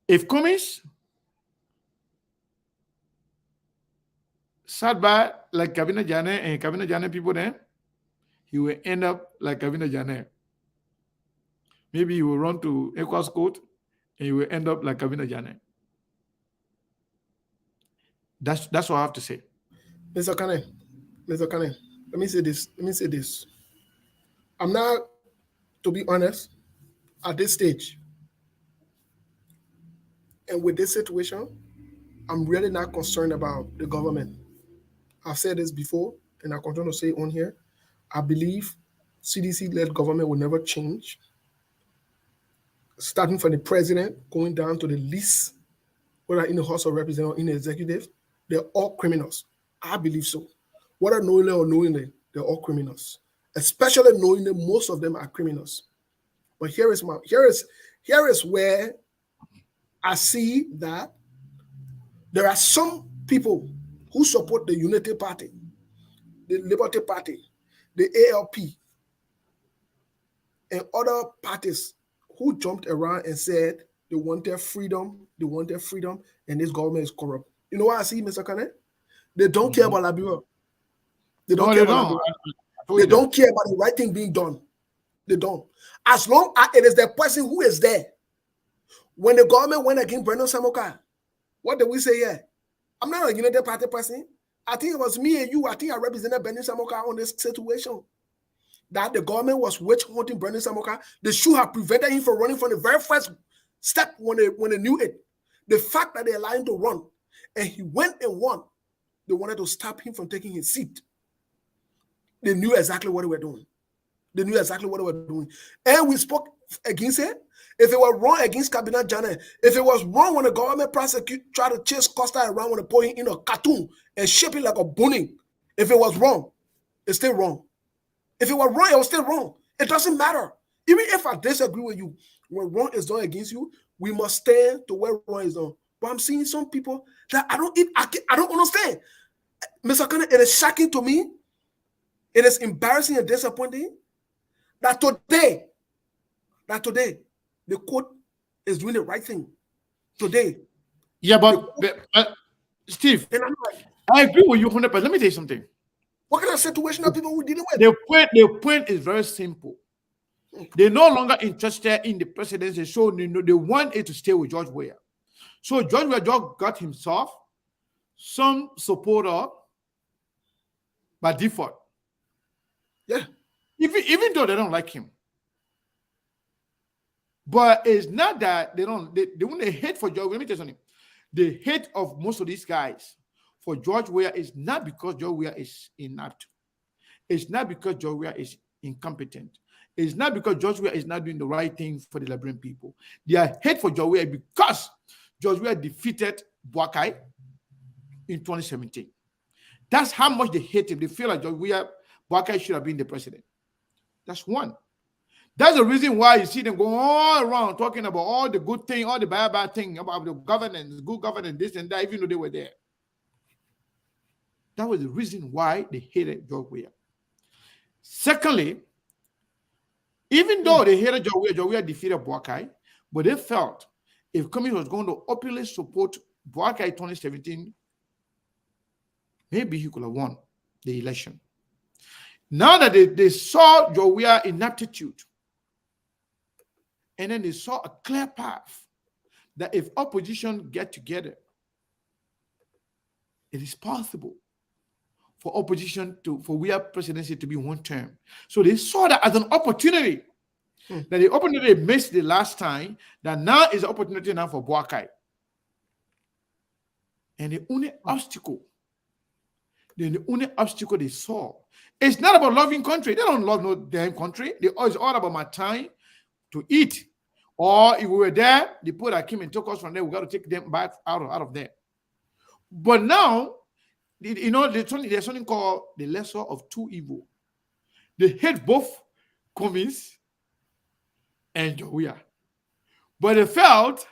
If Cummings sat by like Kabina Jane and Kabina Jane people then, he will end up like Kabina Jane. Maybe he will run to Equals Court and he will end up like Kabina Jane. That's what I have to say. Mr. Kane, let me say this. I'm not, to be honest, at this stage and with this situation, I'm really not concerned about the government. I've said this before, and I continue to say it on here. I believe CDC-led government will never change, starting from the president, going down to the least, whether in the House of Representatives or in the executive, they're all criminals. I believe so. Whether knowingly or unknowingly, they're all criminals. Especially knowing that most of them are criminals. But here is where I see that there are some people who support the Unity Party, the Liberty Party, the ALP, and other parties who jumped around and said they wanted freedom, and this government is corrupt. You know what I see, Mr. Kane? They don't care about Liberia. They don't care about Liberia. They don't care about the right thing being done. They don't. As long as it is the person who is there. When the government went against Brandon Samoka, what did we say here? I'm not a United Party person. I think it was me and you. I think I represented Brandon Samoka on this situation. That the government was witch hunting Brandon Samoka. They should have prevented him from running from the very first step when they knew it. The fact that they allowed him to run and he went and won, they wanted to stop him from taking his seat. They knew exactly what they were doing. And we spoke against it. If it was wrong against Cabinet Janet, if it was wrong when the government prosecute tried to chase Costa around when they put him in a cartoon and shape it like a bunny, if it was wrong, it's still wrong. If it was wrong, it was still wrong. It doesn't matter. Even if I disagree with you, when wrong is done against you, we must stand to where wrong is done. But I'm seeing some people that I don't understand. Mr. Kane, it is shocking to me. It is embarrassing and disappointing that today, the court is doing the right thing. Today. Yeah, but Steve, I agree with you 100%. Let me tell you something. What kind of situation are people dealing with? The point is very simple. They're no longer interested in the presidency, so they want it to stay with George Weah. So George Weah just got himself some supporter by default. Yeah. Even though they don't like him. But it's not that they want to hate for George. Let me tell you something. The hate of most of these guys for George Weah is not because George Weah is inept. It's not because George Weah is incompetent. It's not because George Weah is not doing the right thing for the Liberian people. They are hate for George Weah because George Weah defeated Boakai in 2017. That's how much they hate him. They feel like George Weah, Boakai should have been the president. That's one. That's the reason why you see them going all around talking about all the good thing, all the bad thing about the governance, good governance, this and that, even though they were there. That was the reason why they hated George Weah. Secondly, even though they hated George Weah defeated Boakai, but they felt if Cummings was going to openly support Boakai 2017, maybe he could have won the election. Now that they saw George Weah inaptitude, and then they saw a clear path that if opposition get together, it is possible for opposition for Weah presidency to be one term. So they saw that as an opportunity. That the opportunity they missed the last time, that now is an opportunity now for Boakai. And the only obstacle they saw, it's not about loving country. They don't love no damn country. It's all about my time to eat. Or if we were there, they put Akim and took us from there, we got to take them back out of there. But now, there's something called the lesser of two evils. They hate both Cummings and George Weah. But they felt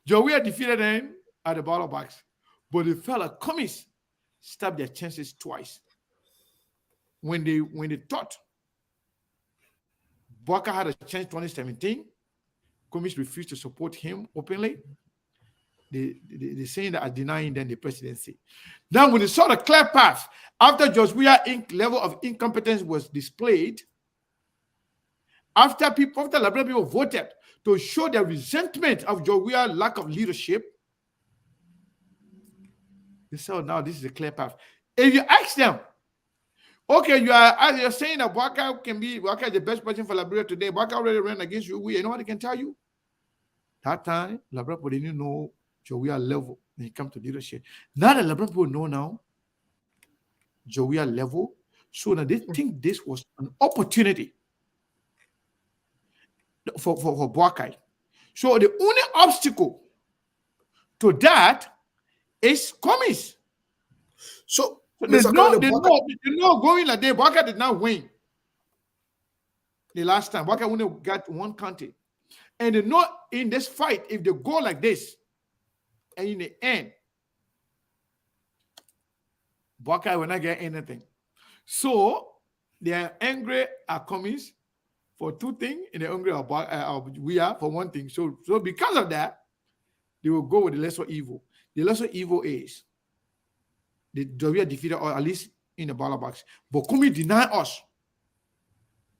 George Weah defeated them at the ballot box. But they felt like Cummings stabbed their chances twice. When they thought Boakai had a chance in 2017, Cummings refused to support him openly. They're saying that are denying them the presidency. Now, when they saw the clear path, after George Weah's level of incompetence was displayed, after Liberian people voted to show their resentment of George Weah's lack of leadership, They say, oh, now this is a clear path. If you ask them, okay, you're saying that Waka is the best person for Liberia today. Waka already ran against you. You know what they can tell you? That time, Liberia didn't know Jowiya level when it comes to leadership. Now that Liberia people know now Jowiya level, so now they think this was an opportunity for Boakai. So the only obstacle to that is Cummings. So they know going like that. Boakai did not win the last time. Boakai only got one county. And they know in this fight, if they go like this, and in the end, Boakai will not get anything. So they are angry at Cummings for two things, and they're angry at we are for one thing. So because of that, they will go with the lesser evil. The lesser evil is the Jowiya defeated, or at least in the ballot box. But Cummings denied us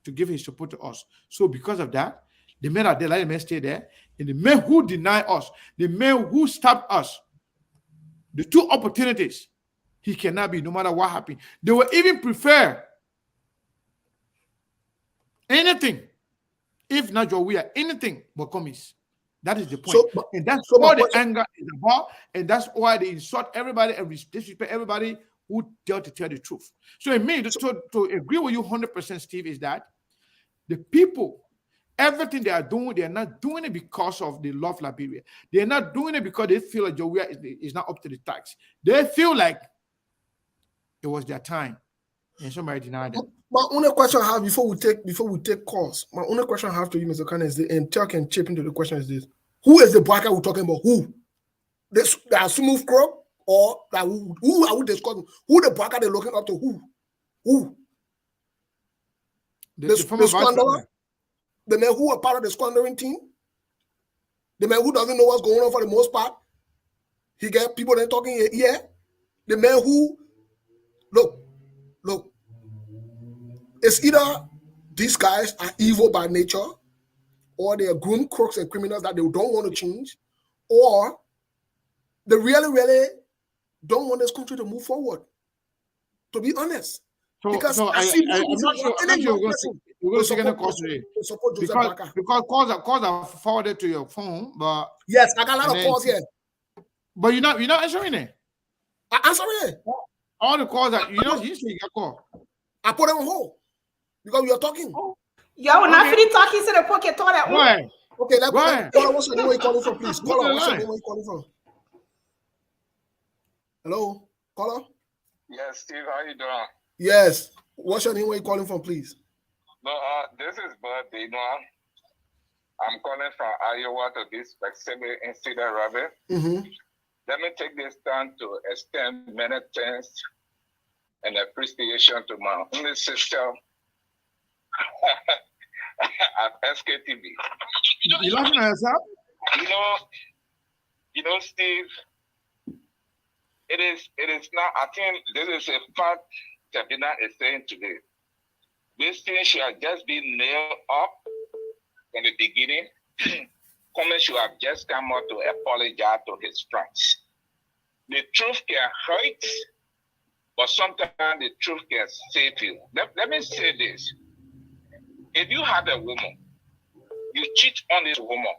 to give his support to us. So because of that, the men are there, let them stay there. And the men who deny us, the men who stabbed us, the two opportunities, he cannot be, no matter what happened. They will even prefer anything, if not Jowiya, anything but Cummings. That is the point. And that's all the anger is about, and that's why they insult everybody and disrespect everybody who dare to tell the truth. So it means, to agree with you 100%, Steve, is that the people, everything they are doing, they are not doing it because of they love Liberia. They are not doing it because they feel like Jowiya is not up to the task. They feel like it was their time, and somebody denied them. My only question I have before we take calls, my only question I have to you, Mr. Khan, is this, and Chuck can chip into the question, is this: who is the Boakai we're talking about? Who? The smooth crop, or that who are we discussing? Who the Boakai they're looking up to? Who? The squanderer? The man who are part of the squandering team? The man who doesn't know what's going on for the most part? He get people that talking here. The man who look. It's either these guys are evil by nature, or they are groomed crooks and criminals that they don't want to change, or they really, really don't want this country to move forward. To be honest. Because I'm not sure we're going to take any calls today. Because calls are forwarded to your phone, but yes, I got a lot of calls here. But you're not answering it. I answer it. All the calls that you say you get call. I put them on hold because we are talking. Y'all will not finish talking to the pocket toilet. Right. Okay, let's call. What's your name? Where you calling from, please? Caller, what's your name? Where you calling from? Hello, caller. Yes, Steve. How you doing? Yes. What's your name? Where you calling from, please? No, this is Bud Dinoa. I'm calling from Iowa to this specific incident, Robert. Let me take this time to extend many thanks and appreciation to my only sister at SKTV. You laughing at yourself? You know, Steve, it is not, I think this is a fact Sabina is saying today. This thing should have just been nailed up from the beginning. Cummings should have just come out to apologize to his friends. The truth can hurt, but sometimes the truth can save you. Let me say this. If you have a woman, you cheat on this woman,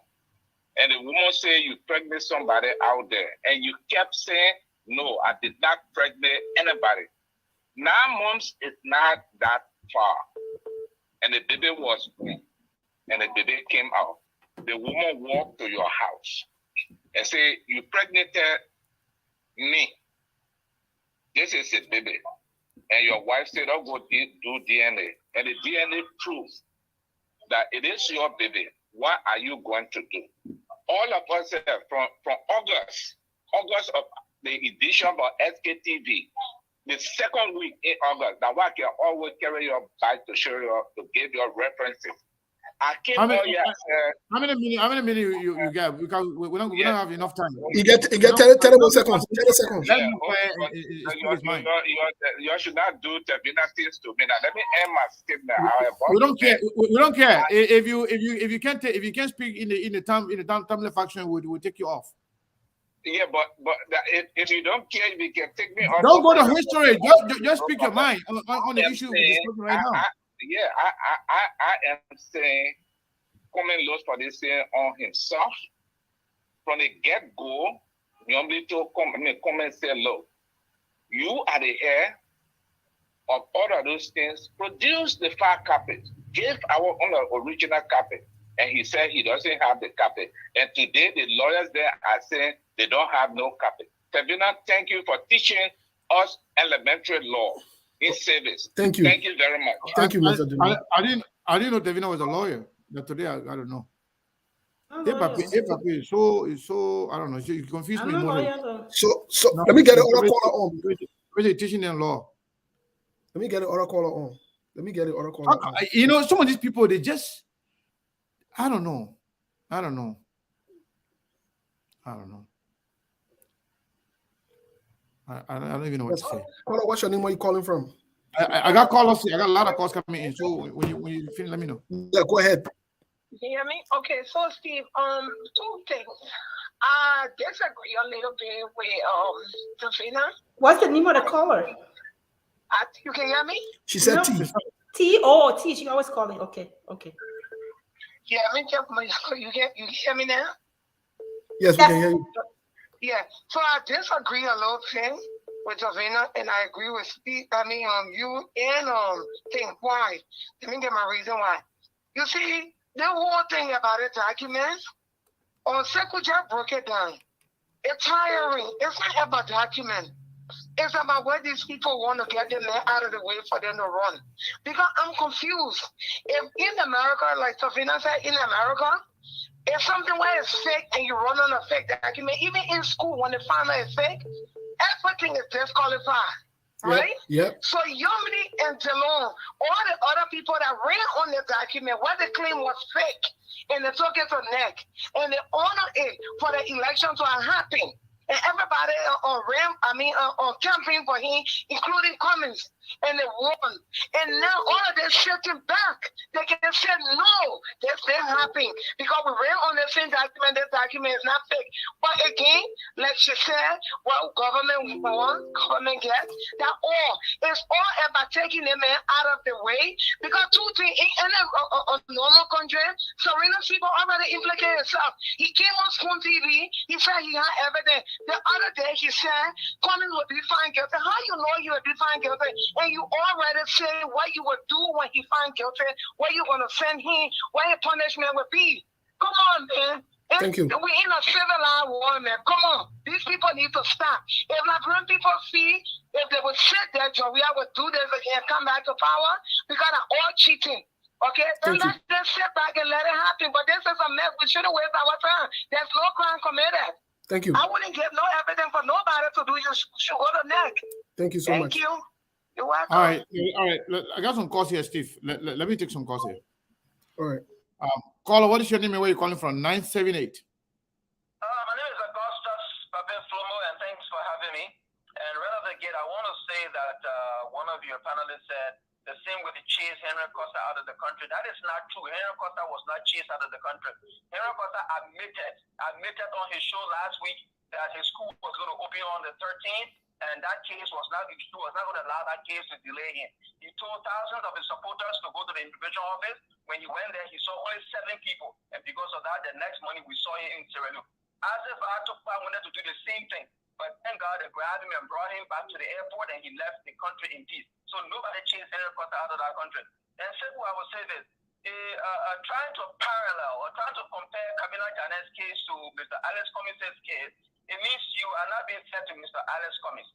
and the woman say you pregnant somebody out there, and you kept saying, no, I did not pregnant anybody. 9 months is not that far. And the baby was born, and the baby came out. The woman walked to your house and say, you pregnanted me. This is a baby. And your wife said, I'll go do DNA. And the DNA proves that it is your baby. What are you going to do? All of us from August of the edition of SKTV, the second week in August, that one can always carry your bag to show you, to give your references. I came how many minutes you got? Because we don't have enough time. You get 10 seconds. 10 seconds. Yeah, you should not do Tabina things to me. Now let me end my statement. We don't care. We don't care. If you can't speak in the timely fashion, we'll take you off. Yeah, but if you don't care, you can take me off. Don't go to history. Just speak your mind on the issue we're discussing right now. I am saying Cummings lost for this thing on himself from the get-go. Normally to come and say, look, you are the heir of all of those things. Produce the file carpet. Give our own original carpet. And he said he doesn't have the carpet. And today the lawyers there are saying they don't have no carpet. Sabina, thank you for teaching us elementary law in service. Thank you. Thank you very much. Thank you, Mr. Dino. I didn't know Davina was a lawyer. But today I don't know. I'm Hey, a papi, lawyer. is so I don't know. You confuse I'm me a more. lawyer, though. So No, let me get the other caller on. Really teaching in law. Let me get the other caller on. You know, some of these people, they just, I don't know. I don't even know what to say. Caller, what's your name? Where you calling from? I got callers. I got a lot of calls coming in. So when you finish, let me know. Yeah, go ahead. You hear me? Okay, so Steve, two things. Disagree a little bit with Davina. What's the name of the caller? You can hear me? She said No. T. T. Oh, T. She always calling. Okay. Yeah, you hear me now? Yes, we can hear you. Yeah. So I disagree a little thing with Davina, and I agree with Steve. You and thing. Why? Let me get my reason why. You see, the whole thing about the documents, Sekuja broke it down. It's tiring. It's not about document. It's about where these people want to get them out of the way for them to run. Because I'm confused. If in America, like Davina said, in America, if something where it's fake and you run on a fake document, even in school when they find out it's fake, everything is disqualified. Right? Yep. So Yomini and Delon, all the other people that ran on the document where the claim was fake, and they took it to neck, and they honored it for the election to happen. And everybody on campaign for him, including Cummings, and they won. And now all of this shifting back. They can say no, this didn't happen because we ran on the same document. This document is not fake. But again, like she said, well, government won, government gets that all. It's all about taking the man out of the way because two things in a normal country, Serena's people already implicated himself. He came on Spoon TV. He said he had evidence. The other day he said Cummings would be found guilty. How you know you would be found guilty? And you already say what you would do when he found guilty, where you gonna send him, what your punishment would be. Come on, man. Thank you. We're in a civilized war, man. Come on. These people need to stop. If Liberian people see, if they would sit there, Joria would do this again, come back to power, because they're all cheating. Okay? Then let's just sit back and let it happen. But this is a mess. We shouldn't waste our time. There's no crime committed. Thank you. I wouldn't give no evidence for nobody to do. You should go to neck. Thank you so much. Thank you. You're welcome. All right. I got some calls here, Steve. Let me take some calls here. All right. Caller, what is your name and where are you calling from? 978. My name is Augustus Babin Flomo, and thanks for having me. And right out the gate, I want to say that one of your panelists said the same with the chase Henry Costa out of the country. That is not true. Henry Costa was not chased out of the country. Henry Costa admitted on his show last week that his school was going to open on the 13th. And that case he was not going to allow that case to delay him. He told thousands of his supporters to go to the immigration office. When he went there, he saw only 7 people. And because of that, the next morning we saw him in Sierra Leone. As if I wanted to do the same thing. But thank God they grabbed him and brought him back to the airport and he left the country in peace. So nobody chased Henry Costa out of that country. And second, I will say this. Trying to parallel or trying to compare Kabila Janet's case to Mr. Alex Cummings' case, it means you are not being fair to Mr. Alex Cummings.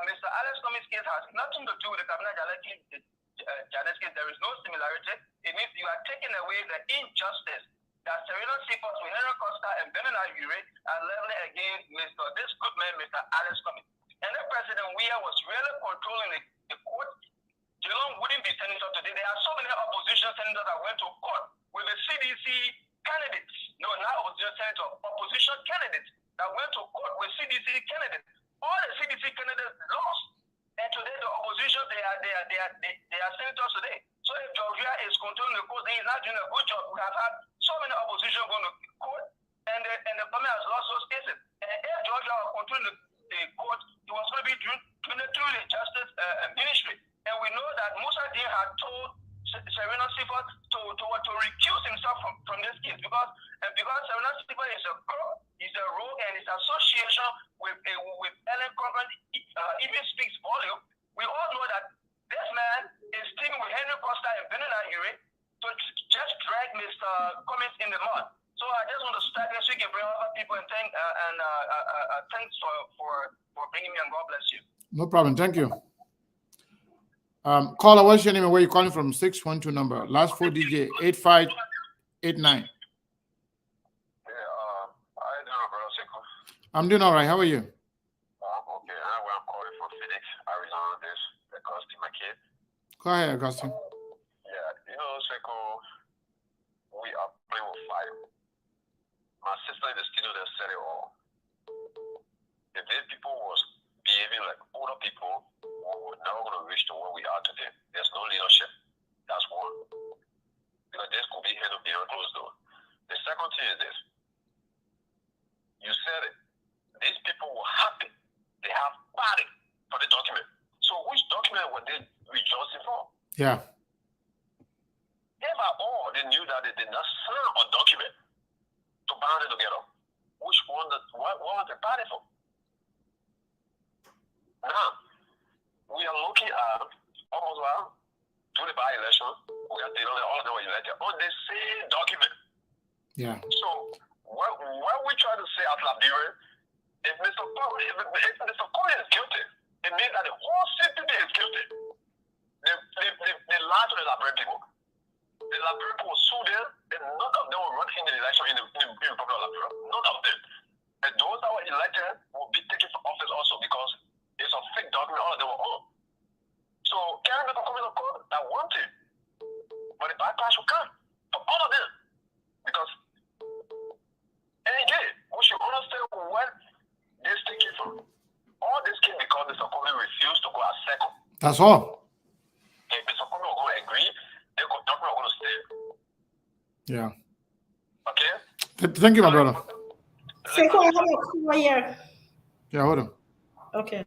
Mr. Alex Cummings' case has nothing to do with the Kabila Janet's case. There is no similarity. It means you are taking away the injustice that Serena Seaports with Henry Costa and Bernard Urey are leveling against this good man, Mr. Alex Cummings. And then President Weah was really controlling the court. Geelong wouldn't be senator today. There are so many opposition senators that went to court with the CDC candidates. No, not opposition senator, opposition candidates that went to court with CDC candidates. All the CDC candidates lost. And today the opposition, they are senators today. So if Georgia is controlling the court, then he's not doing a good job. We have had so many opposition going to court, and the government has lost those cases. And if through the court, it was going to be through the justice ministry. And we know that Musa Din had told Serena Sifat to recuse himself from this case because Serena Sifat is a crook, he's a rogue, and his association with Ellen Cochran even speaks volume. We all know that this man is teaming with Henry Costa and Benina Ure to just drag Mr. Cummings in the mud. So I just want to start this so you can bring other people and thanks for bringing me, and God bless you. No problem. Thank you. Caller, what's your name and where you calling from? 612 number. Last 4 DJ 8589. I'm doing all right. How are you? Okay. I'm calling from Phoenix, Arizona. This Augustine, my kid. Go ahead, Augustine. Yeah, Seiko, we are playing with fire. My sister in the studio that said it all. If these people was behaving like older people, we would never going to reach to where we are today. There's no leadership. That's one. Because this could be handled behind closed door. The second thing is this. You said it. These people were happy. They have party for the document. So which document were they rejoicing for? Yeah. If at all they knew that they did not sign a document to bind it together, what was the party for? Now, we are looking at almost to the by-election, we are dealing with all of them were elected on the same document. Yeah. So, what we try to say as Liberia, if Mr. Cummings is guilty, it means that the whole city is guilty. They lied to the Liberian people. The Liberian people will sue them, and none of them will run in the election in the Republic of Liberia. None of them. And those that were elected will be taken from office also because it's a fake document, all of them were on. So, can Mr. Cummings of court? That one thing. But the backlash will come for all of them. Because, and again, we should understand where this thing came from. All this came because Mr. Cummings refused to go a second. That's all. If Mr. Cummings will go agree, the document will go to stay. Yeah. Okay? Thank you, my brother. Seiko, I have a call here. Yeah, hold on. Okay.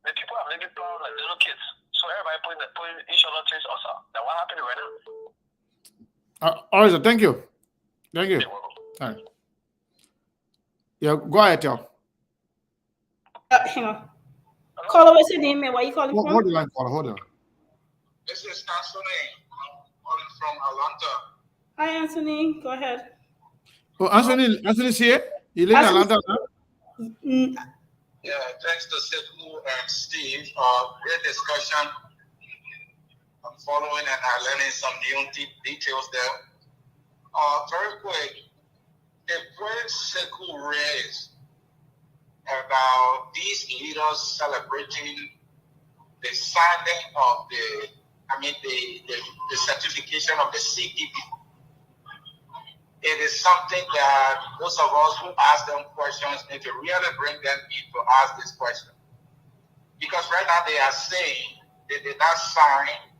The people are making plans like little kids. So everybody putting each other things also. Now what happened right now? All right, sir. Thank you. Thank you. All right. Yeah, go ahead, y'all. Hang on. Caller, what's your name, man? Where are you calling from? Hold the line, caller. Hold on. This is Anthony. I'm calling from Atlanta. Hi, Anthony. Go ahead. Oh, Anthony's here? You live in Atlanta now? Yeah, thanks to Sekou and Steve. Great discussion. I'm following and I'm learning some new details there. Very quick, the point Sekou raised about these leaders celebrating the signing of the certification of the CTP. It is something that most of us who ask them questions need to really bring them in to ask this question. Because right now they are saying they did not sign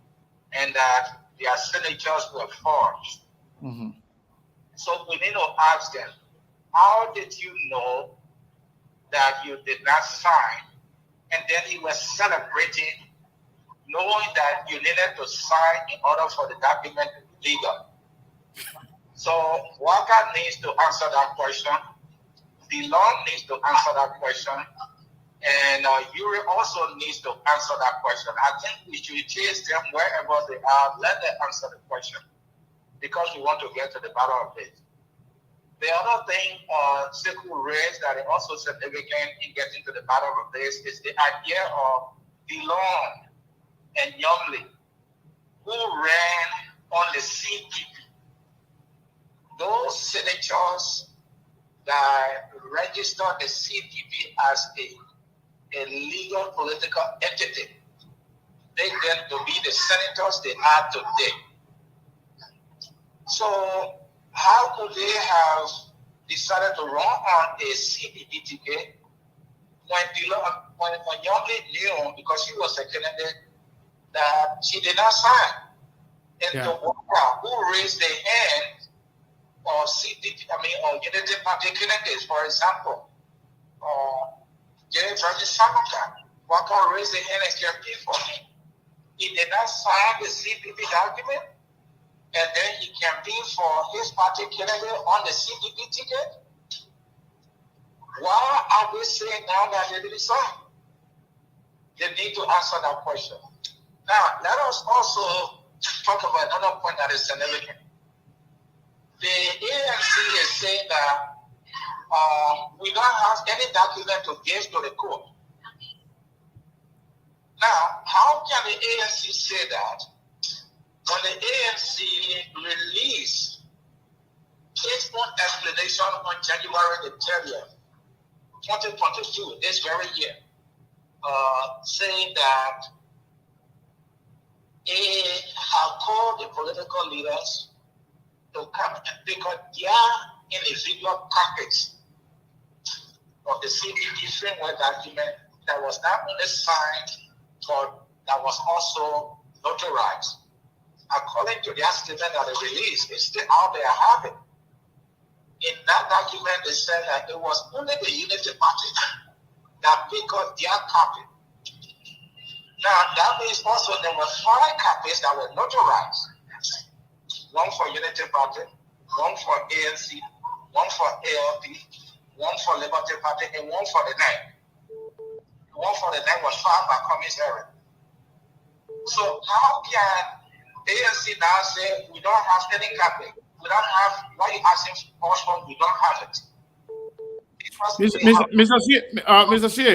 and that their signatures were forged. Mm-hmm. So we need to ask them, how did you know that you did not sign? And then he was celebrating, knowing that you needed to sign in order for the document to be legal. So Walker needs to answer that question. DeLong needs to answer that question. And Yuri also needs to answer that question. I think we should chase them wherever they are. Let them answer the question. Because we want to get to the bottom of it. The other thing Sekou raised that is also significant in getting to the bottom of this is the idea of DeLong and Youngly, who ran on the CTP. Those senators that registered the CTP as a legal political entity, they get to be the senators they are today. So how could they have decided to run on a CTP ticket when Youngly knew, because she was a candidate, that she did not sign? And the Walker who raised their hand or CDP, or Unity Party candidates, for example, or Jerry Samaka, one can raise the hand and campaign for him. He did not sign the CDP document, and then he campaigned for his party candidate on the CDP ticket. Why are we saying now that they didn't sign? They need to answer that question. Now, let us also talk about another point that is significant. The ANC is saying that we don't have any document to give to the court. Now, how can the ANC say that when the ANC released its own explanation on January the 30th, 2022, this very year, saying that it have called the political leaders to come because they are individual copies of the CDP framework document that was not only signed, but that was also notarized. According to their statement that they released, it's still out there having. In that document, they said that it was only the Unity Party that picked up their copy. Now, that means also there were 5 copies that were notarized. One for Unity Party, one for ANC, one for ALP, one for Liberty Party, and one for the NEC. The one for the NEC was filed by Cummings. So how can ANC now say we don't have any copy? We don't have, why are you asking us for we don't have it? Mr. C.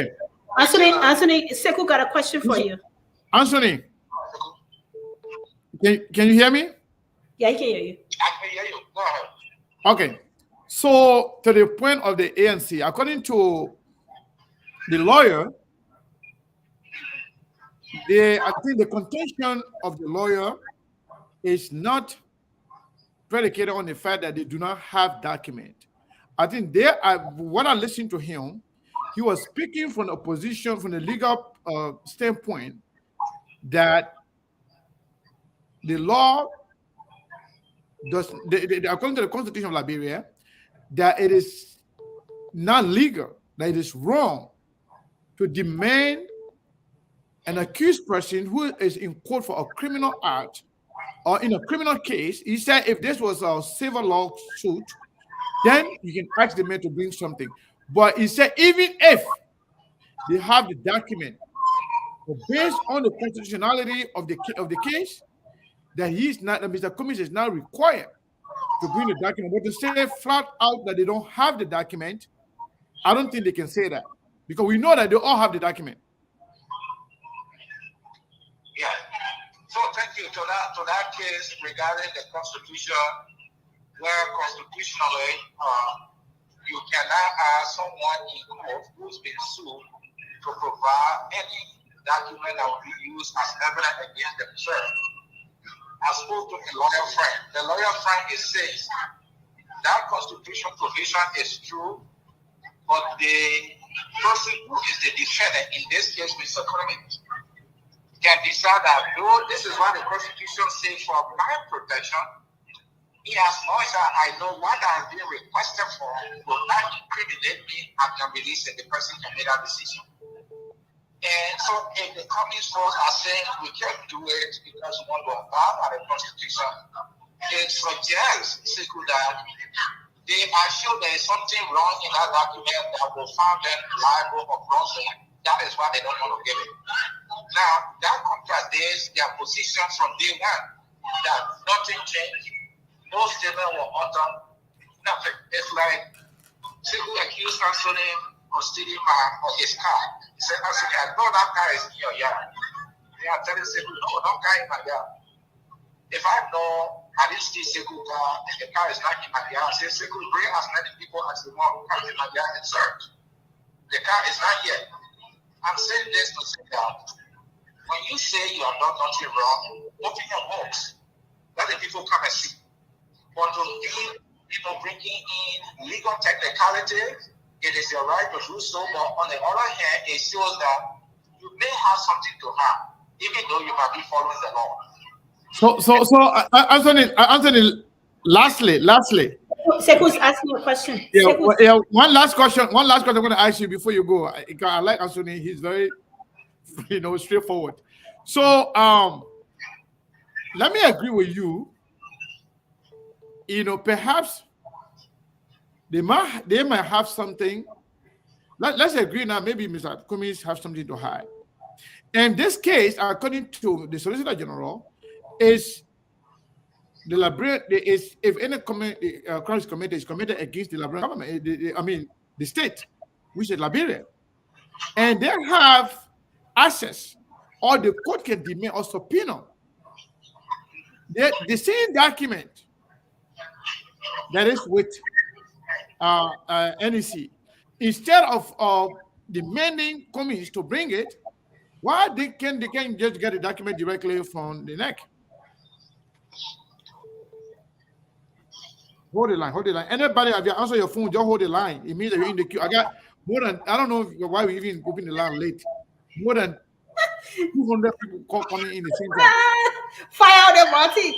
Anthony, Sekou got a question for you. Anthony, can you hear me? Yeah, I can hear you. I can hear you. Go ahead. Okay. So, to the point of the ANC, according to the lawyer, I think the contention of the lawyer is not predicated on the fact that they do not have document. I think when I listened to him, he was speaking from the opposition, from the legal standpoint, that the law does, according to the Constitution of Liberia, that it is not legal, that it is wrong to demand an accused person who is in court for a criminal act or in a criminal case. He said if this was a civil lawsuit, then you can ask the man to bring something. But he said even if they have the document, based on the constitutionality of the case, that Mr. Cummings is not required to bring the document. But to say flat out that they don't have the document, I don't think they can say that, because we know that they all have the document. Yeah. So thank you to that case regarding the Constitution, where constitutionally you cannot ask someone in court who's been sued to provide any document that will be used as evidence against themselves. I spoke to a lawyer friend. The lawyer friend says that constitutional provision is true, but the person who is the defendant, in this case, Mr. Cummings, can decide that, though this is what the Constitution says for my protection, in as much as I know what has been requested for will not incriminate me, I can release it. The person can make that decision. And so if the Cummings folks are saying we can't do it because we want to abide by the Constitution, it suggests that they are sure there is something wrong in that document that will find them liable or wrongful. That is why they don't want to give it. Now, that contradicts their position from day one, that nothing changed, no statement was uttered, nothing. It's like Sekou accused Anthony of stealing his car. He said, Anthony, I know that car is in your yard. They are telling Sekou, no, that car in my yard. If I know I didn't steal Sekou car and the car is not in my yard, say Sekou, bring as many people as you want who come in my yard and search. The car is not here. I'm saying this to say that when you say you have done nothing wrong, open your mouth. Let the people come and see. But to be bringing in legal technicalities, it is your right to do so. But on the other hand, it shows that you may have something to have, even though you might be following the law. So, Anthony, lastly, Seko's asking a question. Yeah, Seko's- yeah. One last question. One last question I'm going to ask you before you go. I like Anthony. He's very, straightforward. So, let me agree with you. Perhaps they might have something. Let's agree now. Maybe Mr. Cummings have something to hide. In this case, according to the Solicitor General, is the Liberian if any crime is committed against the Liberian government, the state, which is Liberia, and they have access, or the court can demand or subpoena the same document that is with NEC, instead of demanding Cummings to bring it. Why they can just get the document directly from the neck? Hold the line. Anybody, if you answer your phone, just hold the line. It means that you're in the queue. I got more than, I don't know why we even open the line late. More than 200 people coming in the same time. Fire out there, Marty.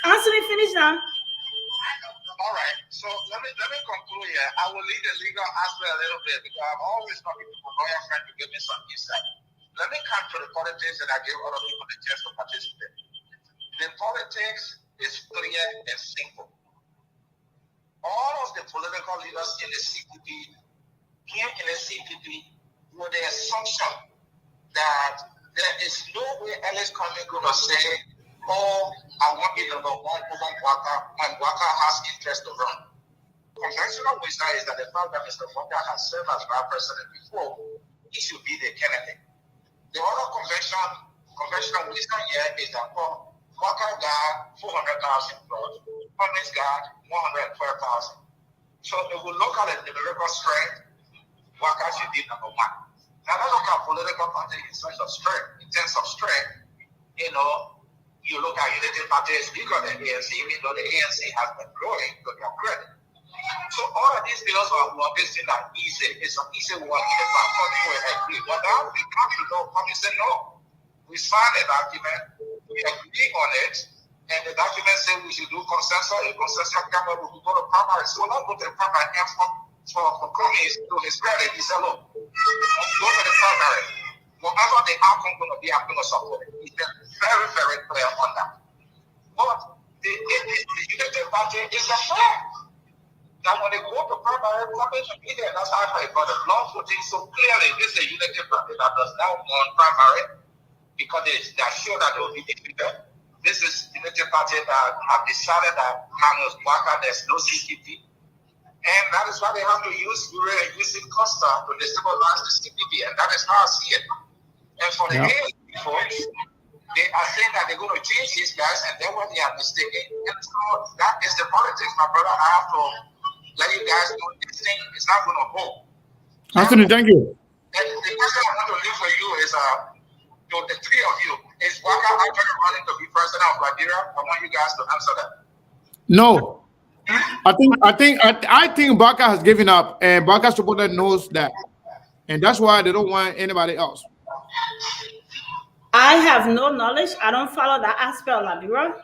Anthony, finish now. All right. So let me conclude here. I will leave the legal aspect a little bit because I'm always talking to my lawyer friend to give me some insight. Let me come to the politics and I give other people the chance to participate. The politics is clear and simple. All of the political leaders in the CPP, here in the CPP, with the assumption that there is no way Alice Cummings going to say, oh, I want you to know one over Waka, and Waka has interest to run. Conventional wisdom is that the fact that Mr. Waka has served as vice president before, he should be the candidate. The other conventional wisdom here is that Waka got 400,000 votes, Cummings got 112,000. So if we look at the numerical strength, Waka should be number one. Now let's look at political party in terms of strength. In terms of strength, you look at Unity Party is bigger than ANC, even though the ANC has been growing to their credit. So all of these bills are obviously not easy. It's an easy one in the party will agree. But now we come to know, Cummings said no. We signed a document, we agree on it, and the document said we should do consensus. A consensus government will go to primary. So we'll not go to the primary. And for Cummings, to his credit, he said, look, go to the primary. Whatever the outcome going to be, I'm going to support it. He's been very, very clear on that. But the Unity Party is a fact. Now, when they go to primary, Cummings should be there. That's how I got the law voting so clearly. This is a Unity Party that does not want primary because they're sure that they will be defeated. This is Unity Party that have decided that Manuel Waka, there's no CPP. And that is why they have to use using Costa to destabilize the CPP. And that is how I see it. And for the ANC folks, they are saying that they're going to change these guys, and then when they are mistaken. And so that is the politics, my brother. I have to let you guys know this thing is not going to hold. Anthony, thank you. And the question I want to leave for you is, the three of you, is Waka actually running to be president of Liberia? I want you guys to answer that. No. I think Baka has given up, and Baka supporter knows that, and that's why they don't want anybody else. I have no knowledge. I don't follow that aspect of Liberia.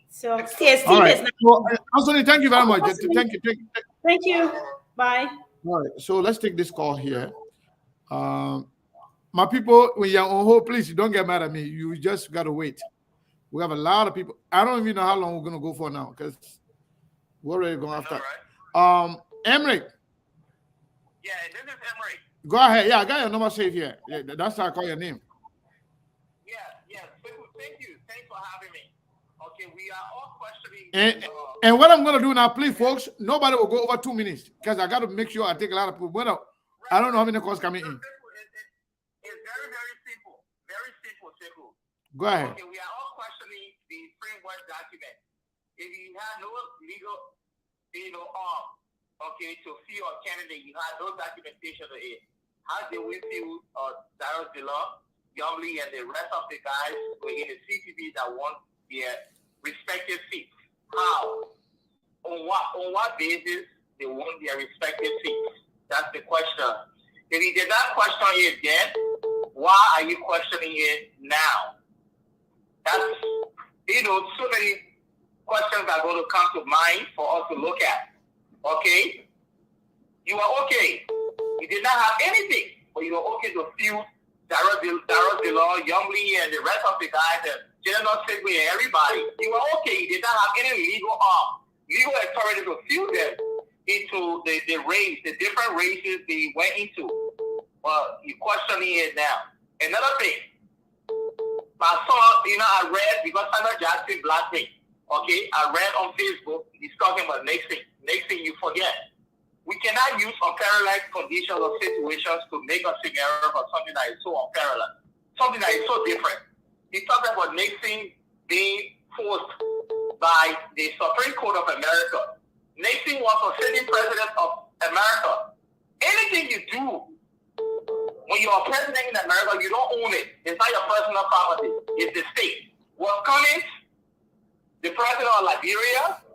So CST right. is not. Well, Anthony, thank you very much. Thank you. Thank you. Bye. All right. So let's take this call here. My people, when you're on hold, please don't get mad at me. You just gotta wait. We have a lot of people. I don't even know how long we're gonna go for now because we're already going after. Emric. Yeah, this is Emric. Go ahead. Yeah, I got your number saved here. Yeah, that's how I call your name. Yeah. Thank you. Thanks for having me. Okay, we are all questioning. And what I'm gonna do now, please, folks, nobody will go over 2 minutes because I got to make sure I take a lot of people. Well, I don't know how many calls coming in. It's very, very simple. Very simple. Go ahead. Okay, we are all questioning the framework document. If you have no legal, to see your candidate, you have no documentation of it. How did we feel Darius DeLong, Youngly, and the rest of the guys were in the CPB that want their respective seats? How? On what basis they want their respective seats? That's the question. If you did not question it then, why are you questioning it now? That's, so many questions are going to come to mind for us to look at. okay? You were okay. You did not have anything, but you were okay to sue Darrell Dillon, Youngly, and the rest of the guys, and General Sigway, and everybody. You were okay. You did not have any legal authority to sue them into the race, the different races they went into. Well, you're questioning it now. Another thing, I saw, I read, because Sandra Jackson blocked me, okay? I read on Facebook, he's talking about next thing you forget. We cannot use unparalleled conditions or situations to make a scenario for something that is so unparalleled, something that is so different. He's talking about Nixon being forced by the Supreme Court of America. Nixon was a sitting president of America. Anything you do when you are president in America, you don't own it. It's not your personal property. It's the state. Was Cummings the president of Liberia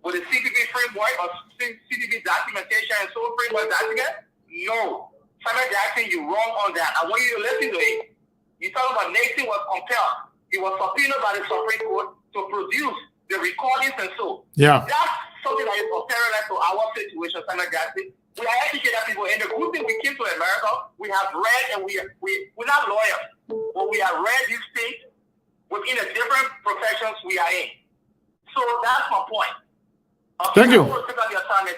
with the CPP framework or CPP documentation and so framework document? No. Samuel Jackson, you're wrong on that. I want you to listen to it. You're talking about Nixon was compelled. He was subpoenaed by the Supreme Court to produce the recordings and so. Yeah. That's something that is parallel to our situation, Samuel Jackson. We are educated people, and the good thing we came to America, we have read, and we're not lawyers, but we have read these things within the different professions we are in. So that's my point. Okay, thank you.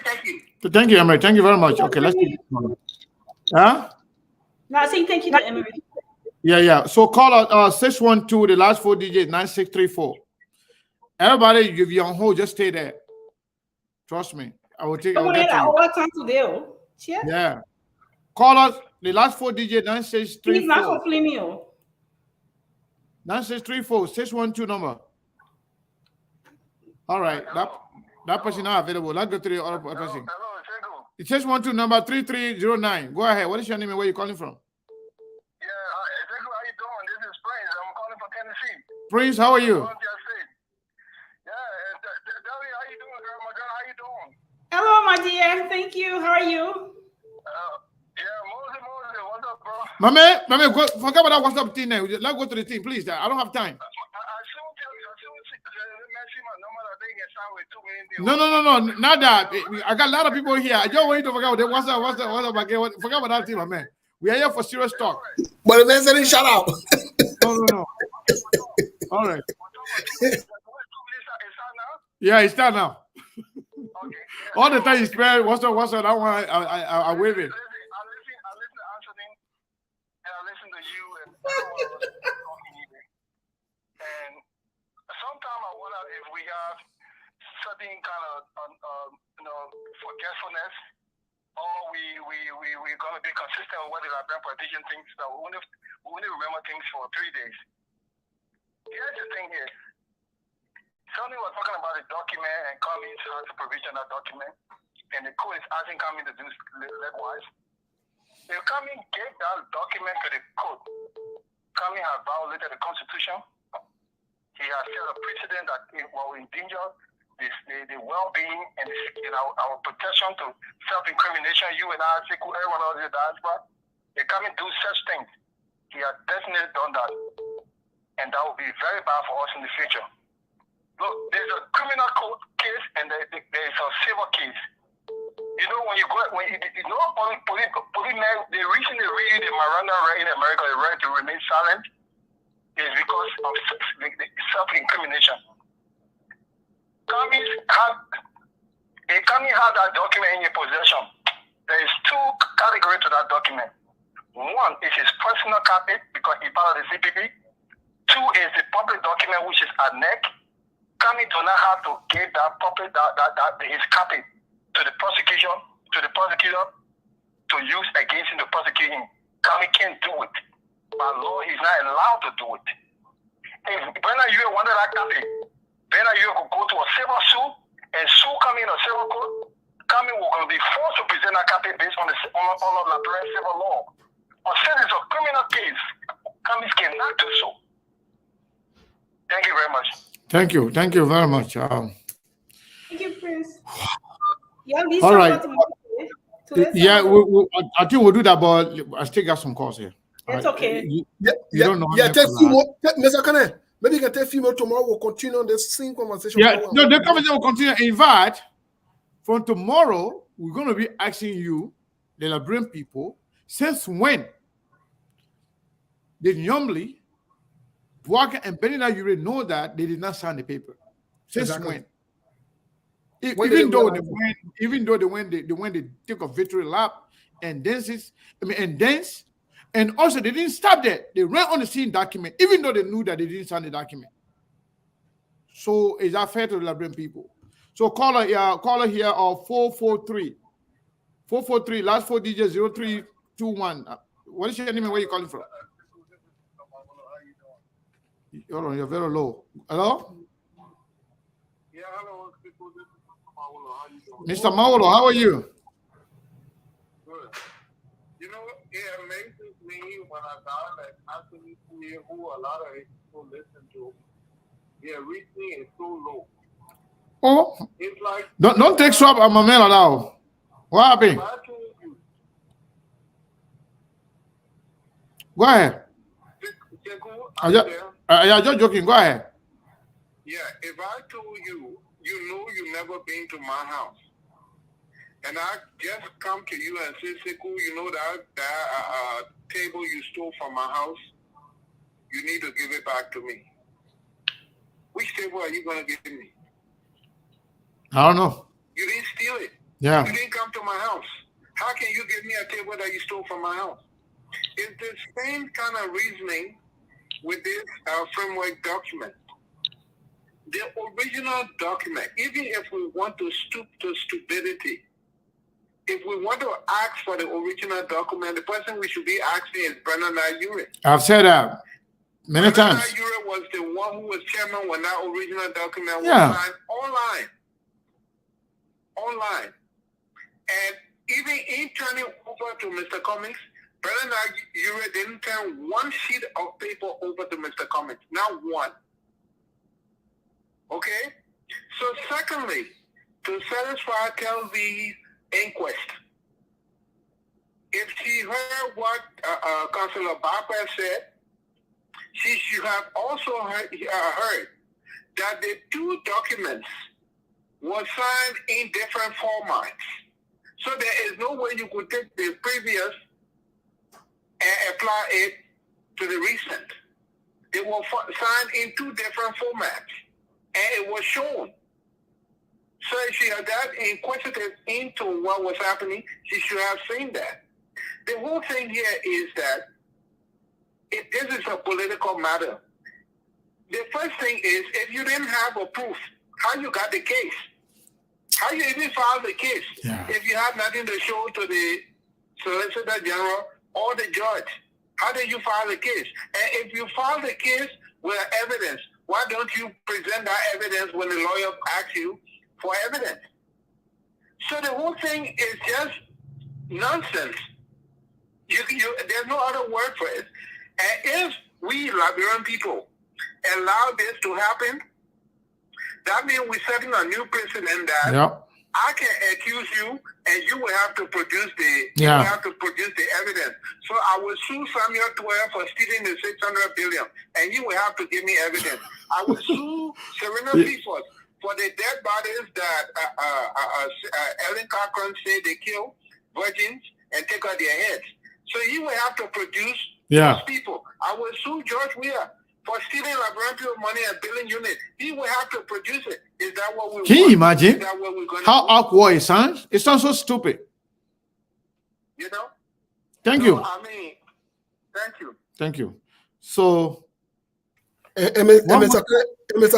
Thank you. Thank you, Emery. Thank you very much. Okay, let's keep going. Huh? No, I say thank you to Emery. Yeah. So call out 612, the last 4 digits, 9634. Everybody, if you're on hold, just stay there. Trust me. I will take time today. Yeah. Call us the last 4 digits, 9634. Please not complete me. 9634, 612 number. All right. That person not available. Let's go to the other person. It says 12 number 3309. Go ahead. What is your name and where you calling from? Yeah, how you doing? This is Prince. I'm calling from Tennessee. Prince, how are you? Hello, my dear. Thank you. How are you? Moses, what's up, bro? My man, forget about that WhatsApp thing now. Let's go to the thing, please. I don't have time. No, not that. I got a lot of people here. I just want you to forget about WhatsApp. Forget about that thing, my man. We are here for serious talk. But the man said he shut up. No. All right. Yeah, it's done now. All the time you spend, what's up, that one, I wave it. I listen to you, and sometimes I wonder if we have certain kind of, forgetfulness, or we're going to be consistent with what the Liberian politician thinks, that we only remember things for 3 days. Here's the thing here. Somebody was talking about a document, and Cummings has to provision that document, and the court is asking Cummings to do likewise. If Cummings gave that document to the court, Cummings has violated the Constitution. He has set a precedent that will endanger the well-being and our protection to self-incrimination. You and I, everyone else in the diaspora, if Cummings do such things, he has definitely done that, and that will be very bad for us in the future. Look, there's a criminal court case and there's a civil case. You know, policemen, they recently read the Miranda right in America, the right to remain silent, is because of self-incrimination. Cummings had that document in your possession. There is 2 categories to that document. One is his personal copy because he's part of the CPP. 2 is the public document, which is a NEC. Cummings do not have to give that his copy to the prosecutor to use against him to prosecute him. Cummings can't do it. By law, he's not allowed to do it. If Bernard you wanted that copy, Bernard you could go to a civil suit and sue Cummings in a civil court. Cummings will be forced to present that copy based on the Liberian civil law. But since it's a criminal case, Cummings cannot do so. Thank you very much. Thank you very much. Thank you, Prince. All right. Yeah, I think we'll do that, but I still got some calls here. It's okay. You don't know. Yeah, take few more. Mr. Kane, maybe you can take a few more tomorrow. We'll continue on the same conversation. Yeah, no, the conversation will continue. In fact, From tomorrow, we're going to be asking you, the Liberian people, since when did Nyomli, Bouaka, and Benina Ure know that they did not sign the paper? Since when? Even though they took a victory lap and dances, and also they didn't stop there. They ran on the scene document, even though they knew that they didn't sign the document. So is that fair to the Liberian people? So caller here of 443, last 4 digits 0321. What is your name and where you calling from? Hold on, you're very low. Hello? Yeah, hello. Mr. Maulo, how are you? Good. You know, it amazes me when I got like Anthony here, who a lot of people listen to. Their reaching is so low. Oh, it's like don't take swap on my mail now. What happened? Go ahead. Yeah, just joking. Go ahead. Yeah, if I told you, you know you never been to my house, and I just come to you and say, Sekou, you know that table you stole from my house, you need to give it back to me. Which table are you going to give me? I don't know. You didn't steal it. Yeah. You didn't come to my house. How can you give me a table that you stole from my house? It's the same kind of reasoning with this framework document. The original document, even if we want to stoop to stupidity, if we want to ask for the original document, the person we should be asking is Brennan Ayure. I've said that many times. Brennan Ayure was the one who was chairman when that original document was signed online. And even in turning over to Mr. Cummings, Brennan Ayure didn't turn one sheet of paper over to Mr. Cummings, not one. Okay? So secondly, to satisfy Kelvy's inquest, if she heard what Councilor Barber said, she should have also heard that the two documents were signed in different formats. So there is no way you could take the previous and apply it to the recent. They were signed in two different formats, and it was shown. So if she had got inquisitive into what was happening, she should have seen that. The whole thing here is that this is a political matter. The first thing is, if you didn't have a proof, how you got the case? How you even filed the case if you have nothing to show to the Solicitor General or the judge? How did you file the case? And if you file the case with evidence, why don't you present that evidence when the lawyer asks you for evidence? So the whole thing is just nonsense. There's no other word for it. And if we Liberian people allow this to happen, that means we're setting a new precedent that I can accuse you, and you will have to produce the evidence. So I will sue Samuel 12 for stealing the 600 billion, and you will have to give me evidence. I will sue Serena Seaford for the dead bodies that Ellen Cochran said they killed virgins and take out their heads. So you will have to produce those people. I will sue George Weah for stealing Liberian people money and billing units. He will have to produce it. Is that what we want? Can you imagine Is that what we're going how to do? awkward it sounds? It sounds so stupid. You know? Thank you. I mean, thank you. Thank you. So, Mr.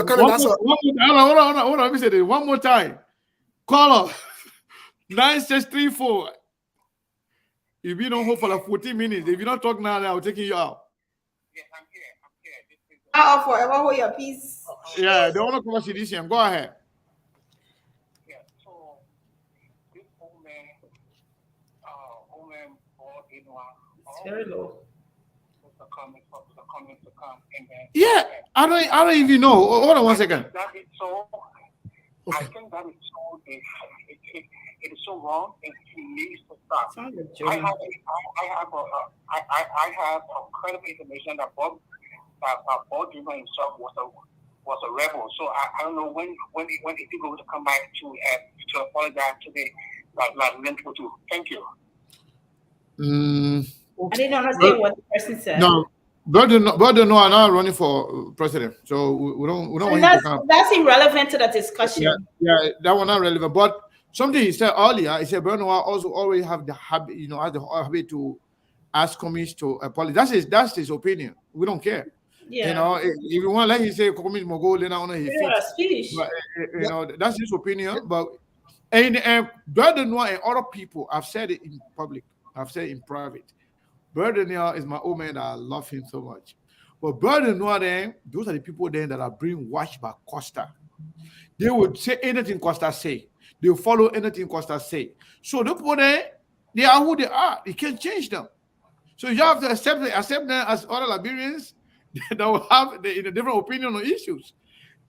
Canada, hold on. Let me say this one more time. Call up 9634. If you don't hold for like 14 minutes, if you don't talk now, I'll take you out. I'll forever hold your peace. Yeah, they want to come CDCM. Go ahead. Yeah, so this old man bought it's very low. the Cummings to come and then I don't even know. Hold on 1 second. That is so. I think that is so. It is so wrong, and he needs to stop. I have a credible information that Bob Jr. himself was was a rebel. So I don't know when is he going to come back to apologize to the Liberian people too. Thank you. I didn't understand what the person said. No, brother, no, are not running for president, so we don't want him to come. That's irrelevant to the discussion. Yeah, that one not relevant. But something he said earlier, he said Brother Noah also always have the habit, has the habit to ask Cummings to apologize. That's his opinion. We don't care. Yeah. If you want, like he say, Cummings will go then on his feet. But, that's his opinion. But and Brother Noah and other people, I've said it in public, I've said it in private. Brother Noah is my old man that I love him so much. But Brother Noah, then, those are the people then that are brainwashed by Costa. They would say anything Costa say. They will follow anything Costa say. So the people there, they are who they are. You can't change them. So you have to accept them as other Liberians that will have a different opinion on issues.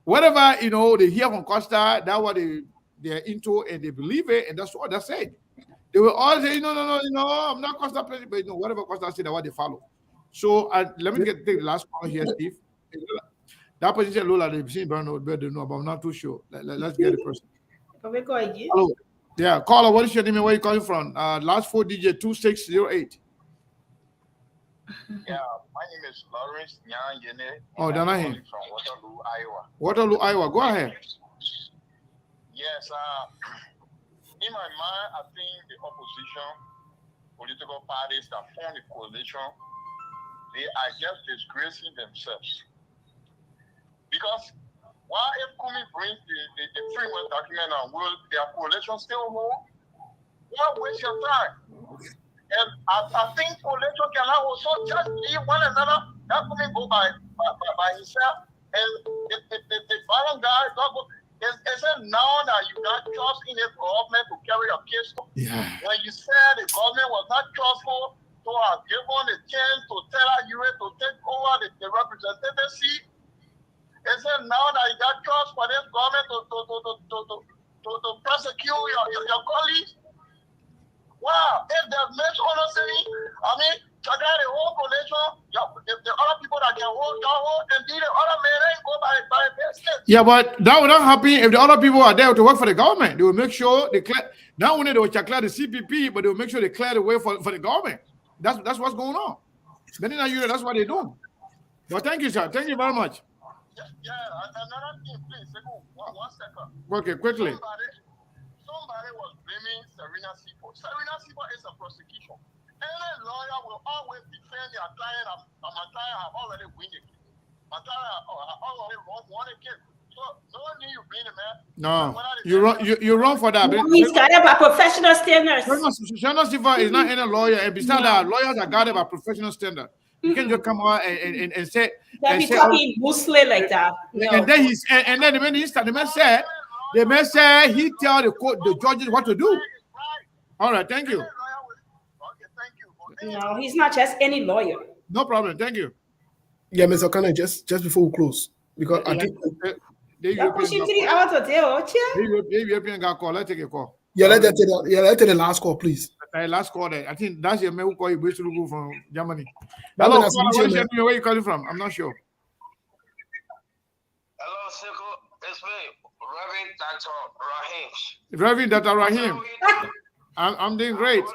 Whatever they hear from Costa, that's what they're into and they believe it, and that's what they said. They will all say, no, I'm not Costa president, but whatever Costa said, that's what they follow. So let me take the last call here, Steve. That person said Lola, they've seen Brother Noah, but I'm not too sure. Let's get the person. Hello. Yeah, caller, what is your name and where you calling from? Last 4 digit 2608. Yeah, my name is Lawrence Nyanyene. Oh, then I hear. From Waterloo, Iowa. Waterloo, Iowa. Go ahead. Yes, in my mind, I think the opposition, political parties that form the coalition, they are just disgracing themselves. Because why if Cummings brings the framework document and will their coalition still hold? Why waste your time? And I think coalition can also just leave one another. That Cummings go by himself. And the violent guy, is it now that you got trust in the government to carry a case? Yeah. When you said the government was not trustful to have given the chance to tell you to take over the representative seat, is it now that you got trust for this government to prosecute your colleagues? Wow, if there's mishonesty, I mean, I got the whole coalition, if the other people that can hold, y'all hold, and the other men ain't go by business. Yeah, but that will not happen if the other people are there to work for the government. They will make sure they clear, not only they will clear the CPP, but they will make sure they clear the way for the government. That's what's going on. Many Nigeria, that's what they do. But thank you, sir. Thank you very much. Yeah, another thing, please. One second. Okay, quickly. Somebody was blaming Serena Sipo. Serena Sipo is a prosecution. Any lawyer will always defend their client, and my client have already won the case. My client have already won the case. So, no need you being a man. No, you run for that. He's guided by professional standards. Serena Sipo is not any lawyer, and besides that, lawyers are guided by professional standards. You can't just come out and say. Can't be talking loosely like that. No. And then the man said he tell the judges what to do. All right, thank you. No, he's not just any lawyer. No problem. Thank you. Yeah, Mr. Connor, just before we close, because I think the European got call. Let's take a call. Yeah, let's take the last call, please. Last call. I think that's your man who called you from Germany. Hello, where are you calling from? I'm not sure. Hello, Siko. It's me, Reverend Reverend Dr. Rahim. Dr. Rahim. I'm doing great.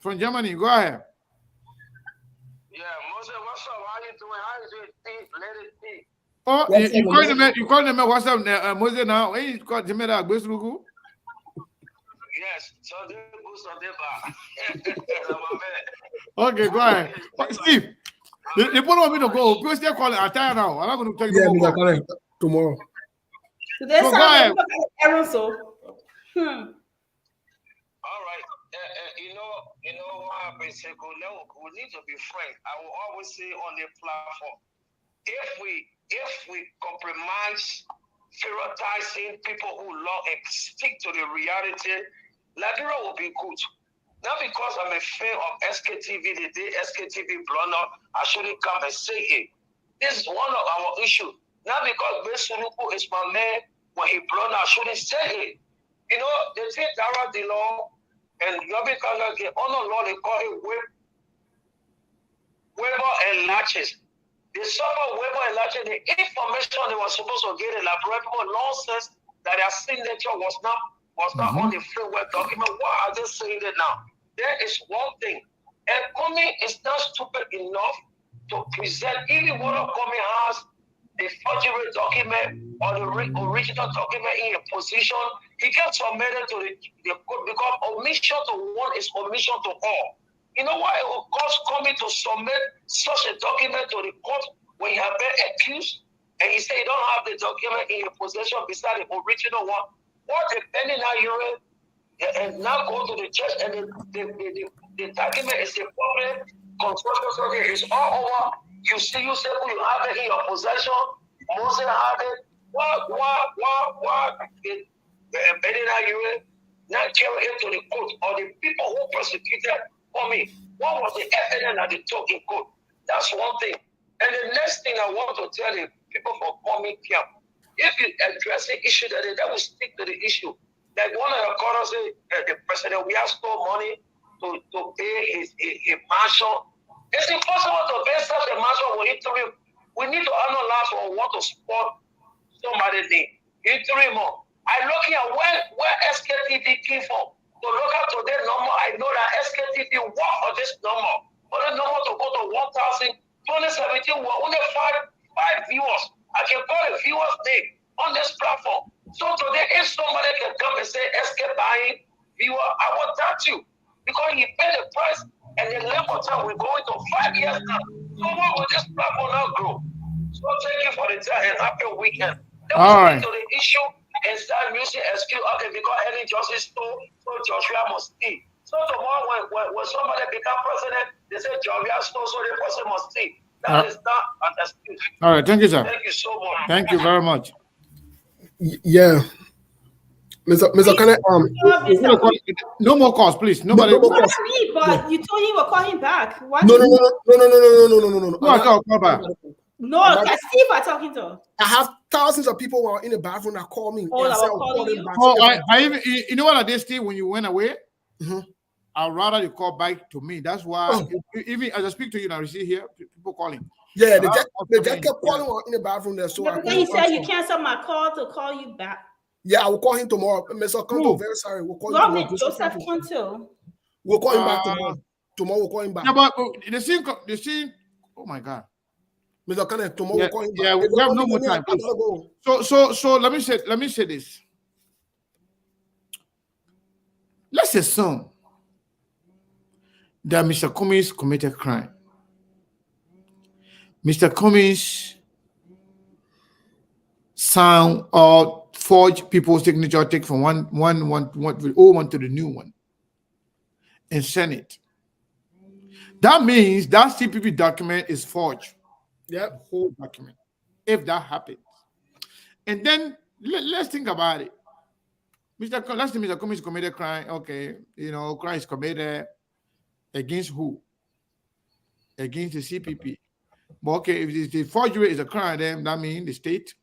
From Germany, go ahead. Yeah, Moses, what's up? How you doing? How is it? Let it be. Oh, you call them what's up, Moses now? Hey, you call them that Besrugu? Yes, so they boost on their Okay, go ahead. Steve, they put on me to go. People still calling. I'm tired now. I'm not going to tell you. Yeah, Mr. tomorrow. So there's go ahead. All right. You know what happens, Seko? No, we need to be frank. I will always say on the platform, if we compromise stereotyping people who love and stick to the reality, Liberia will be good. Not because I'm a fan of SKTV, the day SKTV blown up, I shouldn't come and say it. This is one of our issues. Not because Besuluku is my man, when he blown up, I shouldn't say it. You know, they take Dara Dillon and Yobi Kanga get on the law, they call it waiver and latches. They suffered waiver election. The information they were supposed to get elaborable nonsense that their signature was not on the framework document. Why are they saying it now? There is one thing. And Cummings is not stupid enough to present even one of Cummings has the forgery document or the original document in a position. He gets submitted to the court because omission to one is omission to all. You know why it will cost Cummings to submit such a document to the court when you have been accused and you say you don't have the document in your possession beside the original one? What depending on you and now go to the church and the document is a public construction, it's all over. You say you have it in your possession. Moses have it. What? Depending on you not carry it to the court or the people who persecuted me. What was the evidence that they took in court? That's one thing. And the next thing I want to tell the people for Cummings camp, if you address the issue that they will stick to the issue. Like one of the corners say, the president, we have stored money to pay his mansion. It's impossible to pay such a mansion with interim. We need to analyze or want to support somebody the interim. I'm looking at where SKTV came from. To look at today's number, I know that SKTV worked for this number. For the number to go to 1,000, 2017, we're only five viewers. I can call the viewers name on this platform. So today, if somebody can come and say SK buying viewer, I will touch you. Because you pay the price and the length of time we're going to 5 years now. So why will this platform not grow? So thank you for the time and happy weekend. Then we speak to the issue and start using excuse, okay, because any justice stole, so Joshua must steal. So tomorrow when somebody become president, they say Joshua stole, so the person must steal. That is not an excuse. All right, thank you, sir. Thank you so much. Thank you very much. Yeah. Mr. Kenneth, no more calls, please. Nobody. No more calls. But you told him you were calling back. What? No. No, I can't call back. No, that's Steve I'm talking to. I have thousands of people who are in the bathroom that call me. Oh, and I say, will call you. back. Oh, I even, you know what I did, Steve, when you went away? I'd rather you call back to me. That's why, even as I speak to you now, you see here, people calling. Yeah, they just kept calling in the bathroom there. So because he said you canceled my call to call you back. Yeah, I will call him tomorrow. Mr. Kanto, very sorry. We'll call him tomorrow. Joseph Kanto. We'll call him back tomorrow. Tomorrow we'll call him back. Yeah, but the scene, oh my God. Mr. Kenneth, tomorrow we'll call him back. Yeah, we have no more time. So let me say this. Let's assume that Mr. Cummings committed crime. Mr. Cummings signed or forged people's signature, take from one old one to the new one, and send it. That means that CPP document is forged. Yeah, whole document. If that happens, and then let's think about it. Let's say Mr. Cummings committed crime. Okay, crime is committed against who? Against the CPP. But okay, if the forgery is a crime, then that means the state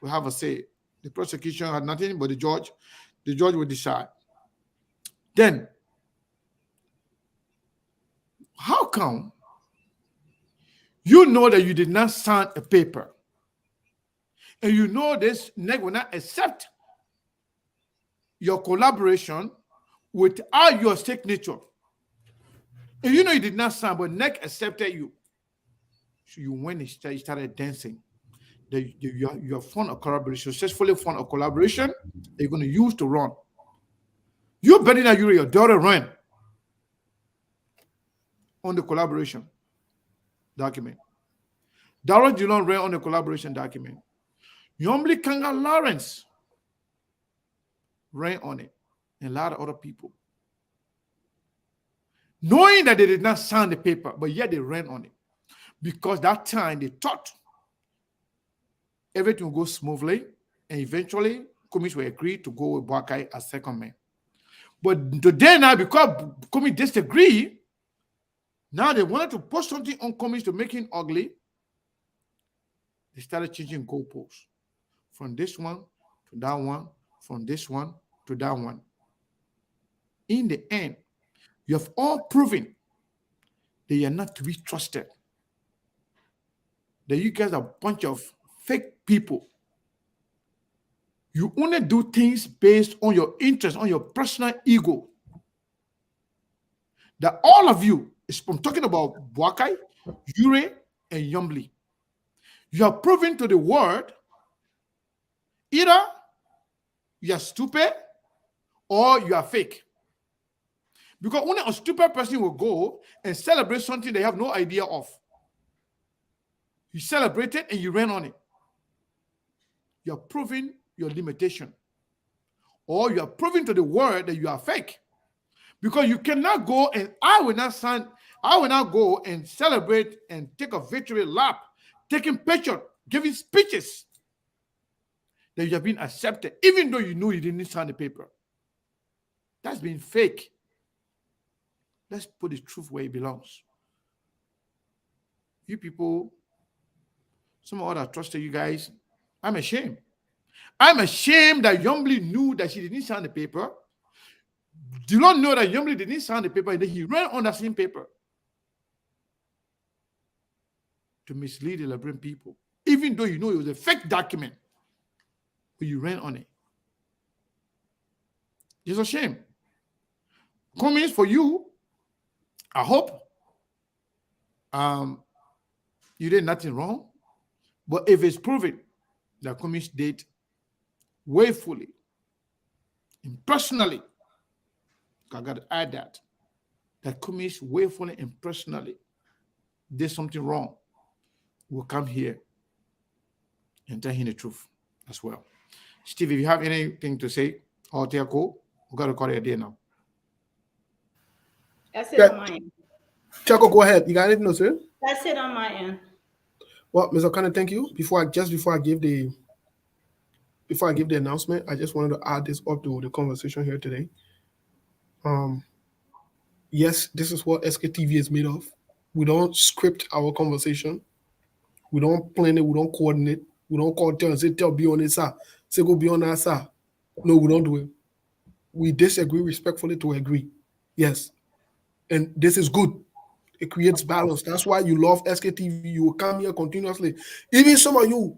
will have a say. The prosecution had nothing, but the judge will decide. Then, how come you know that you did not sign a paper, and you know this NEC will not accept your collaboration without your signature, and you know you did not sign, but NEC accepted you? So you went and started dancing. You have formed a collaboration, successfully formed a collaboration that you're going to use to run. You're betting that your daughter ran on the collaboration document. Darrell Dillon ran on the collaboration document. Yombly Kanga Lawrence ran on it, and a lot of other people. Knowing that they did not sign the paper, but yet they ran on it. Because that time they thought everything would go smoothly, and eventually Cummings will agree to go with Boakai as second man. But today now, because Cummings disagree, now they wanted to put something on Cummings to make him ugly. They started changing goalposts from this one to that one, from this one to that one. In the end, you have all proven they are not to be trusted. that you guys are a bunch of fake people. You only do things based on your interest, on your personal ego. That all of you, I'm talking about Boakai, Ure, and Yombly, you have proven to the world either you are stupid or you are fake. Because only a stupid person will go and celebrate something they have no idea of. You celebrate it and you ran on it. You are proving your limitation. Or you are proving to the world that you are fake. Because you cannot go and I will not go and celebrate and take a victory lap, taking pictures, giving speeches that you have been accepted, even though you know you didn't sign the paper. That's being fake. Let's put the truth where it belongs. You people, some of that trusted you guys, I'm ashamed. I'm ashamed that Yombly knew that she didn't sign the paper. Do not know that Yombly didn't sign the paper and then he ran on the same paper to mislead the Liberian people, even though you know it was a fake document, but you ran on it. It's a shame. Cummings, for you, I hope you did nothing wrong, but if it's proven that Cummings did willfully and personally, I got to add that Cummings willfully and personally did something wrong, we'll come here and tell him the truth as well. Steve, if you have anything to say, or Tiako, we got to call it a day now. That's it on my end. Tiako, go ahead. You got anything to say? That's it on my end. Well, Mr. O'Connor, thank you. Before I give the announcement, I just wanted to add this up to the conversation here today. Yes, this is what SKTV is made of. We don't script our conversation. We don't plan it. We don't coordinate. We don't call tell and say, tell, be on this side. Say, go be on that side. No, we don't do it. We disagree respectfully to agree. Yes. And this is good. It creates balance. That's why you love SKTV. You will come here continuously. Even some of you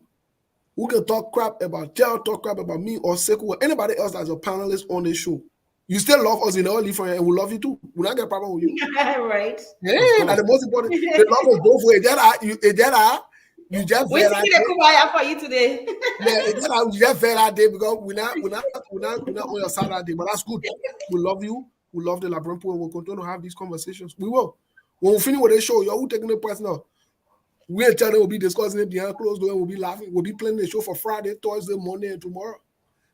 who can talk crap about Tell, talk crap about me or Sekou or anybody else that's a panelist on this show. You still love us in all different, and we love you too. We don't get a problem with you. Right. Yeah, that's the most important. They love us both ways. You just we see the kubaya for you today. Yeah, you just fair that day because we're not on your side that day. But that's good. We love you. We love the Labrampo, and we'll continue to have these conversations. We will. When we finish with the show, you're taking it personal. We'll tell them we'll be discussing it behind closed door. We'll be laughing. We'll be playing the show for Friday, Thursday, Monday, and tomorrow.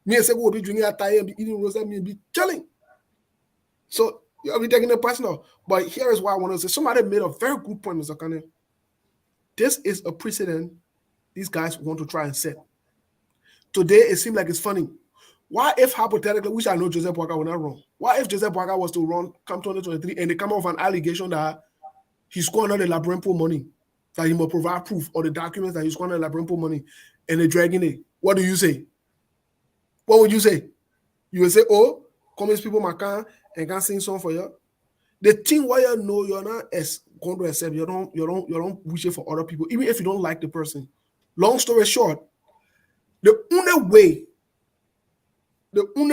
Me and Sekou will be drinking a tie and be eating roast and be chilling. So you'll be taking it personal. But here is what I want to say. Somebody made a very good point, Mr. Kane. This is a precedent these guys want to try and set. Today, it seems like it's funny. Why if hypothetically, which I know Joseph Boakai will not run, why if Joseph Boakai was to run come 2023 and they come off an allegation that he squandered the Labrampo money, that he must provide proof or the documents that he squandered the Labrampo money, and they're dragging it? What do you say? What would you say? You would say, oh, Cummings people can't sing song for you. The thing why you know you're not going to accept, you don't wish it for other people, even if you don't like the person. Long story short, the only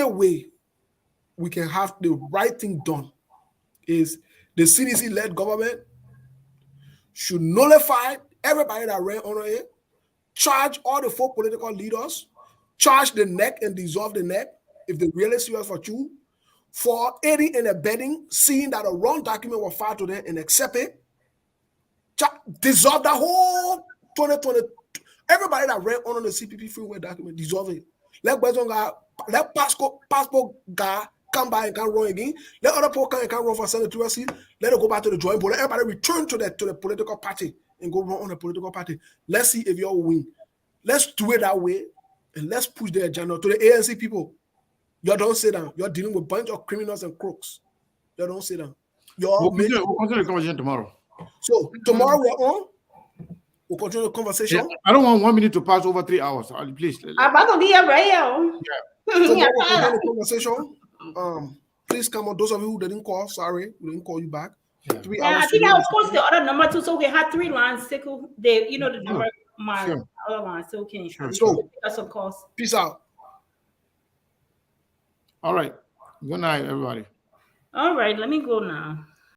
way we can have the right thing done is the CDC-led government should nullify everybody that ran on it, charge all the 4 political leaders, charge the neck and dissolve the neck if they're really serious for you, for aiding and abetting, seeing that a wrong document was filed to them and accept it, dissolve the whole 2020. Everybody that ran on the CPP freeway document, dissolve it. Let passport guy come by and can run again. Let other people come and can run for senatorial seat. Let it go back to the drawing board. Let everybody return to the political party and go run on the political party. Let's see if you all win. Let's do it that way and let's push the agenda to the ANC people. You don't sit down. You're dealing with a bunch of criminals and crooks. You don't sit down. We'll continue the conversation tomorrow. So tomorrow we're on. We'll continue the conversation. Yeah, I don't want 1 minute to pass over 3 hours. Please. I'm about to be a radio. Yeah. Tomorrow we'll continue the conversation. Please come on. Those of you who didn't call, sorry, we didn't call you back. 3 Yeah, hours. I think I will post the other number too, so we have 3 lines. Sickle, they, you know, the number, my Sure. other line, so can So, that's of course. peace out. All right. Good night, everybody. All right, let me go now.